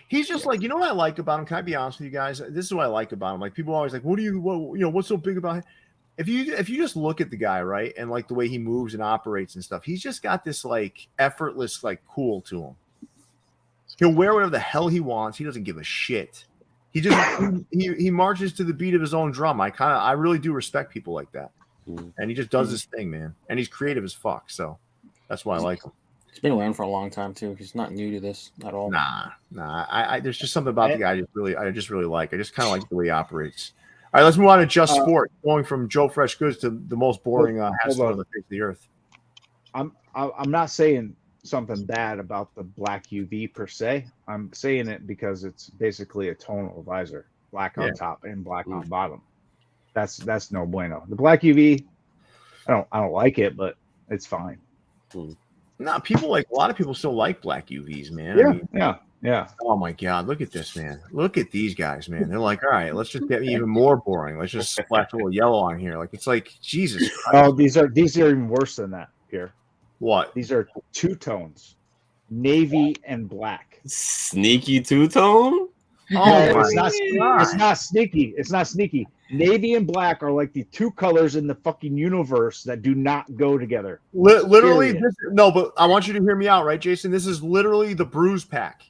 B: He's just like, what I like about him. Can I be honest with you guys? This is what I like about him. Like people are always like, what's so big about him? If you just look at the guy, right, and like the way he moves and operates and stuff, he's just got this like effortless, like cool to him. He'll wear whatever the hell he wants. He doesn't give a shit. He just he marches to the beat of his own drum. I really do respect people like that. And he just does his thing, man. And he's creative as fuck. So that's why I like him.
A: He's been around for a long time too. He's not new to this at all.
B: Nah. I there's just something about the guy I just really like. I just kind of like the way he operates. All right, let's move on to Just Sport. Going from Joe Fresh Goods to the most boring hat store on the face of the earth.
D: I'm not saying something bad about the black UV per se. I'm saying it because it's basically a tonal visor, black on top and black on bottom. That's no bueno. The black UV, I don't like it, but it's fine.
B: Nah, a lot of people still like black UVs, man.
D: Yeah.
B: Oh my god, look at this, man. Look at these guys, man. They're like, all right, let's just get even more boring. Let's just splash a little yellow on here. Like it's like Jesus Christ.
D: Oh, these are even worse than that, Pierre.
B: What?
D: These are two tones, navy and black.
C: Sneaky two-tone?
B: Oh my
D: it's not
B: god.
D: It's not sneaky. It's not sneaky. Navy and black are like the two colors in the fucking universe that do not go together.
B: Literally,
D: Period.
B: no, but I want you to hear me out, right, Jason? This is literally the bruise pack,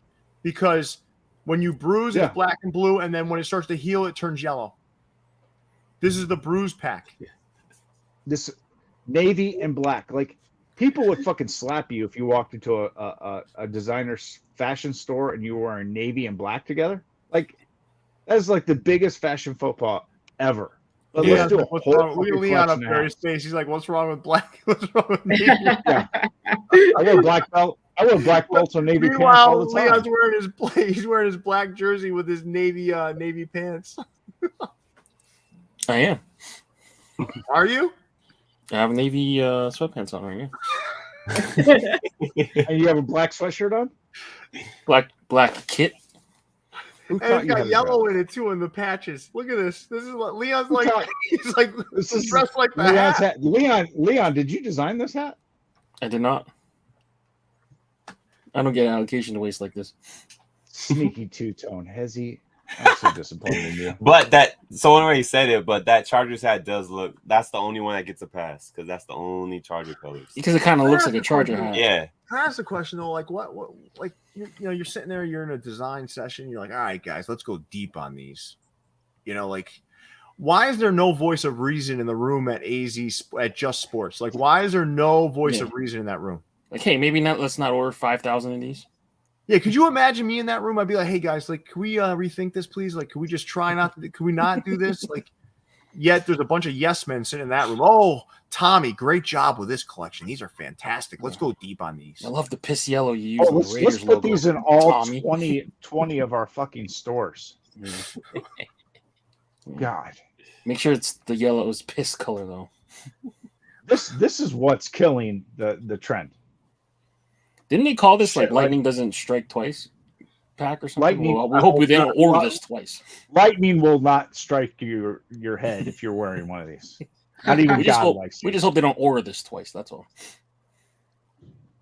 B: because When you bruise,
D: Yeah.
B: it's black and blue, and then when it starts to heal, it turns yellow. This is the bruise pack.
D: This navy and black. Like, people would fucking slap you if you walked into a designer's fashion store and you were wearing navy and black together. Like, that's like the biggest fashion faux pas ever. But
C: Yeah.
D: let's do a
B: What's
D: whole
B: wrong? Look at
D: fucking
B: Leon up
D: collection of
B: there. His
D: hats.
B: face. He's like, "What's wrong with black? What's wrong with navy?"
D: Yeah. I wear black belt. I wear black belts on navy pants all
B: Meanwhile,
D: the time.
B: Leon's wearing his black jersey with his navy pants.
A: I am.
B: Are you?
A: I have navy sweatpants on right now.
D: And you have a black sweatshirt on?
A: Black kit.
D: Who
B: And
D: taught
B: it's
D: you how
B: got
D: to
B: yellow
D: dress?
B: in it too in the patches. Look at this. This is what Leon's
D: Who
B: like.
D: taught-
B: He's like
D: This is
B: dressed like the
D: Leon's
B: hat.
D: hat. Leon, did you design this hat?
A: I did not. I don't get an allocation to waste like this.
D: Sneaky two-tone. Hesi. I'm so disappointed in you.
C: But someone already said it, but that Chargers hat does look, that's the only one that gets a pass because that's the only Charger colors.
A: Because it kind of looks like a Charger hat.
C: Yeah.
B: Can I ask a question though? Like what like you're sitting there, you're in a design session, you're like, all right, guys, let's go deep on these. Like, why is there no voice of reason in the room at Just Sports? Like, why is there no voice of reason in that room?
A: Like, hey, maybe not. Let's not order 5,000 of these.
B: Yeah, could you imagine me in that room? I'd be like, hey guys, like, can we rethink this, please? Like, can we just try not to? Can we not do this? Like, yet there's a bunch of yes men sitting in that room. Oh, Tommy, great job with this collection. These are fantastic. Let's go deep on these.
A: I love the piss yellow you use
D: Oh,
A: on the
D: let's
A: Raiders
D: put
A: logo.
D: these in all
A: Tommy.
D: 20 of our fucking stores.
A: Yeah.
D: God.
A: Make sure it's the yellow's piss color though.
D: This is what's killing the trend.
A: Didn't they call this like
D: Shit,
A: lightning doesn't strike twice pack or something?
D: Lightning-
A: Well, we hope we don't order this twice.
D: Lightning will not strike your head if you're wearing one of these. Not even
A: We just,
D: God
A: hope,
D: likes
A: we
D: it.
A: just hope they don't order this twice. That's all.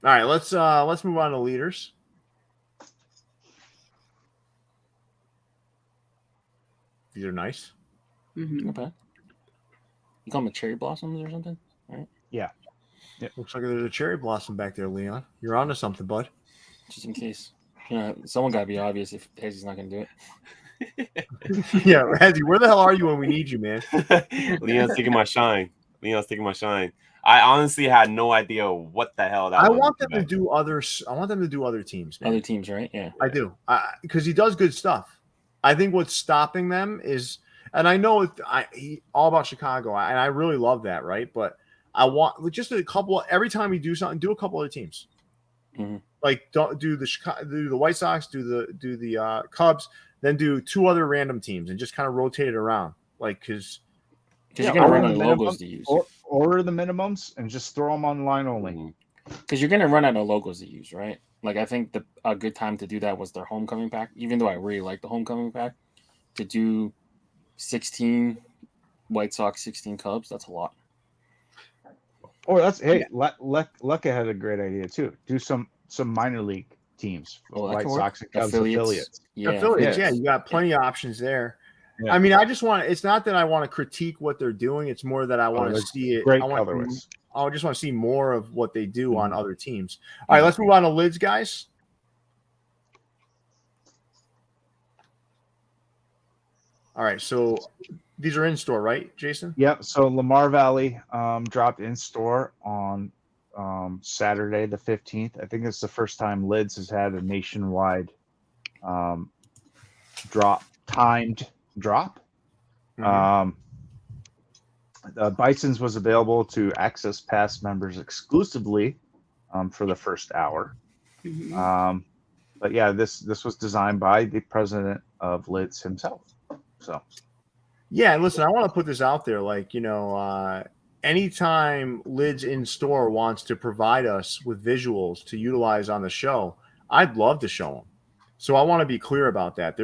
B: All right, let's move on to leaders. These are nice.
F: Mhm.
A: Not bad. You call them cherry blossoms or something?
B: Looks like there's a cherry blossom back there, Leon. You're onto something, bud.
A: Just in case. Someone got to be obvious if Hesi's not going to do it.
B: Yeah, Hezi, where the hell are you when we need you, man?
C: Leon's taking my shine. I honestly had no idea what the hell that
B: I
C: was.
B: want them to do others. I want them to do other teams, man.
A: Other teams, right? Yeah.
B: I do, because he does good stuff. I think what's stopping them is, and I know he all about Chicago, and I really love that, right? But I want just a couple. Every time you do something, do a couple other teams.
A: Mhm.
B: Like don't do the White Sox, do the Cubs, then do two other random teams, and just kind of rotate it around, like because
A: Because you're going to run
D: order
A: out
D: the
A: of logos
D: minimums-
A: to use.
D: Order the minimums and just throw them online only.
A: Because you're going to run out of logos to use, right? Like, I think a good time to do that was their homecoming pack, even though I really like the homecoming pack. To do 16 White Sox, 16 Cubs, that's a lot.
D: Or Lecca had a great idea too. Do some minor league teams,
A: Oh, that
D: White
A: can work.
D: Sox and Cubs affiliates.
A: Yeah.
B: affiliates,
D: yes.
B: yeah, you got plenty of options there.
D: Yeah.
B: I mean, I just want. It's not that I want to critique what they're doing. It's more that I want to
D: there's
B: see it.
D: Great
B: I want.
D: colorways.
B: I just want to see more of what they do on other teams. All right, let's move on to lids, guys. All right, so these are in store, right, Jason?
D: Yep. So Lamar Valley dropped in store on Saturday the 15th. I think it's the first time Lids has had a nationwide timed drop. Bison's was available to Access Pass members exclusively for the first hour.
F: Mhm.
D: But yeah, this was designed by the president of Lids himself. So
B: Yeah, and listen, I want to put this out there. Like, anytime Lids in store wants to provide us with visuals to utilize on the show, I'd love to show them. So I want to be clear about that.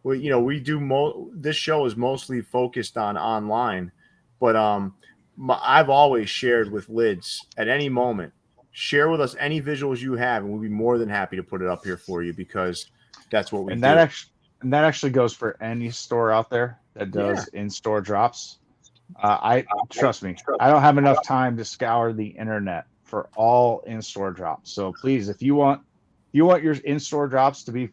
B: We do this show is mostly focused on online, but I've always shared with Lids at any moment. Share with us any visuals you have, and we'll be more than happy to put it up here for you because that's what we do.
D: That actually goes for any store out there that does in-store drops. Trust me, I don't have enough time to scour the internet for all in-store drops. So please, if you want your in-store drops to be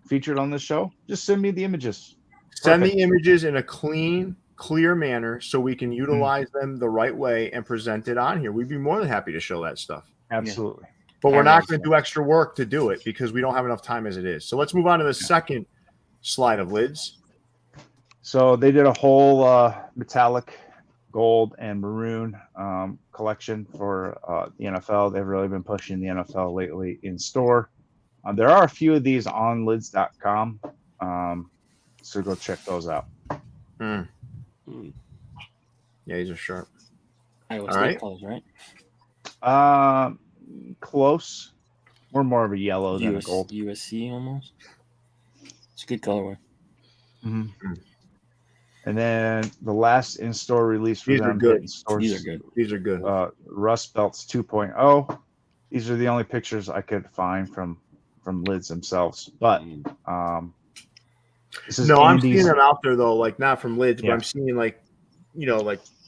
D: featured on this show, just send me the images.
B: Send
D: Perfect.
B: the images in a clean, clear manner so we can utilize them the right way and present it on here. We'd be more than happy to show that stuff.
D: Absolutely.
B: But we're not going to do extra work to do it because we don't have enough time as it is. So let's move on to the second slide of lids.
D: So they did a whole metallic gold and maroon collection for the NFL. They've really been pushing the NFL lately in store. There are a few of these on lids.com. So go check those out.
B: Yeah, these are sharp.
A: Iowa
B: All
A: State
B: right.
A: colors, right?
D: Close. We're more of a yellow than a gold.
A: USC almost. It's a good colorway.
D: Mm-hmm. And then the last in-store release for
B: These are
D: them.
B: good.
D: Hitting stores,
A: These are good.
B: These are good.
D: Rust Belts 2.0. These are the only pictures I could find from lids themselves. But this is
B: I'm
D: Andy's.
B: seeing them out there though, like not from lids, but
D: Yeah.
B: I'm seeing like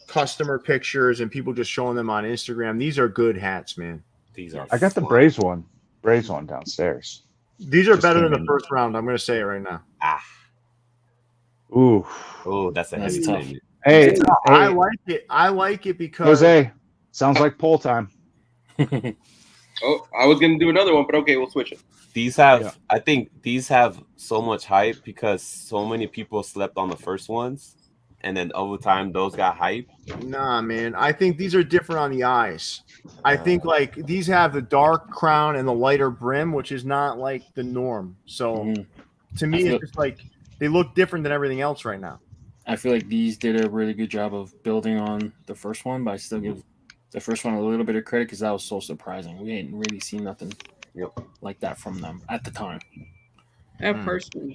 B: customer pictures and people just showing them on Instagram. These are good hats, man.
C: These are.
D: I got the Braves one downstairs.
B: These are
D: Just
B: better
D: came
B: than the
D: in.
B: first round. I'm going to say it right now.
D: Ooh.
C: Oh, that's a heavy
A: tough.
C: statement.
D: Hey,
B: I like it. I like it because
D: Jose, sounds like poll time.
E: Oh, I was gonna do another one, but okay, we'll switch it.
C: These have,
D: Yeah.
C: I think these have so much hype because so many people slept on the first ones, and then over time those got hype.
B: Nah, man. I think these are different on the eyes. I think like these have the dark crown and the lighter brim, which is not like the norm. So to me, it's just like they look different than everything else right now.
A: I feel like these did a really good job of building on the first one, but I still give the first one a little bit of credit because that was so surprising. We hadn't really seen nothing like that from them at the time.
F: That person.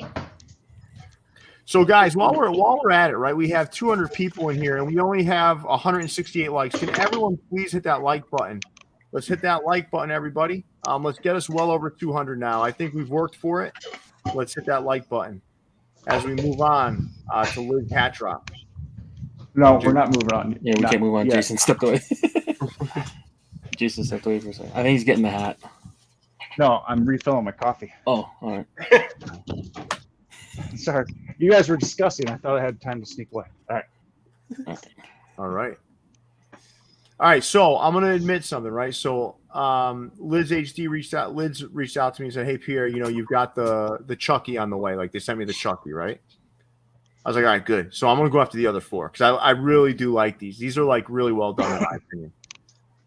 B: So, guys, while we're at it, right? We have 200 people in here, and we only have 168 likes. Can everyone please hit that like button? Let's hit that like button, everybody. Let's get us well over 200 now. I think we've worked for it. Let's hit that like button as we move on to Liz Hat Drop.
D: No, we're not moving on.
A: Yeah, we can't move on.
D: yet.
A: Jason stepped away. Jason stepped away for a second. I think he's getting the hat.
D: No, I'm refilling my coffee.
A: Oh, all right.
D: Sorry. You guys were discussing. I thought I had time to sneak away. All right.
A: Okay.
B: All right. So I'm going to admit something, right? So Liz HD reached out to me and said, "Hey, Pierre, you've got the Chucky on the way." Like they sent me the Chucky, right? I was like, all right, good. So I'm going to go after the other four because I really do like these. These are like really well done in my opinion.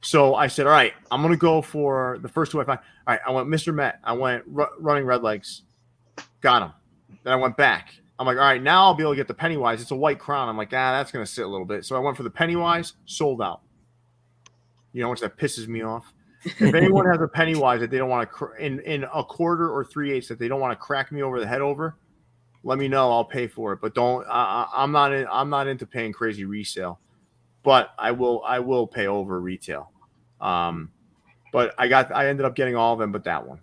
B: So I said, all right, I'm going to go for the first two I find. All right, I went Mr. Met. I went Running Red Legs. Got him. Then I went back. I'm like, all right, now I'll be able to get the Pennywise. It's a white crown. I'm like, that's going to sit a little bit. So I went for the Pennywise, sold out. You know how much that pisses me off? If anyone has a Pennywise that they don't want to, in a quarter or 3/8 that they don't want to crack me over the head over, let me know. I'll pay for it. But don't. I'm not into paying crazy resale, but I will pay over retail. But I ended up getting all of them, but that one.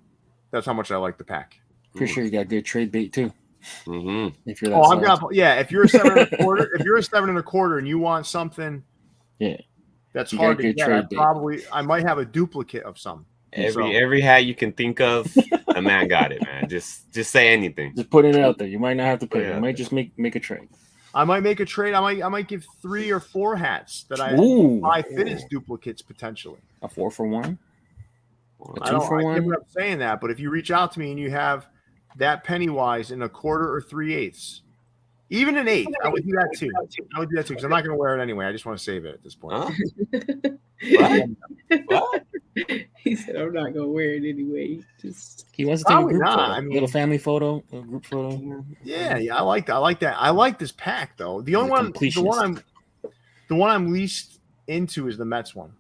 B: That's how much I like the pack.
A: Pretty sure you got good trade bait too.
C: Mm-hmm.
A: If you're that
B: If you're a 7 1/4, and you want something, that's
A: You
B: hard
A: got
B: to
A: good
B: get.
A: trade bait.
B: I might have a duplicate of some.
C: Every hat you can think of, a man got it, man. Just say anything.
A: Just put it out there. You might not have to pay.
C: Yeah.
A: You might just make a trade.
B: I might make a trade. I might give 3 or 4 hats that I
A: Ooh.
B: MyFitteds duplicates potentially.
A: A 4-for-1.
B: I can't believe I'm saying that, but if you reach out to me and you have that Pennywise in a quarter or 3/8, even an 1/8, I would do that too. Because I'm not going to wear it anyway. I just want to save it at this point.
C: Huh? What?
F: He said, "I'm not gonna wear it anyway."
A: He wants to take a
B: Probably
A: group
B: not.
A: photo.
B: I mean-
A: Little family photo, a group photo.
B: Yeah, I like that. I like this pack though. The only one, the one I'm least into is the Mets one.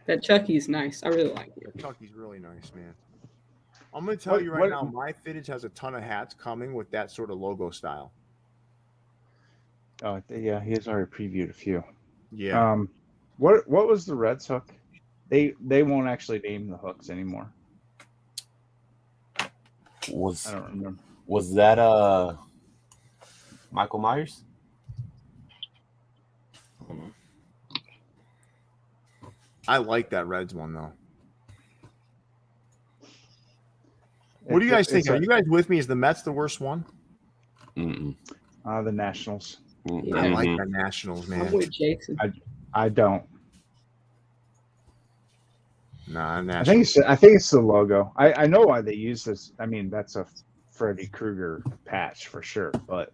F: That Chucky's nice. I really like it.
B: Chucky's really nice, man. I'm going to tell you right now, MyFitteds has a ton of hats coming with that sort of logo style.
D: Oh, yeah, he has already previewed a few.
B: Yeah.
D: What was the Reds hook? They won't actually name the hooks anymore. I don't remember.
C: Was that Michael Myers?
B: I like that Reds one though. What do you guys think? Are you guys with me? Is the Mets the worst one?
C: Mm-mm.
D: The Nationals.
C: Mm-mm.
B: I like the Nationals,
F: I'm
B: man.
F: with Jason.
D: I don't.
B: Nah,
D: I think it's the logo. I know why they use this. I mean, that's a Freddy Krueger patch for sure, but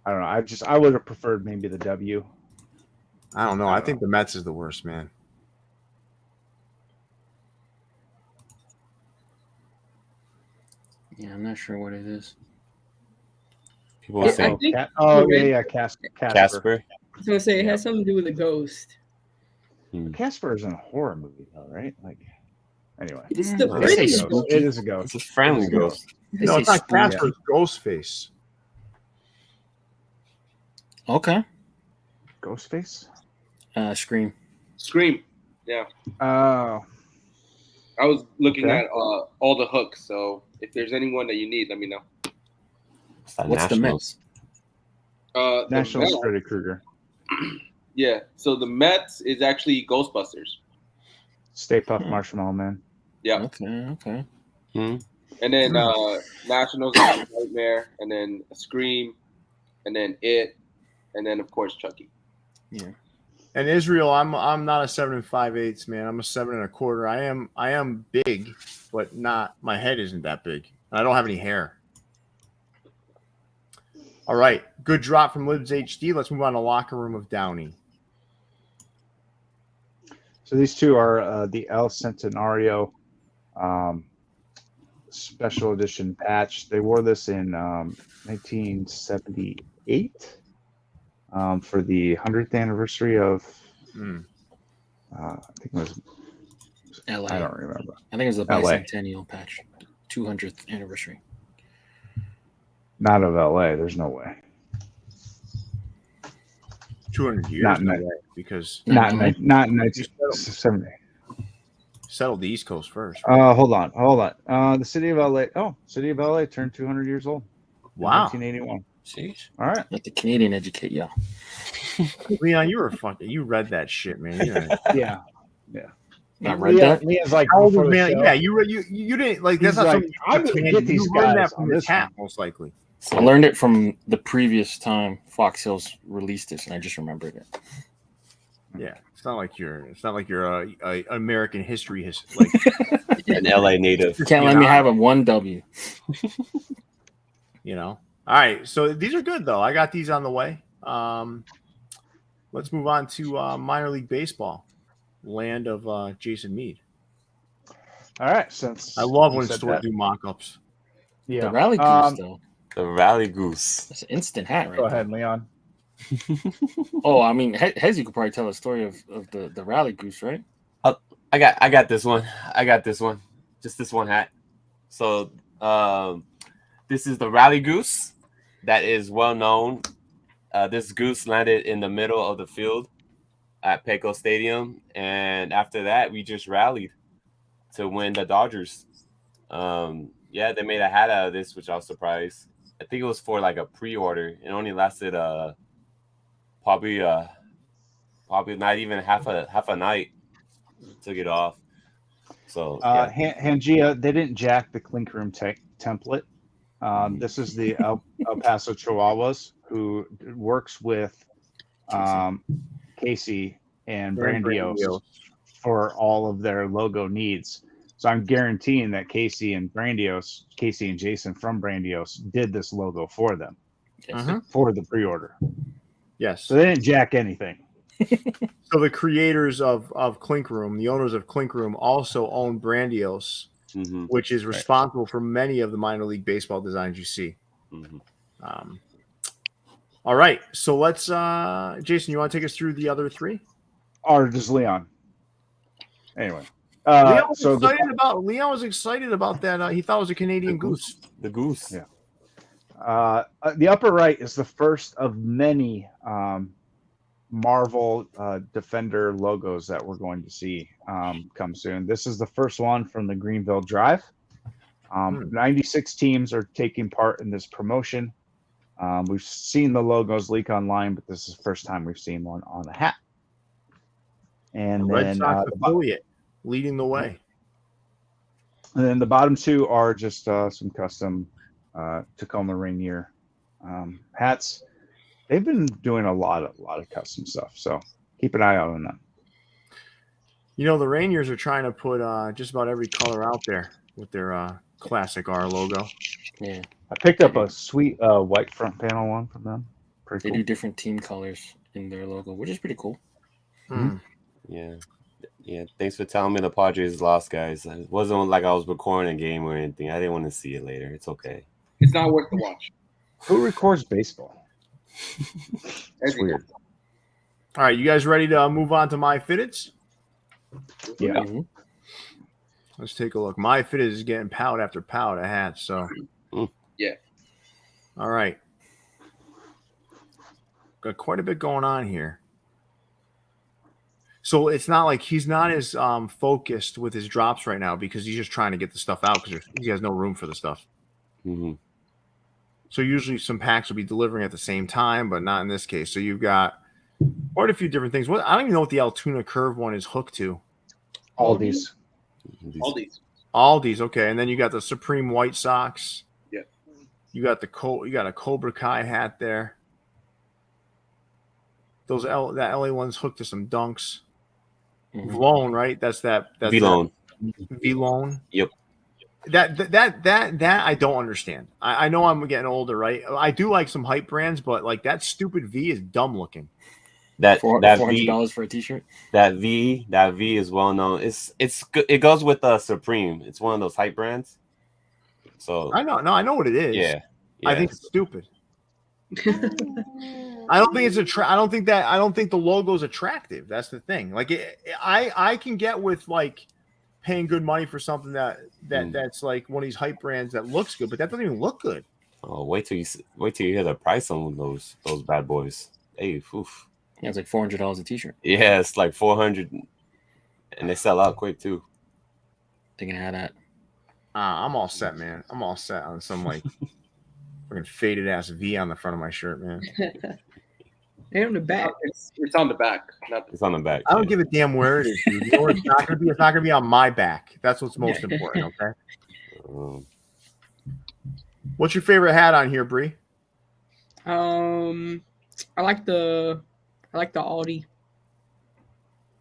D: I don't know. I would have preferred maybe the W.
B: I don't know. I think the Mets is the worst, man.
A: Yeah, I'm not sure what it is.
C: People say
D: Casper.
F: I was gonna say it has something to do with a ghost.
D: Casper isn't a horror movie though, right? Like, anyway,
F: It's the
A: They say
F: friendly
A: spooky.
F: ghost.
D: it is a ghost.
C: it's a friendly ghost.
A: They
B: No,
A: say
B: it's not
A: spooky.
B: Casper. It's Ghostface.
A: Okay.
D: Ghostface.
A: Scream.
E: Scream. Yeah.
D: Oh,
E: I was looking
D: Okay.
E: at all the hooks, so if there's anyone that you need, let me know.
C: It's the
A: What's the
C: Nationals.
E: The
D: Nationals
E: Mets-
D: Freddy Krueger.
E: Yeah. So the Mets is actually Ghostbusters.
D: Stay Puft Marshmallow Man.
E: Yeah.
A: Okay.
C: Hmm?
E: And then Nationals is Nightmare, and then Scream, and then It, and then of course Chucky.
A: Yeah.
B: And Israel, I'm not a 7 5/8, man. I'm a 7 1/4. I am big, but not my head isn't that big. And I don't have any hair. All right, good drop from Libs HD. Let's move on to Locker Room of Downey.
D: So these two are the El Centenario special edition patch. They wore this in 1978 for the 100th anniversary of. I think it was.
A: LA.
D: I don't remember.
A: I think it was the
D: LA.
A: bicentennial patch, 200th anniversary.
D: Not of LA. There's no way.
B: 200 years,
D: Not in
B: no
D: that-
B: way, because
D: Not in 1970.
B: settled the East Coast first.
D: Hold on. The city of LA. Oh, city of LA turned 200 years old. in
B: Wow.
D: 1981.
C: Sheesh.
D: All right.
A: Let the Canadian educate y'all.
B: Leon, you read that shit, man.
D: Yeah.
A: I read that.
D: Leon's like,
B: How old
D: before
B: is
D: the
B: man?
D: show,
B: Yeah, you didn't like. That's
D: He's
B: not
D: like,
B: something.
D: I'm gonna get these
B: You learned
D: guys
B: that from
D: on
B: this
D: this
B: hat,
D: one.
B: most likely.
A: I learned it from the previous time Fox Hills released this, and I just remembered it.
B: Yeah, it's not like you're a American history like.
C: An LA native.
A: You can't let me have a 1W.
B: You know. All right, so these are good though. I got these on the way. Let's move on to minor league baseball, land of Jason Mead.
D: All right. Since
B: I love
D: you
B: when
D: said
B: stores
D: that.
B: do mock-ups.
D: Yeah.
A: The Rally Goose, though.
C: The Rally Goose.
A: That's an instant hat, right?
D: Go
A: there.
D: ahead, Leon.
A: Oh, I mean, Hesi could probably tell a story of the Rally Goose, right?
C: I got this one. Just this one hat. So this is the Rally Goose that is well known. This goose landed in the middle of the field at Petco Stadium, and after that we just rallied to win the Dodgers. Yeah, they made a hat out of this, which I was surprised. I think it was for like a pre-order. It only lasted probably not even half a night. Took it off. So
D: Hangia, they didn't jack the Clink Room template. This is the El Paso Chihuahuas, who works with Casey and Brandios for all of their logo needs. So I'm guaranteeing that Casey and Jason from Brandios did this logo for them for the pre-order.
B: Yes.
D: So they didn't jack anything.
B: So the creators of Clink Room, the owners of Clink Room, also own Brandios, which is responsible for many of the minor league baseball designs you see. All right, so let's, Jason, you want to take us through the other three?
D: Or does Leon? Anyway,
B: Leon was excited about that. He thought it was a Canadian goose.
C: The goose.
D: Yeah. The upper right is the first of many Marvel Defender logos that we're going to see come soon. This is the first one from the Greenville Drive. 96 teams are taking part in this promotion. We've seen the logos leak online, but this is the first time we've seen one on a hat. And
B: Red
D: then
B: Sox affiliate leading the way.
D: and then the bottom two are just some custom Tacoma Rainier hats. They've been doing a lot of custom stuff, so keep an eye out on them.
B: You know, the Rainiers are trying to put just about every color out there with their classic R logo.
A: Yeah,
D: I picked up a sweet white front panel one from them. Pretty
A: they
D: cool.
A: do different team colors in their logo, which is pretty cool.
B: Hmm.
C: Yeah. Yeah. Thanks for telling me the Padres lost, guys. It wasn't like I was recording a game or anything. I didn't want to see it later. It's okay.
E: It's not worth the watch.
D: Who records baseball? It's weird.
B: All right, you guys ready to move on to MyFitteds?
D: Yeah.
A: Mhm.
B: Let's take a look. MyFitteds is getting pout after pout of hats. So,
E: Yeah.
B: All right. Got quite a bit going on here. So it's not like he's not as focused with his drops right now because he's just trying to get the stuff out because he has no room for the stuff.
C: Mm-hmm.
B: So usually some packs will be delivering at the same time, but not in this case. So you've got quite a few different things. I don't even know what the Altoona Curve one is hooked to.
D: Aldi's.
E: All these.
B: Aldi's, okay. And then you got the Supreme White Sox.
E: Yeah.
B: You got you got a Cobra Kai hat there. Those that LA one's hooked to some dunks.
A: Mhm.
B: Vlone, right? That's
C: V-Lone.
B: V-Lone.
C: Yep.
B: That I don't understand. I know I'm getting older, right? I do like some hype brands, but like that stupid V is dumb looking.
C: That
A: $400 for a T-shirt.
C: That V is well known. It's good. It goes with Supreme. It's one of those hype brands. So
B: I know what it is.
C: Yeah.
B: I think it's stupid. I don't think it's I don't think the logo is attractive. That's the thing. Like I can get with like paying good money for something that's like one of these hype brands that looks good, but that doesn't even look good.
C: Oh, wait till you hear the price on those bad boys. Hey, oof.
A: Yeah, it's like $400 a T-shirt.
C: Yeah, it's like 400, and they sell out quick too.
A: They can have that.
B: I'm all set, man. I'm all set on some like freaking faded ass V on the front of my shirt, man.
F: And on the back.
E: It's on the back.
C: It's on the back.
B: I don't give a damn where it is, dude. You know what it's not gonna be? It's not gonna be on my back. That's what's most important, okay? What's your favorite hat on here, Bree?
F: I like the Aldi.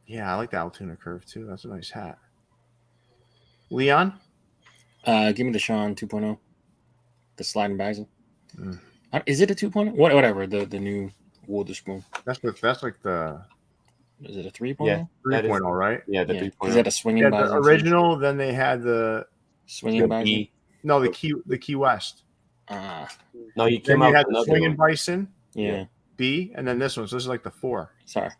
B: Yeah, I like the Altoona Curve too. That's a nice hat. Leon?
A: Give me the Sean 2.0. The sliding bags. Is it a 2.0? Whatever. The new Witherspoon.
B: That's like the.
A: Is it a 3.0?
C: Yeah,
B: 3.0, right?
C: Yeah, the 3.0.
A: Is that a swinging
B: Yeah,
A: bags?
B: the original. Then they had the
A: swinging bags.
B: No, the Key West.
C: No, you
B: Then
C: came
B: you
C: out
B: had
C: with
B: the
C: another
B: swinging
C: one.
B: bison
A: Yeah.
B: B, and then this one. So this is like the 4.
A: Sorry.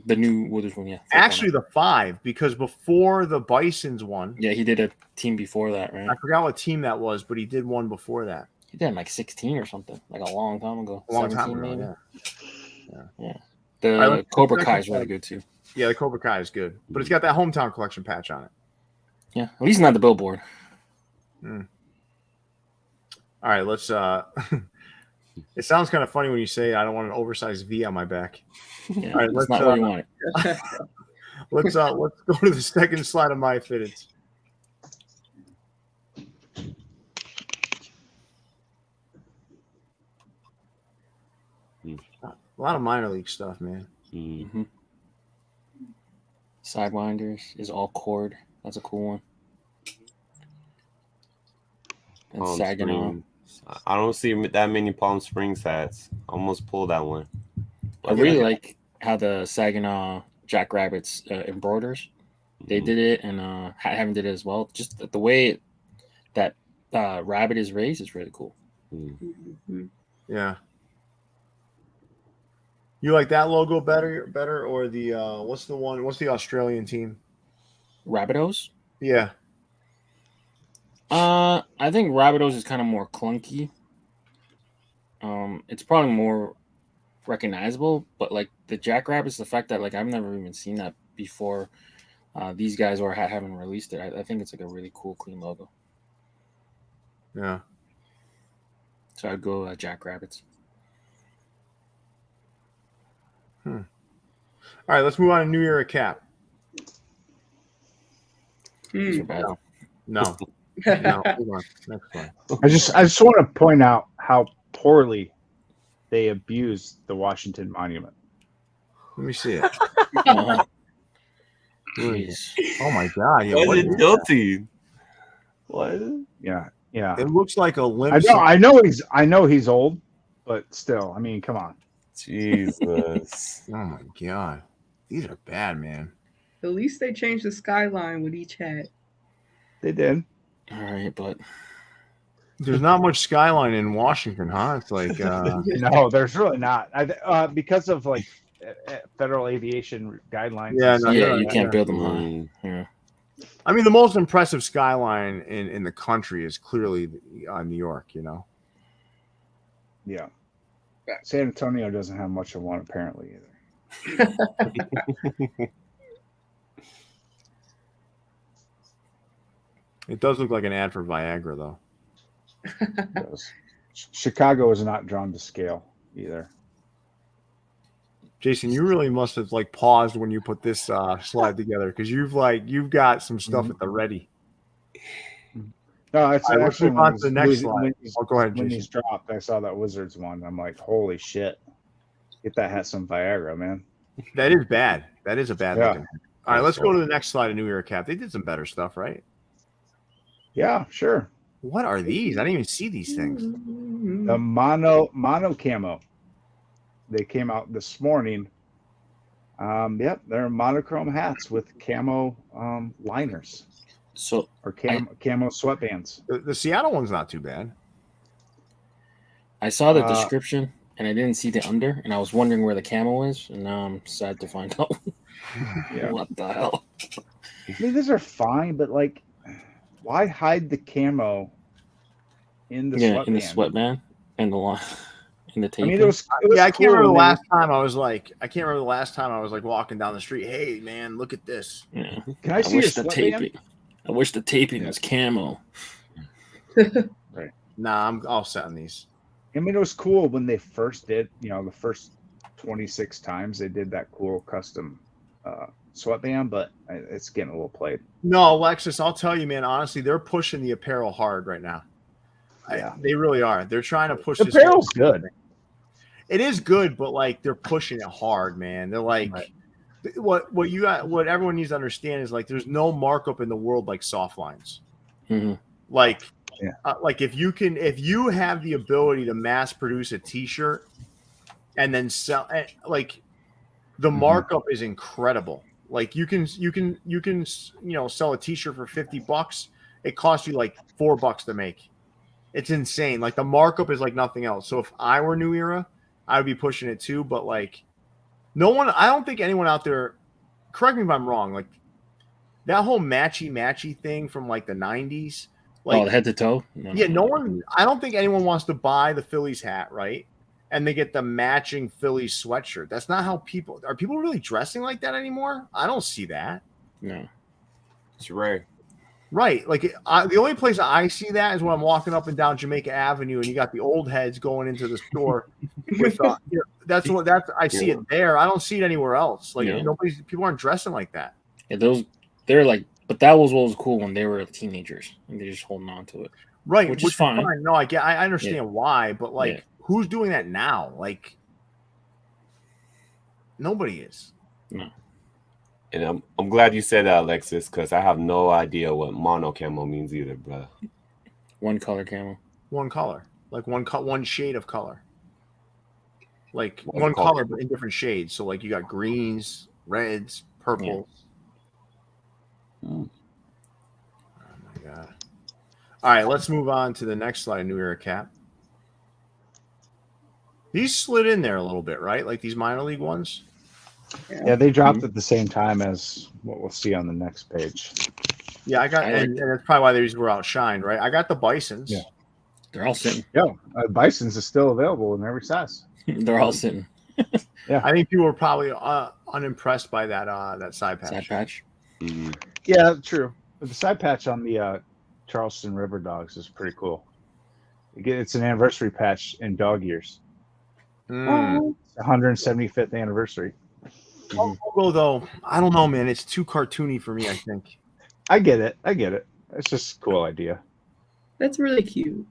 A: The new Witherspoon. Yeah. 4.0.
B: Actually, the 5 because before the Bison's one.
A: Yeah, he did a team before that, right?
B: I forgot what team that was, but he did one before that.
A: He did like 16 or something, like a long time ago.
B: A long time
A: 17
B: ago,
A: maybe.
B: yeah.
A: The Cobra Kai is really good too.
B: Yeah, the Cobra Kai is good, but it's got that hometown collection patch on it.
A: Yeah, at least not the billboard.
B: All right, let's. It sounds kind of funny when you say I don't want an oversized V on my back.
A: Yeah,
B: all right,
A: that's not where you want it.
B: Let's go to the second slide of MyFitteds. A lot of minor league stuff, man.
A: Mm-hmm. Sidewinders is all cord. That's a cool one. And Saginaw.
C: I don't see that many Palm Springs hats. Almost pulled that one.
A: I really like how the Saginaw Jackrabbits embroiders. They did it, and Hat Heaven did it as well. Just the way that rabbit is raised is really cool.
B: Yeah. You like that logo better, or the what's the Australian team?
A: Rabbitohs?
B: Yeah.
A: I think Rabbitohs is kind of more clunky. It's probably more recognizable, but like the Jackrabbits, the fact that like I've never even seen that before these guys or haven't released it. I think it's like a really cool, clean logo.
B: Yeah.
A: So I'd go Jackrabbits.
B: All right, let's move on to New Era Cap.
A: These are bad.
B: No. No. Move on. Next one.
D: I just want to point out how poorly they abused the Washington Monument.
B: Let me see it.
A: Uh-huh. Jeez.
B: Oh my god! Yeah,
C: Why
B: what
C: is
B: is
C: it
B: that?
C: tilty? What?
D: Yeah.
B: It looks like a limp.
D: I know he's old, but still, I mean, come on.
C: Jesus.
B: Oh my god, these are bad, man.
F: At least they changed the skyline with each hat.
D: They did.
A: All right, but
B: There's not much skyline in Washington, huh? It's like
D: No, there's really not. Because of like federal aviation guidelines.
B: Yeah,
D: and
B: no,
D: stuff
A: yeah,
D: like
A: you
D: that.
A: can't build them high. Yeah.
B: I mean, the most impressive skyline in the country is clearly New York. You know.
D: Yeah. San Antonio doesn't have much of one apparently either.
B: It does look like an ad for Viagra, though.
D: It does. Chicago is not drawn to scale either.
B: Jason, you really must have like paused when you put this slide together because you've got some stuff at the ready.
D: No, it's
B: All right, let's
D: actually
B: move on to the next slide. Go ahead,
D: when
B: Jason.
D: these dropped, I saw that Wizards one. I'm like, holy shit! Get that hat some Viagra, man.
B: That is bad. That is a bad
D: Yeah.
B: looking. All right, let's go to the next slide of New Era Cap. They did some better stuff, right?
D: Yeah, sure.
B: What are these? I didn't even see these things.
D: The mono camo. They came out this morning. Yep, they're monochrome hats with camo liners
A: So
D: or camo sweatbands.
B: The Seattle one's not too bad.
A: I saw the description and I didn't see the under, and I was wondering where the camo is, and now I'm sad to find out.
D: Yeah.
A: What the hell?
D: I mean, these are fine, but like, why hide the camo in the sweatband?
A: In the sweatband and the line in the tape.
D: I mean, it was
B: I can't
D: cool
B: remember the
D: when
B: last time I was like walking down the street. Hey man, look at this.
A: Yeah.
D: Can I see your
A: wish the
D: sweatband?
A: taping. I wish the taping was camo.
D: Right.
B: Nah, I'm all set on these.
D: I mean, it was cool when they first did, the first 26 times they did that cool custom sweatband, but it's getting a little played.
B: No, Alexis, I'll tell you, man, honestly, they're pushing the apparel hard right now.
D: Yeah.
B: They really are. They're trying to push this.
D: Apparel's good.
B: It is good, but like they're pushing it hard, man. They're like what everyone needs to understand is like there's no markup in the world like soft lines.
A: Mm-hmm.
B: Like if you have the ability to mass produce a t-shirt and then sell, like the markup is incredible. Like you can sell a t-shirt for $50. It costs you like $4 to make. It's insane. Like the markup is like nothing else. So if I were New Era, I would be pushing it too. But like I don't think anyone out there, correct me if I'm wrong, like that whole matchy thing from like the 90s. Like
A: the head to toe?
B: I don't think anyone wants to buy the Phillies hat, right? And they get the matching Phillies sweatshirt. That's not how people really dressing like that anymore? I don't see that.
A: No.
C: It's rare.
B: Right. Like the only place I see that is when I'm walking up and down Jamaica Avenue and you got the old heads going into the store with I see it there. I don't see it anywhere else. Like people aren't dressing like that.
A: Yeah, they're like, but that was what was cool when they were teenagers and they're just holding on to it.
B: Right.
A: Which is fine.
B: No, I understand why, but like who's doing that now? Like nobody is.
A: No.
C: And I'm glad you said that, Alexis, because I have no idea what mono camo means either, bro.
A: One color camo.
B: One color. Like one shade of color. Like one color but in different shades. So like you got greens, reds, purples.
A: Yeah.
B: Oh my god. All right, let's move on to the next slide, New Era Cap. These slid in there a little bit, right? Like these minor league ones.
D: Yeah, they dropped at the same time as what we'll see on the next page.
B: Yeah, I got, and that's probably why these were outshined, right? I got the Bisons.
D: Yeah,
A: they're all sitting.
D: Yeah, Bisons is still available in every size.
A: They're all sitting.
B: Yeah, I think people were probably unimpressed by that side patch.
A: Side patch.
C: Mm-hmm.
D: Yeah, true. But the side patch on the Charleston River Dogs is pretty cool. It's an anniversary patch in dog years.
B: Mm.
D: 175th anniversary.
B: Logo, though, I don't know, man. It's too cartoony for me, I think.
D: I get it. It's just a cool idea.
F: That's really cute.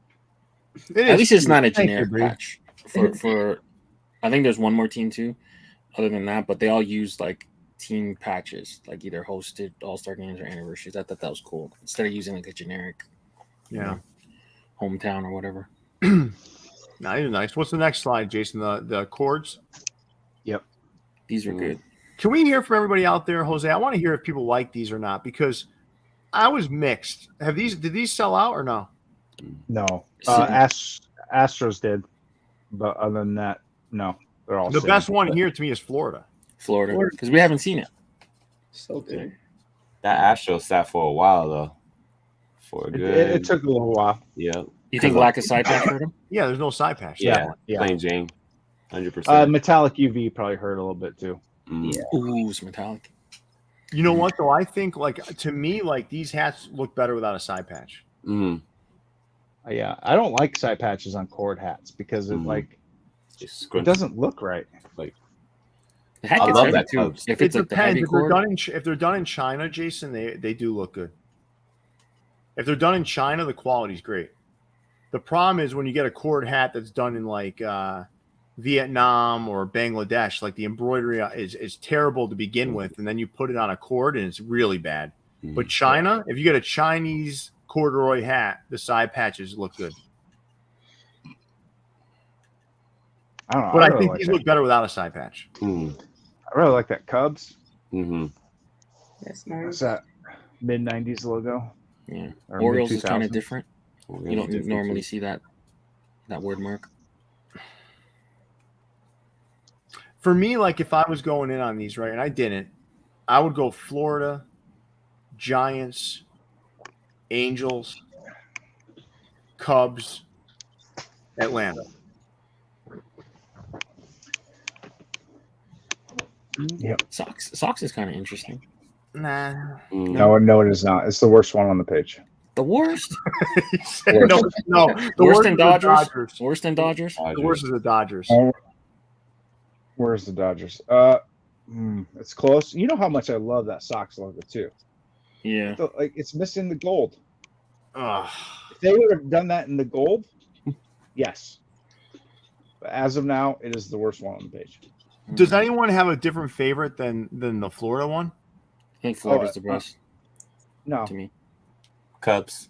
A: At least it's not a
D: Thank you,
A: generic
D: Bree.
A: patch. For I think there's one more team too, other than that, but they all use like team patches, like either hosted All-Star games or anniversaries. I thought that was cool. Instead of using like a generic, hometown or whatever.
B: Nice. What's the next slide, Jason? The cords.
D: Yep.
A: These are good.
B: Can we hear from everybody out there, Jose? I want to hear if people like these or not, because I was mixed. Did these sell out or no?
D: No.
A: City.
D: Astros did, but other than that, no. They're all
B: The
D: City.
B: best one here to me is Florida.
A: Florida, because we haven't seen it.
F: So good.
C: That Astro sat for a while though. For a good.
D: It took a little while.
C: Yeah.
A: You think lack of side patch hurt him?
B: Yeah, there's no side patch.
C: Yeah.
D: Yeah.
C: Plain Jane. 100%.
D: Metallic UV probably hurt a little bit too.
C: Mm.
F: Yeah.
A: Ooh, it's metallic.
B: You know what though? I think to me, these hats look better without a side patch.
C: Mm.
D: Yeah, I don't like side patches on cord hats because it
C: It's
D: it doesn't look right.
C: Like
A: The hat
C: I
A: gets
C: love
A: heavy
C: that
A: too.
C: Cubs.
A: If
B: It
A: it's like the
B: depends.
A: heavy
B: If they're done in China, Jason, they do look good. If they're done in China, the quality's great. The problem is when you get a cord hat that's done in like Vietnam or Bangladesh, like the embroidery is terrible to begin with, and then you put it on a cord and it's really bad.
C: Mm.
B: But China, if you get a Chinese corduroy hat, the side patches look good.
D: I don't know.
B: But I
D: really
B: think
D: like
B: these
D: that.
B: look better without a side patch.
C: Mm.
D: I really like that Cubs.
C: Mm-hmm.
F: That's
D: What's
F: nice.
D: that mid '90s logo?
A: Yeah.
D: Or
A: Orioles is
D: mid-2000s?
A: kind of different. You don't normally see that word mark.
B: For me, like if I was going in on these, right, and I didn't, I would go Florida, Giants, Angels, Cubs, Atlanta.
A: Sox is kind of interesting.
B: Nah.
C: Mm.
D: No, it is not. It's the worst one on the page.
A: The worst.
B: He said no. The
A: Worse
B: worst
A: than
B: is the
A: Dodgers? Worse than Dodgers?
B: The worst is the Dodgers.
D: Where's the Dodgers? It's close. You know how much I love that Sox logo too.
A: Yeah.
D: Like it's missing the gold.
B: Ugh.
D: If they would have done that in the gold, yes. But as of now, it is the worst one on the page.
B: Does anyone have a different favorite than the Florida one?
A: I think Florida's the best
D: No.
A: to me.
C: Cubs.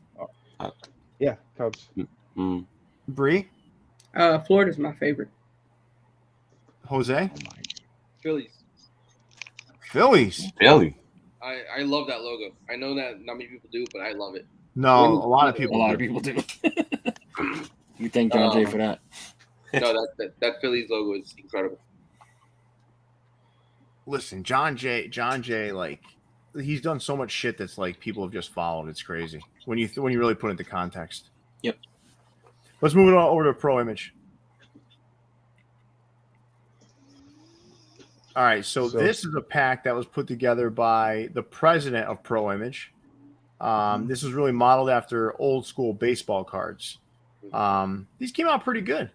D: Yeah, Cubs.
C: Mm.
B: Bree?
F: Florida's my favorite.
B: Jose?
E: Phillies.
B: Phillies?
C: Philly.
E: I love that logo. I know that not many people do, but I love it.
B: No, a lot of people.
A: A lot of people do. You thank John Jay for that.
E: No, that Phillies logo is incredible.
B: Listen, John Jay, like he's done so much shit that's like people have just followed. It's crazy when you really put it into context.
A: Yep.
B: Let's move it on over to Pro Image. All right, so this is a pack that was put together by the president of Pro Image. This was really modeled after old school baseball cards. These came out pretty good.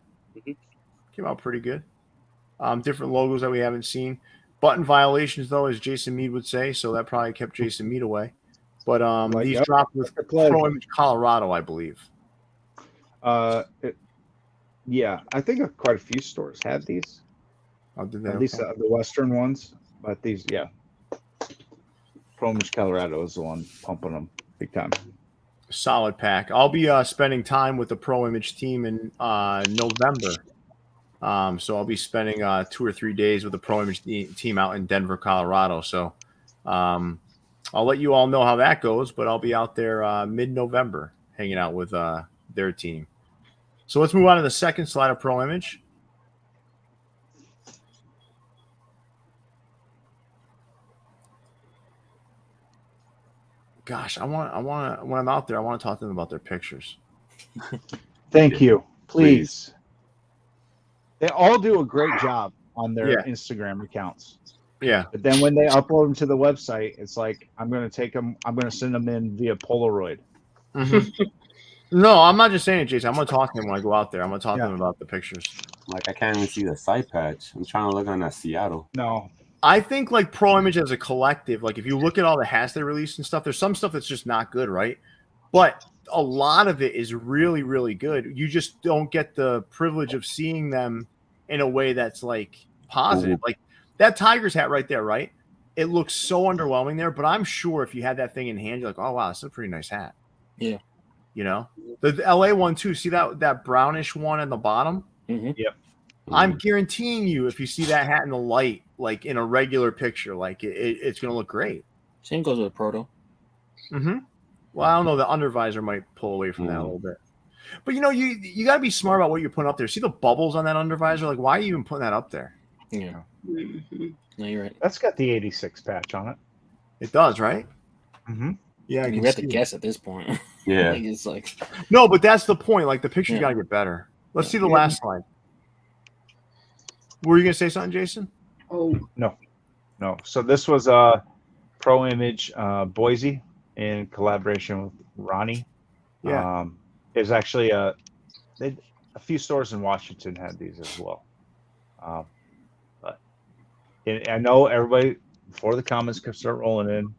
B: Different logos that we haven't seen. Button violations, though, as Jason Mead would say, so that probably kept Jason Mead away. But these dropped with Pro Image Colorado, I believe.
D: Yeah, I think quite a few stores have these. At least the Western ones, but these, yeah. Pro Image Colorado is the one pumping them big time.
B: Solid pack. I'll be spending time with the Pro Image team in November. So I'll be spending 2 or 3 days with the Pro Image team out in Denver, Colorado. So I'll let you all know how that goes, but I'll be out there mid-November hanging out with their team. So let's move on to the second slide of Pro Image. Gosh, I want when I'm out there, I want to talk to them about their pictures.
D: Thank you. Please. They all do a great job on their Instagram accounts.
B: Yeah.
D: But then when they upload them to the website, it's like, I'm going to take them, I'm going to send them in via Polaroid.
B: Mm-hmm. No, I'm not just saying it, Jason. I'm going to talk to them when I go out there. I'm going to talk to them about the pictures.
C: Like, I can't even see the side patch. I'm trying to look on that Seattle.
D: No.
B: I think like Pro Image as a collective, like if you look at all the hats they released and stuff, there's some stuff that's just not good, right? But a lot of it is really, really good. You just don't get the privilege of seeing them in a way that's like positive. Like that Tigers hat right there, right? It looks so underwhelming there, but I'm sure if you had that thing in hand, you're like, oh wow, this is a pretty nice hat.
A: Yeah.
B: You know? The LA one too. See that brownish one at the bottom?
A: Mm-hmm.
D: Yep.
B: I'm guaranteeing you, if you see that hat in the light, like in a regular picture, like it's going to look great.
A: Same goes with Proto.
B: Mm-hmm. Well, I don't know. The undervisor might pull away from that a little bit. But, you know, you got to be smart about what you're putting up there. See the bubbles on that undervisor? Like, why are you even putting that up there?
A: Yeah.
F: Mhm.
A: No, you're right.
D: That's got the 86 patch on it.
B: It does, right?
D: Mm-hmm.
B: Yeah,
A: I mean, we have to guess at this point.
C: Yeah.
A: Like, it's like,
B: No, but that's the point. Like, the picture's
A: Yeah.
B: got to get better. Let's
A: Yeah.
B: see the last slide. Were you going to say something, Jason?
F: Oh,
D: No. So this was Pro Image Boise in collaboration with Ronnie.
B: Yeah.
D: There's actually a few stores in Washington had these as well. But I know everybody before the comments can start rolling in.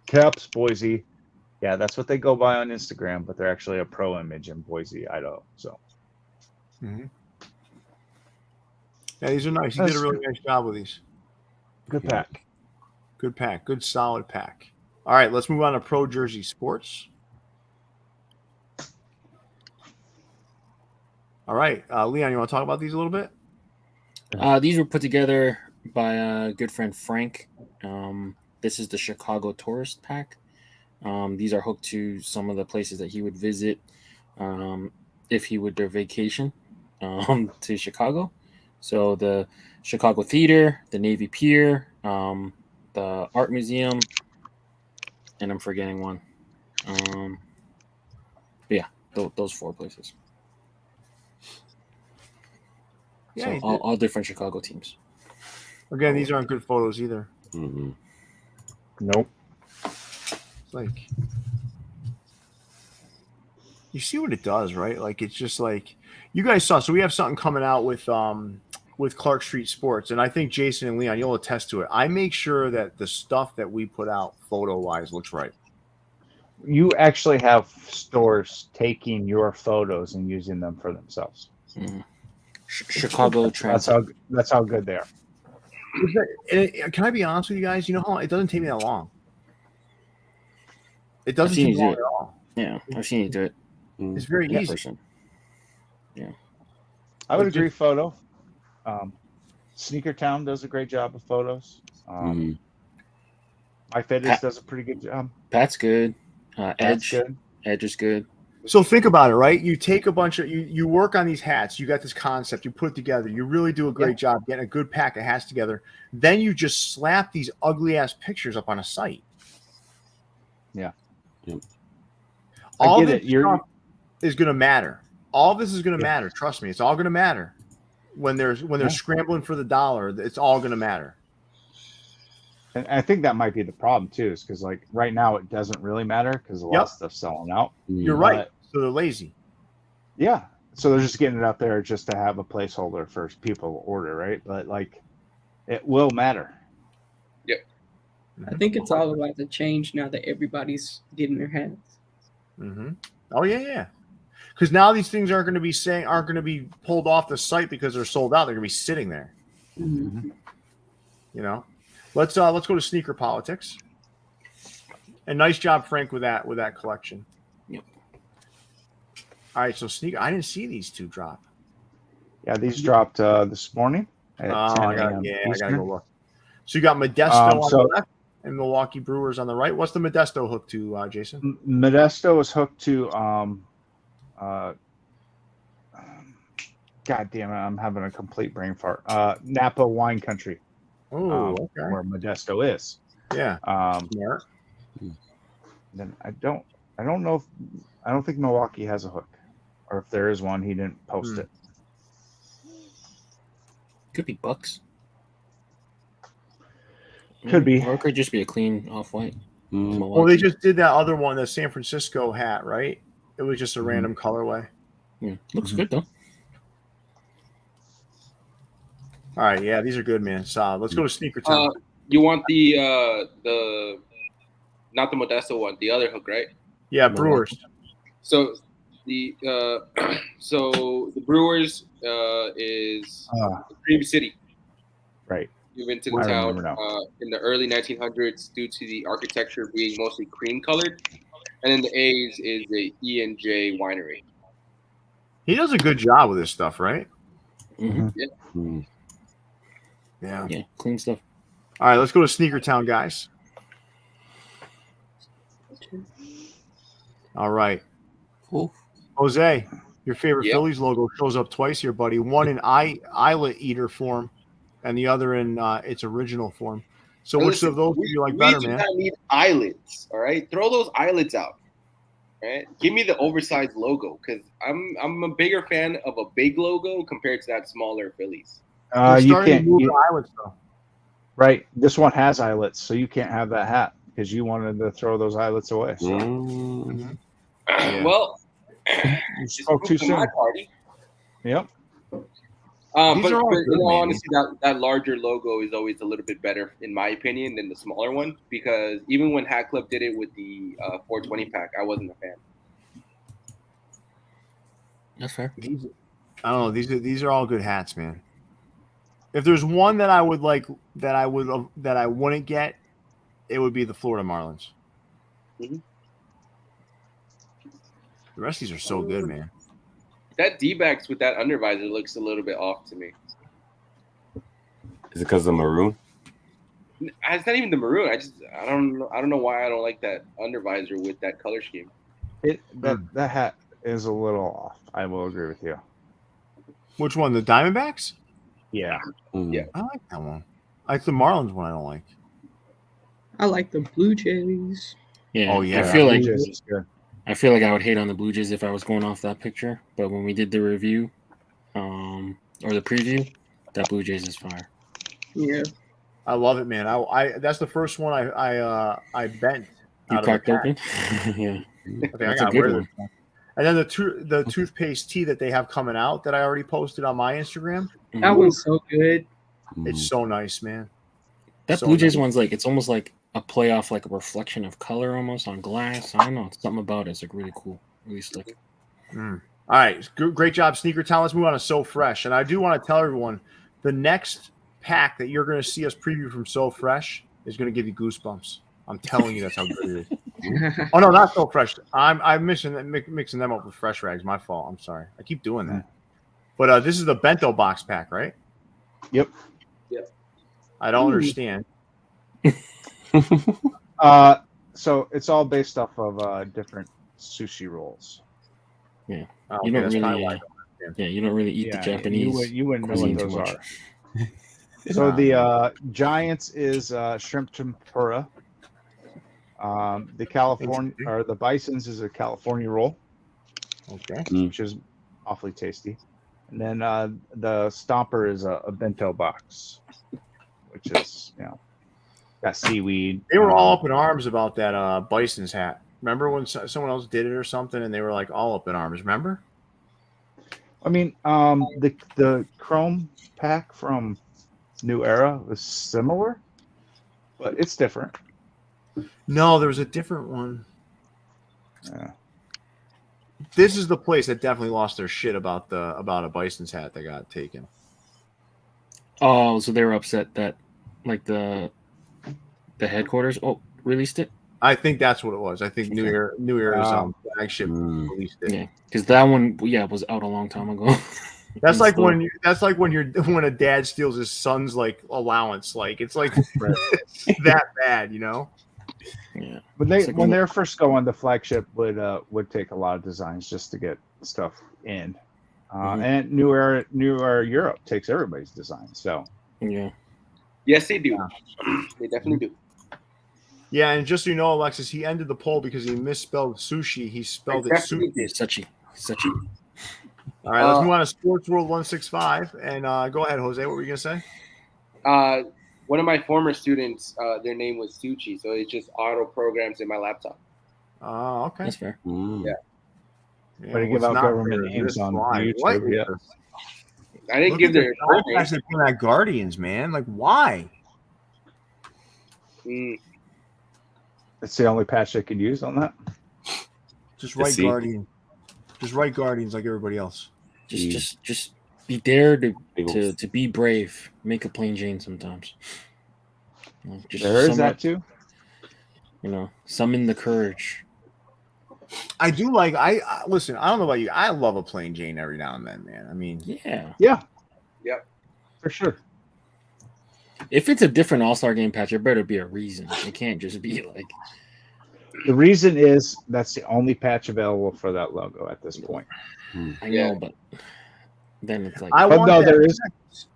D: Caps Boise, yeah, that's what they go by on Instagram, but they're actually a Pro Image in Boise, Idaho. So.
B: Mm-hmm. Yeah, these are nice. You did a really nice job with these.
D: Good pack.
B: Good pack. Good solid pack. All right, let's move on to Pro Jersey Sports. All right, Leon, you want to talk about these a little bit?
A: these were put together by a good friend Frank. This is the Chicago Tourist Pack. These are hooked to some of the places that he would visit if he would do vacation to Chicago. So the Chicago Theater, the Navy Pier, the Art Museum, and I'm forgetting one. Yeah, those 4 places.
B: Yeah,
A: So all different Chicago teams.
B: again, these aren't good photos either.
C: Mm-hmm.
D: Nope.
B: It's like, you see what it does, right? Like, it's just like, you guys saw. So we have something coming out with Clark Street Sports, and I think Jason and Leon, you'll attest to it. I make sure that the stuff that we put out photo-wise looks right.
D: You actually have stores taking your photos and using them for themselves.
A: Mm. Chicago Transit.
D: That's how good they are.
B: Can I be honest with you guys? You know how it doesn't take me that long. It doesn't
A: I've seen
B: take
A: you
B: long
A: do
B: at all.
A: Yeah, I've seen you do it.
B: It's very
A: Yeah,
B: easy.
A: person. Yeah.
D: I would agree. Photo. Sneaker Town does a great job of photos. MyFitteds does a pretty good job.
A: Pat's good.
D: That's
A: Edge.
D: good.
A: Edge is good.
B: So think about it, right? You take a bunch of you work on these hats. You got this concept. You put it together. You really do a great job getting a good pack of hats together. Then you just slap these ugly ass pictures up on a site.
D: Yeah.
B: All
D: I
B: this
D: get it.
B: stuff is going to matter. All this is going to matter. Trust me, it's all going to matter. When they're scrambling for the dollar, it's all going to matter.
D: And I think that might be the problem too, is because like right now it doesn't really matter because a lot of stuff's selling out.
B: You're right. So they're lazy.
D: Yeah. So they're just getting it out there just to have a placeholder for people to order, right? But like, it will matter.
E: Yep.
F: I think it's all about the change now that everybody's getting their hats.
B: Mm-hmm. Oh yeah. Because now these things aren't going to be pulled off the site because they're sold out. They're going to be sitting there.
F: Mm-hmm.
B: You know. Let's go to sneaker politics. And nice job, Frank, with that collection.
A: Yep.
B: All right, so sneaker. I didn't see these 2 drop.
D: Yeah, these dropped this morning at 10
B: I
D: a.m.
B: gotta go look. So you got Modesto on the left and Milwaukee Brewers on the right. What's the Modesto hook to, Jason?
D: Modesto is hooked to God damn it, I'm having a complete brain fart. Napa Wine Country.
B: Oh, okay.
D: Where Modesto is.
B: Yeah.
D: Then I don't think Milwaukee has a hook, or if there is one, he didn't post it.
A: Could be Bucks.
D: Could be.
A: Or it could just be a clean off-white.
B: Well, they just did that other one, the San Francisco hat, right? It was just a random colorway.
A: Yeah. Looks good though.
B: All right, yeah, these are good, man. Solid. Let's go to Sneaker Town.
E: You want the not the Modesto one, the other hook, right?
B: Yeah, Brewers.
E: So the so the Brewers is Cream City.
D: Right.
E: Move into the town in the early 1900s due to the architecture being mostly cream colored, and then the A's is the E&J winery.
B: He does a good job with this stuff, right?
A: Mm-hmm.
E: Yeah.
C: Mm.
A: Yeah, clean stuff.
B: All right, let's go to Sneaker Town, guys. All right.
C: Cool.
B: Jose, your favorite
E: Yep.
B: Phillies logo shows up twice here, buddy. One in eyelet eater form, and the other in its original form. So, which of those do you like better, man?
E: We do not need eyelets. All right, throw those eyelets out. All right, give me the oversized logo because I'm a bigger fan of a big logo compared to that smaller Phillies.
D: You can't.
B: The eyelets, though.
D: Right. This one has eyelets, so you can't have that hat because you wanted to throw those eyelets away. So.
C: Mm.
B: Yeah.
E: Well,
D: You spoke too soon.
E: my party.
D: Yep.
E: But
B: are all
E: in
B: good,
E: all
B: man.
E: honesty, that larger logo is always a little bit better, in my opinion, than the smaller one. Because even when Hat Club did it with the 420 pack, I wasn't a fan.
A: That's fair.
B: I don't know. These are all good hats, man. If there's one that I would like, that I wouldn't get, it would be the Florida Marlins.
E: Mhm.
B: The rest of these are so good, man.
E: That D-backs with that undervisor looks a little bit off to me.
C: Is it because of maroon?
E: It's not even the maroon. I don't know why I don't like that undervisor with that color scheme.
D: That hat is a little off. I will agree with you.
B: Which one? The Diamondbacks?
D: Yeah.
C: Mm.
E: Yeah.
B: I like that one. I like the Marlins one. I don't like.
F: I like the Blue Jays.
A: Yeah.
B: Oh, yeah.
A: I feel like
D: Blue Jays is good.
A: I would hate on the Blue Jays if I was going off that picture. But when we did the review, or the preview, that Blue Jays is fire.
F: Yeah.
B: I love it, man. I that's the first one I bent.
A: You
B: out of the
A: cracked
B: pack.
A: open? Yeah.
B: I think
A: That's
B: I
A: a
B: gotta
A: good
B: wear
A: one.
B: this. And then the toothpaste tea that they have coming out that I already posted on my Instagram.
F: That one's so good.
B: It's so nice, man.
A: That
B: So
A: Blue Jays
B: nice.
A: one's like, it's almost like a playoff, like a reflection of color almost on glass. I don't know. It's something about it. It's like really cool. Really slick.
B: All right. Great job, Sneaker Town. Let's move on to So Fresh. And I do want to tell everyone the next pack that you're going to see us preview from So Fresh is going to give you goosebumps. I'm telling you, that's how good it is. Oh, no, not So Fresh. I'm mixing them up with Fresh Rags. My fault. I'm sorry. I keep doing that. But this is the bento box pack, right?
D: Yep.
B: I don't understand.
D: So it's all based off of different sushi rolls.
A: Yeah.
B: Oh,
A: You don't
B: that's kinda
A: really,
B: why I don't understand.
A: yeah, you don't really eat the Japanese.
D: You wouldn't know
A: cuisine
D: what
A: too
D: those
A: much.
D: are. So the Giants is shrimp tempura. The California or the Bison's is a California roll,
B: Okay.
D: which is awfully tasty. And then the Stomper is a bento box, which is got seaweed.
B: They were all up in arms about that Bison's hat. Remember when someone else did it or something, and they were like all up in arms? Remember?
D: I mean, the Chrome pack from New Era was similar, but it's different.
B: No, there was a different one.
D: Yeah.
B: This is the place that definitely lost their shit about a Bison's hat that got taken.
A: Oh, so they were upset that like the headquarters released it.
B: I think that's what it was. I think New Era's flagship released it.
A: Yeah, because that one, was out a long time ago.
B: That's like when when a dad steals his son's like allowance. Like it's like that bad, you know.
A: Yeah.
D: When they're first going, the flagship would take a lot of designs just to get stuff in, and New Era Europe takes everybody's design. So
A: yeah,
E: yes, they do. They definitely do.
B: Yeah, and just so you know, Alexis, he ended the poll because he misspelled sushi. He spelled it sushi.
A: Sushi.
B: All right, let's move on to Sportsworld 165. And go ahead, Jose. What were you going to say?
E: One of my former students, their name was Suchi, so it just auto programs in my laptop.
B: Oh, okay.
A: That's fair.
E: Yeah.
D: Way to give out government names on YouTube.
B: What?
E: I didn't
B: Look
E: give
B: at
E: their
B: the
E: full
B: guys that put that Guardians, man. Like, why?
E: name.
D: It's the only patch they could use on that.
B: Just write
C: see?
B: Guardian. Just write Guardians like everybody else.
A: Just be dare to be brave. Make a plain Jane sometimes. You know, just
D: There is
A: summon
D: that
A: up,
D: too.
A: you know, summon the courage.
B: I do like. I listen. I don't know about you. I love a plain Jane every now and then, man. I mean,
A: Yeah.
D: Yeah.
E: Yep.
D: For sure.
A: If it's a different All-Star game patch, there better be a reason. It can't just be like
D: The reason is that's the only patch available for that logo at this point.
A: I
E: Yeah.
A: know, but then it's like
B: I
D: But
B: want
D: no,
B: that,
D: there is.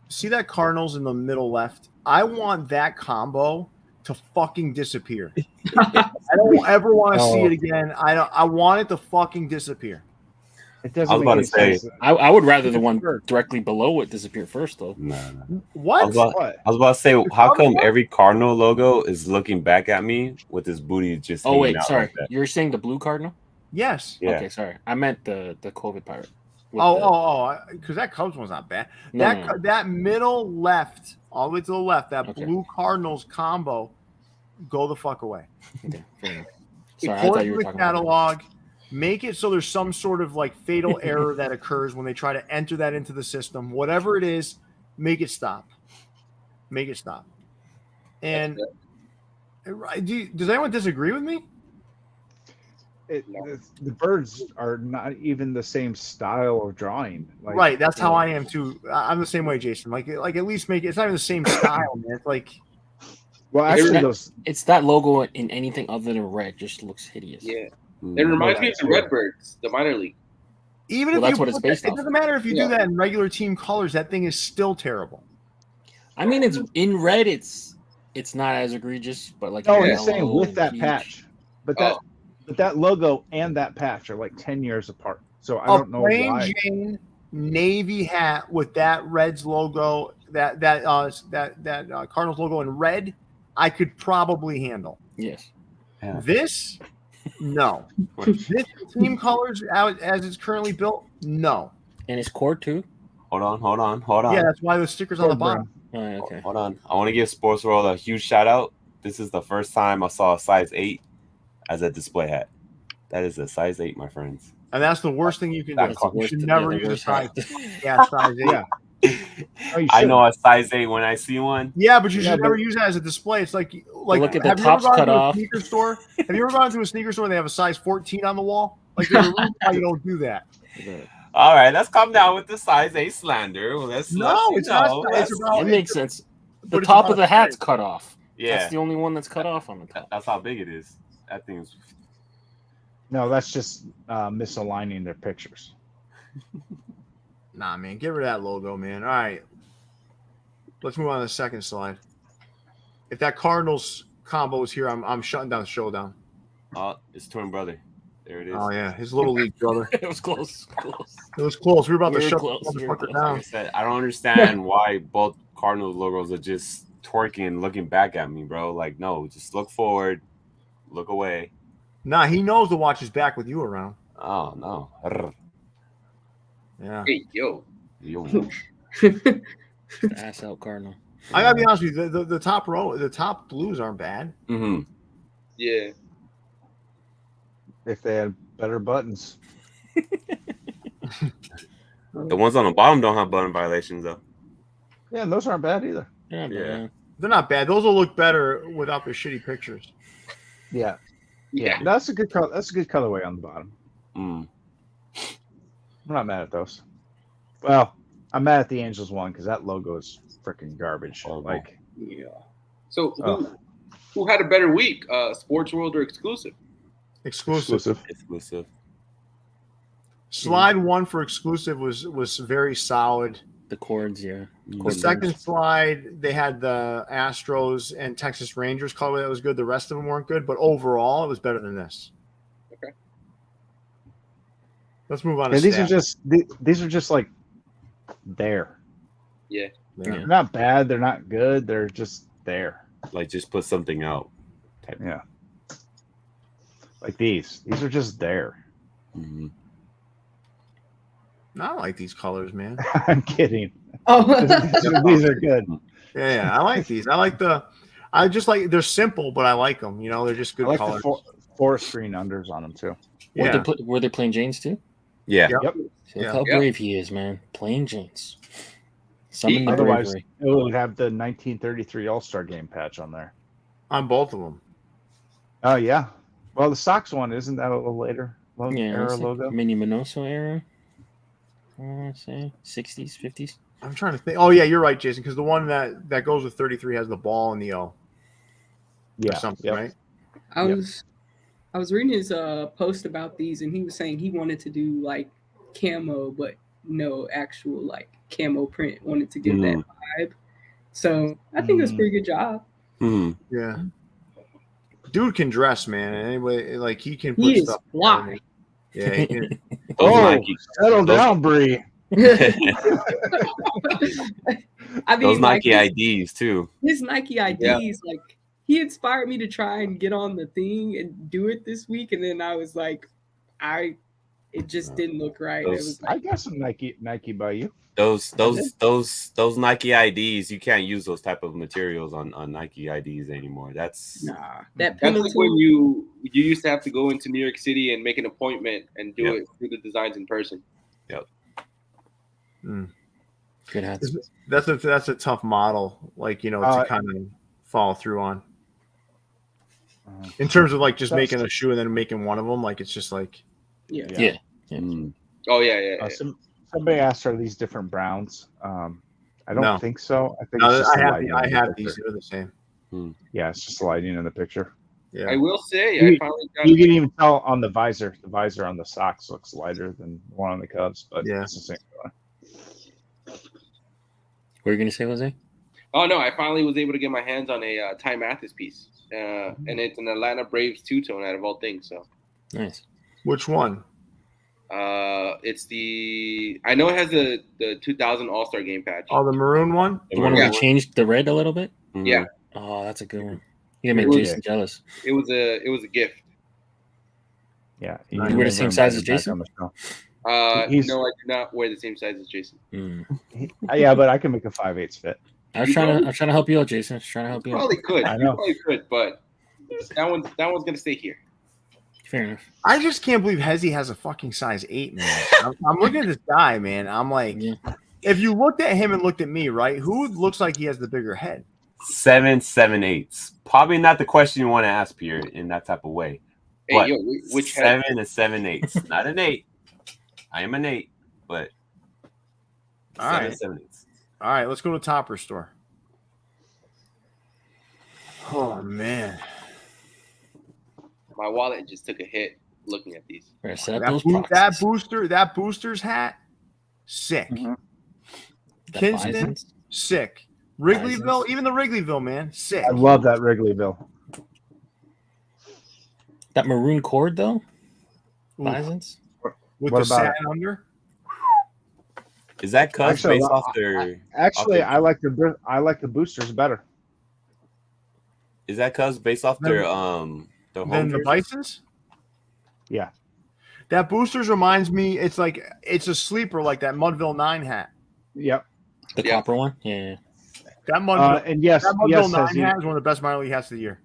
B: see that Cardinals in the middle left. I want that combo to fucking disappear. I don't ever want to see
D: No.
B: it again. I want it to fucking disappear.
D: It doesn't
C: I was
D: make
C: about
D: any
C: to say-
D: sense.
A: I would rather the
D: It's
A: one
D: weird.
A: directly below it disappear first, though.
C: No.
B: What?
D: What?
C: I was about to say, how come every Cardinal logo is looking back at me with his booty just
A: Oh
C: hanging
A: wait,
C: out
A: sorry.
C: like that?
A: You're saying the blue cardinal?
B: Yes.
C: Yeah.
A: Okay, sorry. I meant the COVID pirate. With
B: Because that Cubs one's not bad.
A: No,
B: that
A: no, no.
B: that middle left, all the way to the left, that
A: Okay.
B: blue Cardinals combo, go the fuck away.
A: Okay, fair enough. Sorry, I
B: Report
A: thought you were
B: the
A: talking about
B: catalog. Make it so there's some sort of like fatal error that occurs when they try to enter that into the system. Whatever it is, make it stop. Make it stop. And does anyone disagree with me?
D: The birds are not even the same style of drawing. Like,
B: Right, that's how I am too. I'm the same way, Jason. Like at least make it. It's not even the same style, man. It's like,
D: well,
A: It's
D: actually,
A: not-
D: those
A: It's that logo in anything other than red just looks hideous.
E: Yeah.
C: Mm.
E: It reminds me of the Redbirds, the minor league.
B: even
A: Well,
B: if
A: that's
B: you
A: what it's
B: put that-
A: based
B: it
A: off
B: doesn't
A: of.
B: matter if you
E: Yeah.
B: do that in regular team colors. That thing is still terrible.
A: I mean, it's in red. It's not as egregious, but like
D: no,
A: in
D: he's saying
A: yellow,
D: with that
A: peach.
D: patch, but
E: Oh.
D: that logo and that patch are like 10 years apart. So I
B: A
D: don't know
B: plain
D: why.
B: Jane navy hat with that Reds logo, that Cardinals logo in red, I could probably handle.
A: Yes.
C: Yeah.
B: This, no. This team colors out as it's currently built, no.
A: And it's core too.
C: Hold on.
B: Yeah, that's why the stickers on the bottom.
A: Oh, okay.
C: Hold on. I want to give Sportsworld a huge shout out. This is the first time I saw a size 8 as a display hat. That is a size 8, my friends.
B: And that's the worst thing you can do.
A: That's the
B: You
A: worst-
B: should
A: yeah,
B: never
A: the
B: use a
A: worst
B: size.
A: hat.
B: Yeah, size 8.
D: Yeah. Oh, you
C: I
D: shouldn't.
C: know a size 8 when I see one.
B: Yeah, but you
D: Yeah,
B: should
D: but-
B: never use that as a display. It's like
A: look at the
B: have you ever
A: tops
B: gone
A: cut
B: to a
A: off.
B: sneaker store? Have you ever gone to a sneaker store and they have a size 14 on the wall? Like there's a reason why you don't do that.
C: All right, let's calm down with the size 8 slander. Let's
B: No,
C: let's, you
B: it's not.
C: know,
B: It's
C: let's-
B: about.
A: It makes sense. The
B: but it's
A: top
B: about
A: of the hat's cut off.
C: yeah.
A: That's the only one that's cut off on the top.
C: That's how big it is. That thing's
D: No, that's just misaligning their pictures.
B: Nah, man, get rid of that logo, man. All right, let's move on to the second slide. If that Cardinals combo is here, I'm shutting down the showdown.
C: oh, it's twin brother. There it is.
B: Oh yeah, his little league brother.
A: It was close.
B: It was close. We were about
A: We
B: to
A: were
B: shut
A: close.
B: the
A: We were
B: motherfucker
A: close.
C: Like I
B: down.
C: said, I don't understand why both Cardinals logos are just twerking, looking back at me, bro. Like, no, just look forward, look away.
B: Nah, he knows to watch his back with you around.
C: Oh no. Arr.
B: Yeah,
E: Hey, yo.
C: Yo.
A: The ass out Cardinal.
B: I gotta be honest with you. The top row, the top blues aren't bad.
C: Mm-hmm.
E: Yeah.
D: If they had better buttons.
C: The ones on the bottom don't have button violations though.
D: Yeah, and those aren't bad either.
A: Yeah, but,
C: Yeah.
B: They're not bad. Those will look better without the shitty pictures.
D: Yeah.
E: Yeah.
D: That's a good color. That's a good colorway on the bottom.
C: Mm.
D: I'm not mad at those. Well, I'm mad at the Angels one because that logo is freaking garbage.
C: Horrible.
D: Like,
E: Yeah. So
D: Oh.
E: who had a better week? Sportsworld or exclusive?
B: Exclusive.
C: Exclusive.
B: Slide 1 for exclusive was very solid.
A: the chords, yeah.
B: The
A: Chord
B: second
A: burns.
B: slide, they had the Astros and Texas Rangers colorway that was good. The rest of them weren't good, but overall, it was better than this.
E: Okay.
B: Let's move on to
D: yeah, these are just like there.
E: Yeah.
B: Yeah.
D: They're not bad. They're not good. They're just there.
C: Like just put something out.
D: Yeah. Like these. These are just there.
C: Mm-hmm.
B: I like these colors, man.
D: I'm kidding.
F: Oh,
D: These are good.
B: Yeah, I like these. I just like they're simple, but I like them. You know, they're just
D: I
B: good
D: like
B: colors.
D: the forest green unders on them too.
B: Yeah,
A: Were they plain jeans too?
C: Yeah.
B: Yep.
A: See, look how brave he is, man. Plain jeans. Summon the
D: Otherwise,
A: bravery.
D: it would have the 1933 All-Star Game patch on there.
B: on both of them.
D: Oh yeah. Well, the Sox one isn't that a little later? Era
A: It's like
D: logo.
A: Mini Minoso era. I want to say 60s, 50s.
B: I'm trying to think. Oh yeah, you're right, Jason, because the one that goes with 33 has the ball and the O.
D: Yeah.
B: Or something,
D: Yep.
B: right?
F: I was reading his post about these, and he was saying he wanted to do like camo, but no actual like camo print. Wanted to get that vibe. So I think it was a pretty good job.
B: Yeah. Dude can dress, man. Anyway, like he can put
F: He is
B: stuff.
F: fly.
B: Yeah. He can.
D: Settle down, Bree.
F: I mean,
C: Those
F: like
C: Nike IDs too.
F: his Nike IDs, like he inspired me to try and get on the thing and do it this week, and then I was like, it just didn't look right. It was
D: I
F: like,
D: got some Nike by you.
C: Those Nike IDs, you can't use those type of materials on Nike IDs anymore. That's
F: nah, that
E: That's
F: penalty.
E: like when you used to have to go into New York City and make an appointment and do the designs in person.
A: Good hats.
B: That's a tough model, like, you know, to kind of follow through on. In terms of like just making a shoe and then making one of them, like it's just like
F: Yeah.
E: Oh yeah.
D: Somebody asked, are these different browns? I don't think so. I think
B: no,
D: it's just
B: I have these. They're the same.
D: Yeah, it's just lighting in the picture.
B: Yeah.
E: I will say,
D: You-
E: I finally got.
D: You can even tell on the visor. The visor on the socks looks lighter than the one on the Cubs, but
B: Yeah.
D: it's the same color.
A: What are you gonna say, Jose?
E: Oh no, I finally was able to get my hands on a Ty Mathis piece, and it's an Atlanta Braves two-tone out of all things. So
A: Nice.
B: Which one?
E: it's I know it has the 2000 All-Star Game patch.
B: Oh, the maroon one.
A: The one where we changed the red a little bit.
E: Yeah,
A: Oh, that's a good one. You gonna
E: It
A: make
E: was-
A: Jason jealous.
E: it was a gift.
D: Yeah.
B: You
D: can
A: wear the
D: never
A: same
D: invite
A: size
D: him
A: as
D: back
A: Jason?
D: on the show.
E: No, I do not wear the same size as Jason.
D: Yeah, but I can make a 5/8 fit.
A: I was trying to help you out, Jason. I was trying to help you out.
E: Probably could.
D: I
E: You
D: know.
E: probably could, but that one's gonna stay here.
A: Fair enough.
B: I just can't believe Hesi has a fucking size 8, man. I'm looking at this guy, man. I'm like,
A: Yeah.
B: if you looked at him and looked at me, right? Who looks like he has the bigger head?
C: 7, 7/8. Probably not the question you want to ask, Pierre, in that type of way.
E: Hey,
C: But
E: yo, which head?
C: 7 and 7/8. Not an 8. I am an 8, but
B: All
C: 7
B: right.
C: 7/8.
B: All right, let's go to Topperz store. Oh man,
E: My wallet just took a hit looking at these.
A: We're gonna set up
B: that,
A: those
B: that booster's hat, sick.
D: Mhm.
A: The
B: Kinston,
A: Bisons.
B: sick. Wrigleyville,
A: Bisons.
B: even the Wrigleyville, man, sick.
D: I love that Wrigleyville.
A: That maroon cord though.
B: Ooh.
A: Bisons.
B: With
D: What
B: the
D: about
B: satin under.
C: Is that Cubs
D: Actually,
C: based off their?
D: Actually,
C: off their-
D: I like the boosters better.
C: Is that Cubs based off their home
B: Then the
C: jersey?
B: Bisons.
D: Yeah.
B: That boosters reminds me. It's like it's a sleeper, like that Mudville 9 hat.
D: Yep.
A: The
E: Yeah.
A: copper one. Yeah.
B: That Mudville,
D: And yes,
B: that Mudville
D: yes,
B: 9
D: Hesi,
B: hat is one of the best minor league hats of the year.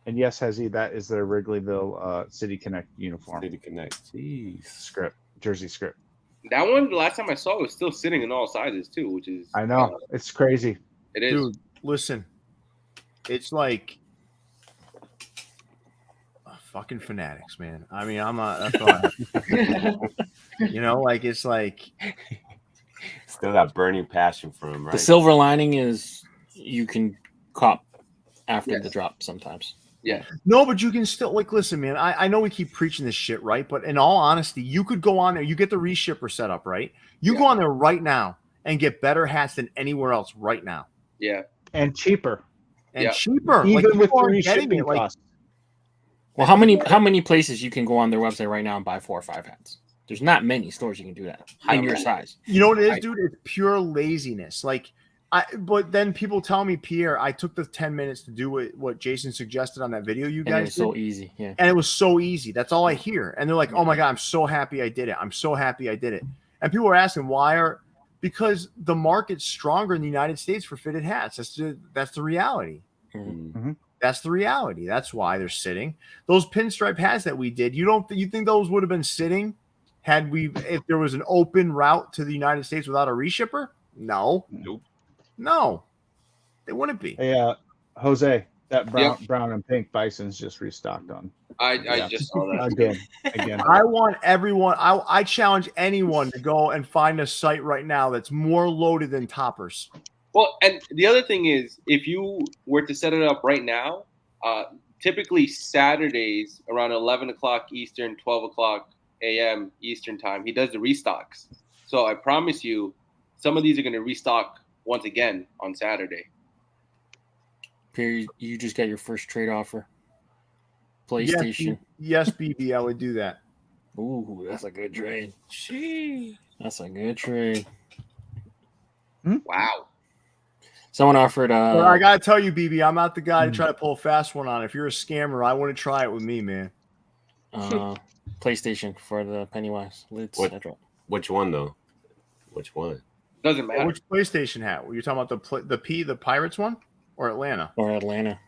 D: and yes, Hesi, that is their Wrigleyville City Connect uniform
C: City Connect. Jeez.
D: script, jersey script.
E: That one, the last time I saw it, was still sitting in all sizes too, which is
D: I know it's crazy.
E: it is.
B: Dude, listen, it's like fucking fanatics, man. I mean, that's all I have to say. You know, like it's like
C: Still got burning passion for him, right?
A: The silver lining is you can cop after
E: Yes.
A: the drop sometimes.
E: Yeah,
B: no, but you can still like listen, man. I know we keep preaching this shit, right? But in all honesty, you could go on there, you get the reshipper set up, right? You go on there right now and get better hats than anywhere else right now.
E: yeah.
D: And cheaper,
B: And
E: Yeah.
B: cheaper.
D: even
B: like,
D: with
B: people
D: the
B: aren't getting
D: reshipping
B: it. Like,
D: costs.
A: Well, how many places you can go on their website right now and buy 4 or 5 hats? There's not many stores you can do that in your size.
B: you know what it is,
E: Right.
B: dude? It's pure laziness. Like, but then people tell me, Pierre, I took the 10 minutes to do what Jason suggested on that video you
A: And it
B: guys
A: was
B: did.
A: so easy. Yeah.
B: And it was so easy. That's all I hear. And they're like, oh my God, I'm so happy I did it. I'm so happy I did it. And people are asking, why are because the market's stronger in the United States for fitted hats. That's the reality.
D: Mhm.
B: That's the reality. That's why they're sitting. Those pinstripe hats that we did, you think those would have been sitting if there was an open route to the United States without a reshipper? No.
C: Nope.
B: No. They wouldn't be.
D: Hey, Jose, that brown and pink Bison's just restocked on.
E: I just saw that
D: Again.
B: I want everyone. I challenge anyone to go and find a site right now that's more loaded than Topperz.
E: Well, and the other thing is, if you were to set it up right now, typically Saturdays around 11 o'clock Eastern, 12 o'clock a.m. Eastern time, he does the restocks. So I promise you, some of these are going to restock once again on Saturday.
A: Pierre, you just got your first trade offer. PlayStation.
B: Yes, BB, I would do that.
A: Ooh, that's a good trade. That's a good trade.
E: Wow.
A: Someone offered.
B: But I gotta tell you, BB, I'm not the guy to try to pull a fast one on. If you're a scammer, I wouldn't try it with me, man.
A: PlayStation for the Pennywise lids.
C: Which one though? Which one?
E: Doesn't matter.
B: Which PlayStation hat? Were you talking about the Pirates one, or Atlanta?
A: Or Atlanta.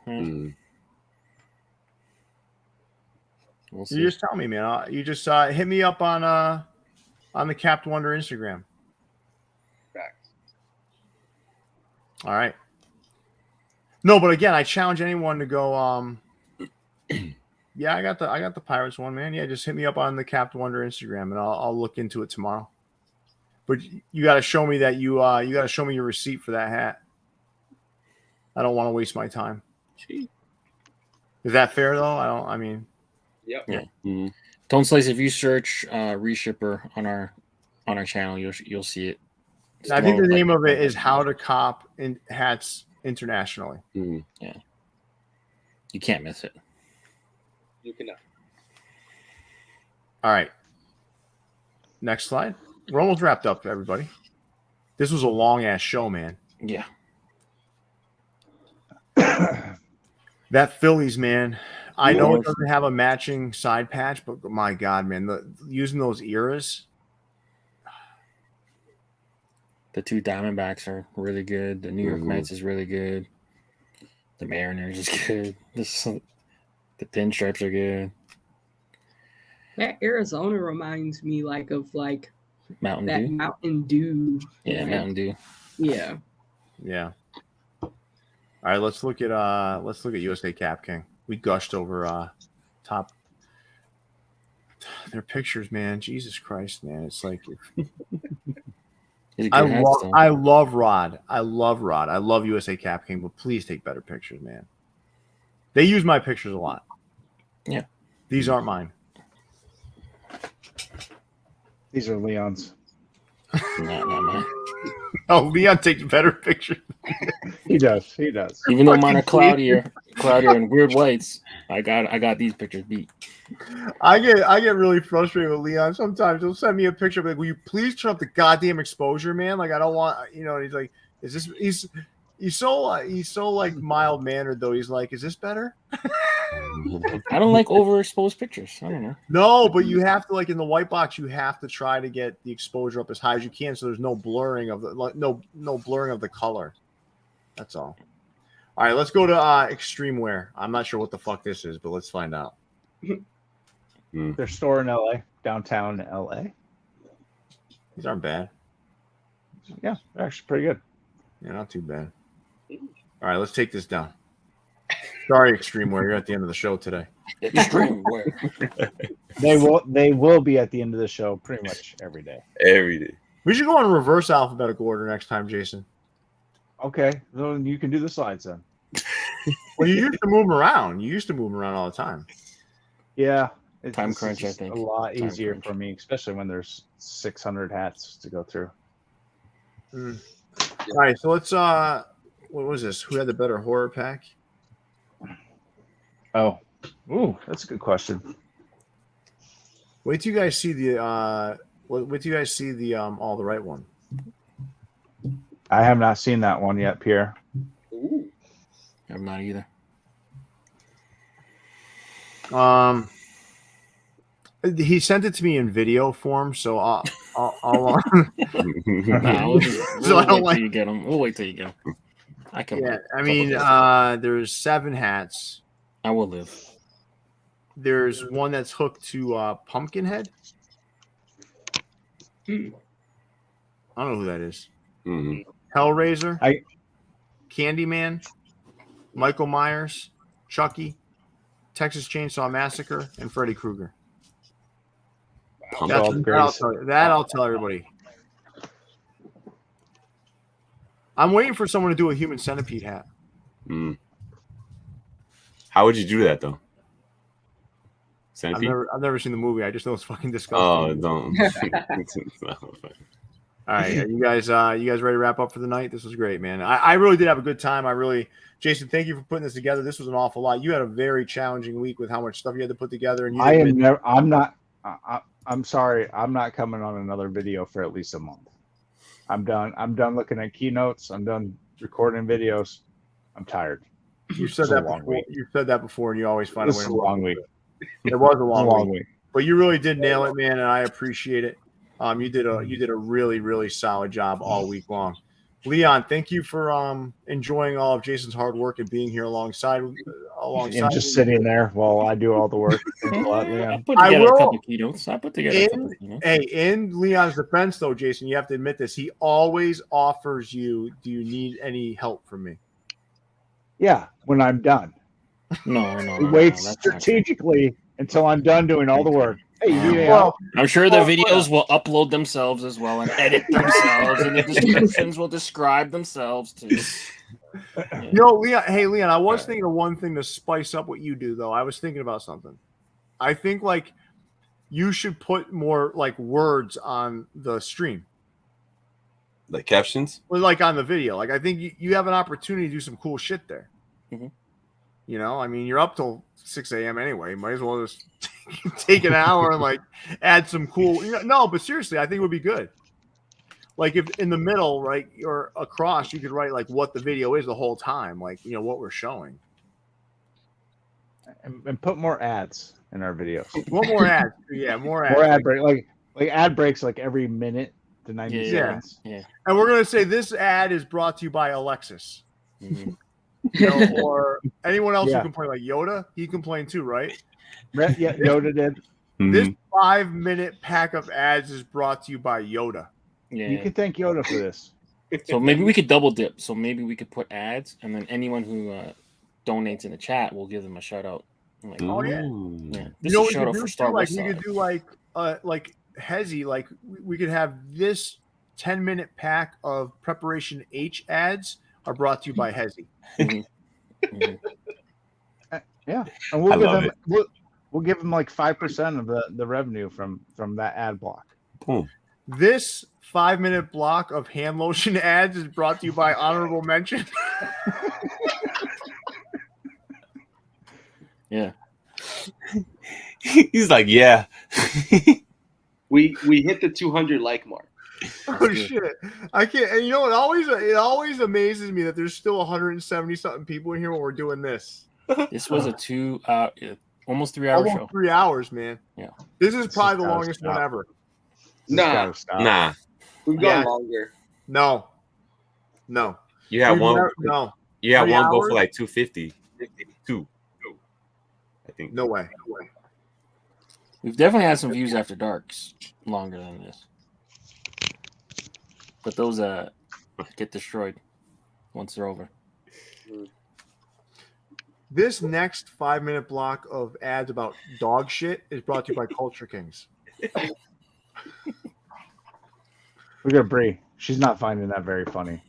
A: We'll see.
B: You just tell me, man. You just hit me up on the Capped Wonder Instagram.
E: Facts.
B: All right. No, but again, I challenge anyone to go. Yeah, I got the Pirates one, man. Yeah, just hit me up on the Capped Wonder Instagram, and I'll look into it tomorrow. But you got to show me that you got to show me your receipt for that hat. I don't want to waste my time.
C: Gee.
B: Is that fair though? I mean.
E: Yep.
A: Yeah. Mm-hmm. Don't Slice. If you search reshipper on our channel, you'll see it.
B: I think the name of it is How to Cop in Hats Internationally.
A: Yeah. You can't miss it.
E: You cannot.
B: All right. Next slide. We're almost wrapped up, everybody. This was a long ass show, man.
A: Yeah.
B: That Phillies, man. I know it doesn't have a matching side patch, but my God, man, using those eras.
A: The two Diamondbacks are really good. The New York Mets is really good. The Mariners is good. The pinstripes are good.
F: That Arizona reminds me of
A: Mountain
F: that
A: Dew.
F: Mountain Dew.
A: Yeah, Mountain Dew.
F: Yeah.
B: Yeah. All right, let's look at USA Cap King. We gushed over top their pictures, man. Jesus Christ, man. It's like I love Rod. I love USA Cap King, but please take better pictures, man. They use my pictures a lot.
A: Yeah.
B: These aren't mine.
D: These are Leon's.
A: Not mine.
B: Oh, Leon takes better pictures.
D: He does.
A: Even though mine are cloudier and weird whites, I got these pictures beat.
B: I get really frustrated with Leon. Sometimes he'll send me a picture, like, will you please turn up the goddamn exposure, man? Like, I don't want, he's like, is this, he's so like mild mannered though. He's like, is this better?
A: I don't like overexposed pictures. I don't know.
B: No, but you have to, like, in the white box, you have to try to get the exposure up as high as you can, so there's no blurring of no blurring of the color. That's all. All right, let's go to Extreme Wear. I'm not sure what the fuck this is, but let's find out.
D: Their store in LA, downtown LA.
B: These aren't bad.
D: Yeah, they're actually pretty good.
B: Yeah, not too bad. All right, let's take this down. Sorry, Extreme Wear. You're at the end of the show today.
A: Extreme Wear.
D: They will be at the end of the show pretty much every day.
C: Every day.
B: We should go in reverse alphabetical order next time, Jason.
D: Okay, so you can do the slides then.
B: Well, you used to move them around. You used to move them around all the time.
D: Yeah.
A: Time crunch, I think.
D: A lot easier for me, especially when there's 600 hats to go through.
B: All right, so let's what was this? Who had the better horror pack?
D: Oh, ooh, that's a good question.
B: Wait till you guys see the all the right one.
D: I have not seen that one yet, Pierre.
E: Ooh.
A: I'm not either.
B: He sent it to me in video form, so I'll
A: Nah, we'll
B: So I don't
A: wait
B: like-
A: till you get them. We'll wait till you get them. I can.
B: yeah,
A: wait a
B: I
A: couple
B: mean,
A: days.
B: there's 7 hats.
A: I will live.
B: There's one that's hooked to Pumpkinhead.
F: Hmm.
B: I don't know who that is.
C: Mhm.
B: Hellraiser.
D: I-
B: Candyman. Michael Myers. Chucky. Texas Chainsaw Massacre, and Freddy Krueger.
C: Pump
B: That's,
D: all the
B: I'll tell everybody. I'm waiting for someone to do a Human Centipede hat.
C: Mm. How would you do that though? Centipede?
B: I've never seen the movie. I just know it's fucking
C: Oh,
B: disgusting.
C: don't.
B: All right, you guys ready to wrap up for the night? This was great, man. I really did have a good time. Jason, thank you for putting this together. This was an awful lot. You had a very challenging week with how much stuff you had to put together. And
D: I'm sorry. I'm not coming on another video for at least a month. I'm done. I'm done looking at keynotes. I'm done recording videos. I'm tired.
B: You said
D: It's a
B: that
D: long
B: before.
D: week.
B: You said that before, and you always find
D: This
B: a way
D: is
B: to
D: a long week.
B: It was a
D: It's a
B: long,
D: long
B: week.
D: week.
B: But you really did nail it, man, and I appreciate it. You did a really, really solid job all week long. Leon, thank you for enjoying all of Jason's hard work and being here alongside.
D: And just sitting there while I do all the work. Thanks a lot,
A: I
D: Leon.
A: put
B: I
A: together
B: will-
A: a couple keynotes. I put together a couple keynotes.
B: Hey, in Leon's defense, though, Jason, you have to admit this. He always offers you, do you need any help from me?
D: Yeah, when I'm done.
A: No.
D: He waits
A: that's not true.
D: strategically until I'm done doing all the work. Hey, you need any
B: Well,
D: help?
A: I'm sure the
B: Well,
A: videos will upload themselves as well and edit themselves, and the descriptions will describe themselves too.
B: you know, Leon, I was
A: Right.
B: thinking of one thing to spice up what you do, though. I was thinking about something. I think, like, you should put more, like, words on the stream.
C: Like captions?
B: Or, like, on the video. Like, I think you have an opportunity to do some cool shit there.
A: Mhm.
B: You know, I mean, you're up till 6 a.m. anyway. Might as well just take an hour and, like, add some cool. No, but seriously, I think it would be good. Like, if in the middle, right, or across, you could write, like, what the video is the whole time. Like, what we're showing.
D: And put more ads in our videos.
B: One more ad. Yeah, more ads.
D: More ad break, like ad breaks like every minute to 90
A: Yeah.
D: seconds.
A: Yeah.
B: And we're gonna say this ad is brought to you by Alexis.
A: Mhm.
B: Or anyone else
D: Yeah.
B: who complained, like Yoda. He complained too, right?
D: Yeah, Yoda did.
B: This
C: Mhm.
B: 5-minute pack of ads is brought to you by Yoda.
A: Yeah.
D: You can thank Yoda for this.
A: So maybe we could double dip. So maybe we could put ads, and then anyone who donates in the chat, we'll give them a shout out. Like,
B: Oh, yeah.
C: Ooh.
A: yeah,
B: You
A: this
B: know
A: is
B: what
A: a shout
B: we
A: out
B: could
A: for
B: do?
A: Star
B: Like
A: Wars.
B: we could do like Hesi. Like we could have this 10-minute pack of Preparation H ads are brought to you by Hesi.
D: Yeah, and
C: I
D: we'll give
C: love
D: them
C: it.
D: we'll give them like 5% of the revenue from that ad block.
C: Boom.
B: This 5-minute block of hand lotion ads is brought to you by Honorable Mention.
A: Yeah.
C: He's like, yeah.
E: We hit the 200 like mark.
B: Oh
A: good.
B: shit! I can't. And it always amazes me that there's still 170 something people in here when we're doing this.
A: This was a 2 almost 3 hour show.
B: Almost 3 hours, man.
A: Yeah.
B: This is
D: This
B: probably
D: has
B: the
D: gotta
B: longest one
D: stop.
B: ever.
D: This
E: Nah.
D: has gotta stop.
C: Nah.
E: We've gone
B: Yeah.
E: longer.
B: No.
C: You had
B: We've
C: one.
B: never- no.
C: You had
B: 3
C: one go
B: hours?
C: for like 250. 2. I think.
B: No way.
A: We've definitely had some views after darks longer than this. But those get destroyed once they're over.
B: This next 5-minute block of ads about dog shit is brought to you by Culture Kings.
D: We got Bree. She's not finding that very funny.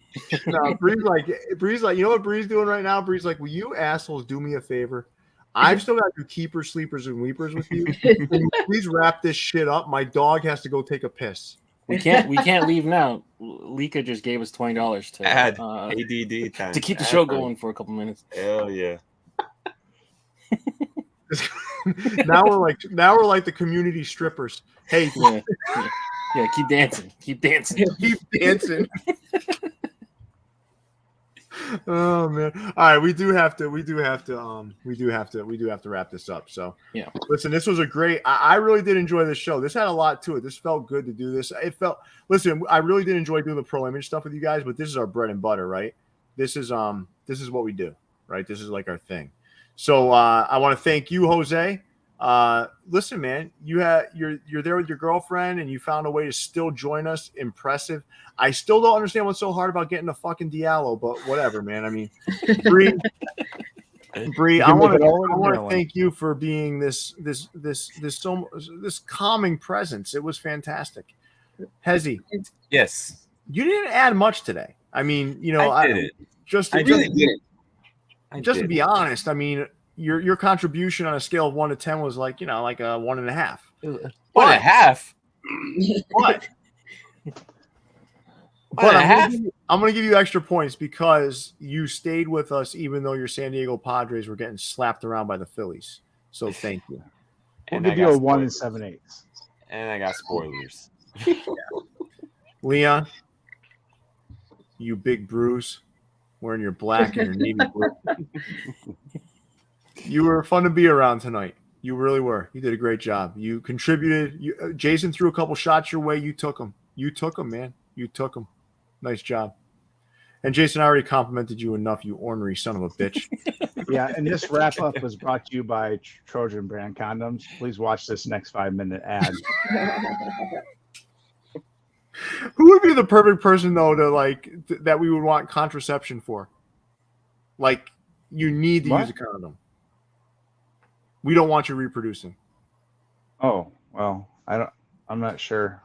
B: No, Bree's like, you know what Bree's doing right now? Bree's like, will you assholes do me a favor? I've still got to do keepers, sleepers, and weepers with you. Can you please wrap this shit up? My dog has to go take a piss.
A: We can't leave now. Lika just gave us $20 to
C: Add ADD time.
A: to keep the
C: Add
A: show
C: time.
A: going for a couple minutes.
C: Hell yeah.
B: now we're like the community strippers. Hey,
A: Yeah, keep dancing. Keep dancing.
B: keep dancing. Oh man! All right, we do have to wrap this up. So
A: Yeah.
B: Listen, this was a great. I really did enjoy this show. This had a lot to it. This felt good to do this. Listen, I really did enjoy doing the pro image stuff with you guys, but this is our bread and butter, right? This is what we do, right? This is like our thing. So I want to thank you, Jose. Listen, man, you're there with your girlfriend and you found a way to still join us. Impressive. I still don't understand what's so hard about getting a fucking Diallo, but whatever, man. I mean, Bree, I want to thank you for being this calming presence. It was fantastic. Hesi,
C: Yes,
B: you didn't add much today. I mean,
C: I didn't.
B: Just
E: I really didn't.
B: Just to be honest, I mean, your contribution on a scale of 1 to 10 was like, like a 1.5.
C: 1.5.
B: What? But I'm going to give you extra points because you stayed with us even though your San Diego Padres were getting slapped around by the Phillies. So thank you.
D: We'll give you a 1 7/8.
C: And I got spoilers.
B: Leon, you big bruise wearing your black and your navy blue. You were fun to be around tonight. You really were. You did a great job. You contributed. Jason threw a couple shots your way. You took them. You took them, man. You took them. Nice job. And Jason, I already complimented you enough, you ornery son of a bitch.
D: Yeah, and this wrap up was brought to you by Trojan brand condoms. Please watch this next 5-minute ad.
B: Who would be the perfect person though to that we would want contraception for? Like, you need to use a condom. We don't want you reproducing.
D: Oh, well, I'm not sure.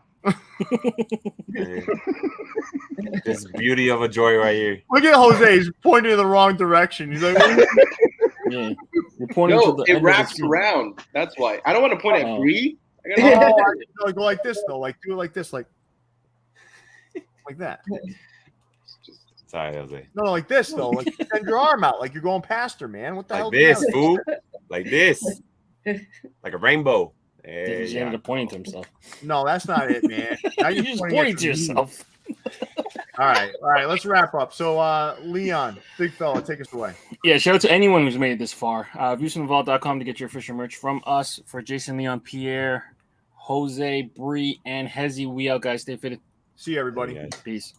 C: This beauty of a joy right here.
B: Look at Jose. He's pointing in the wrong direction. He's like,
A: Yeah. You're pointing
E: No,
A: to the
E: it
A: end
E: wraps
A: of the
E: around. That's why. I don't want to point at Bree.
B: go like this though. Like do it like this, like that.
C: Sorry, Jose.
B: No, like this though. Like extend your arm out, like you're going past her, man. What the hell?
C: Like this, fool. Like this. Like a rainbow. There
A: He's
C: you go.
A: pointing to himself.
B: No, that's not it, man. Now
A: You're just pointing to yourself.
B: All right, let's wrap up. So, Leon, big fella, take us away.
A: Yeah, shout out to anyone who's made it this far. Viewsfromthevault.com to get your official merch from us. For Jason, Leon, Pierre, Jose, Bree, and Hesi, we out, guys. Stay fitted.
B: See you, everybody.
C: Yeah.
A: Peace.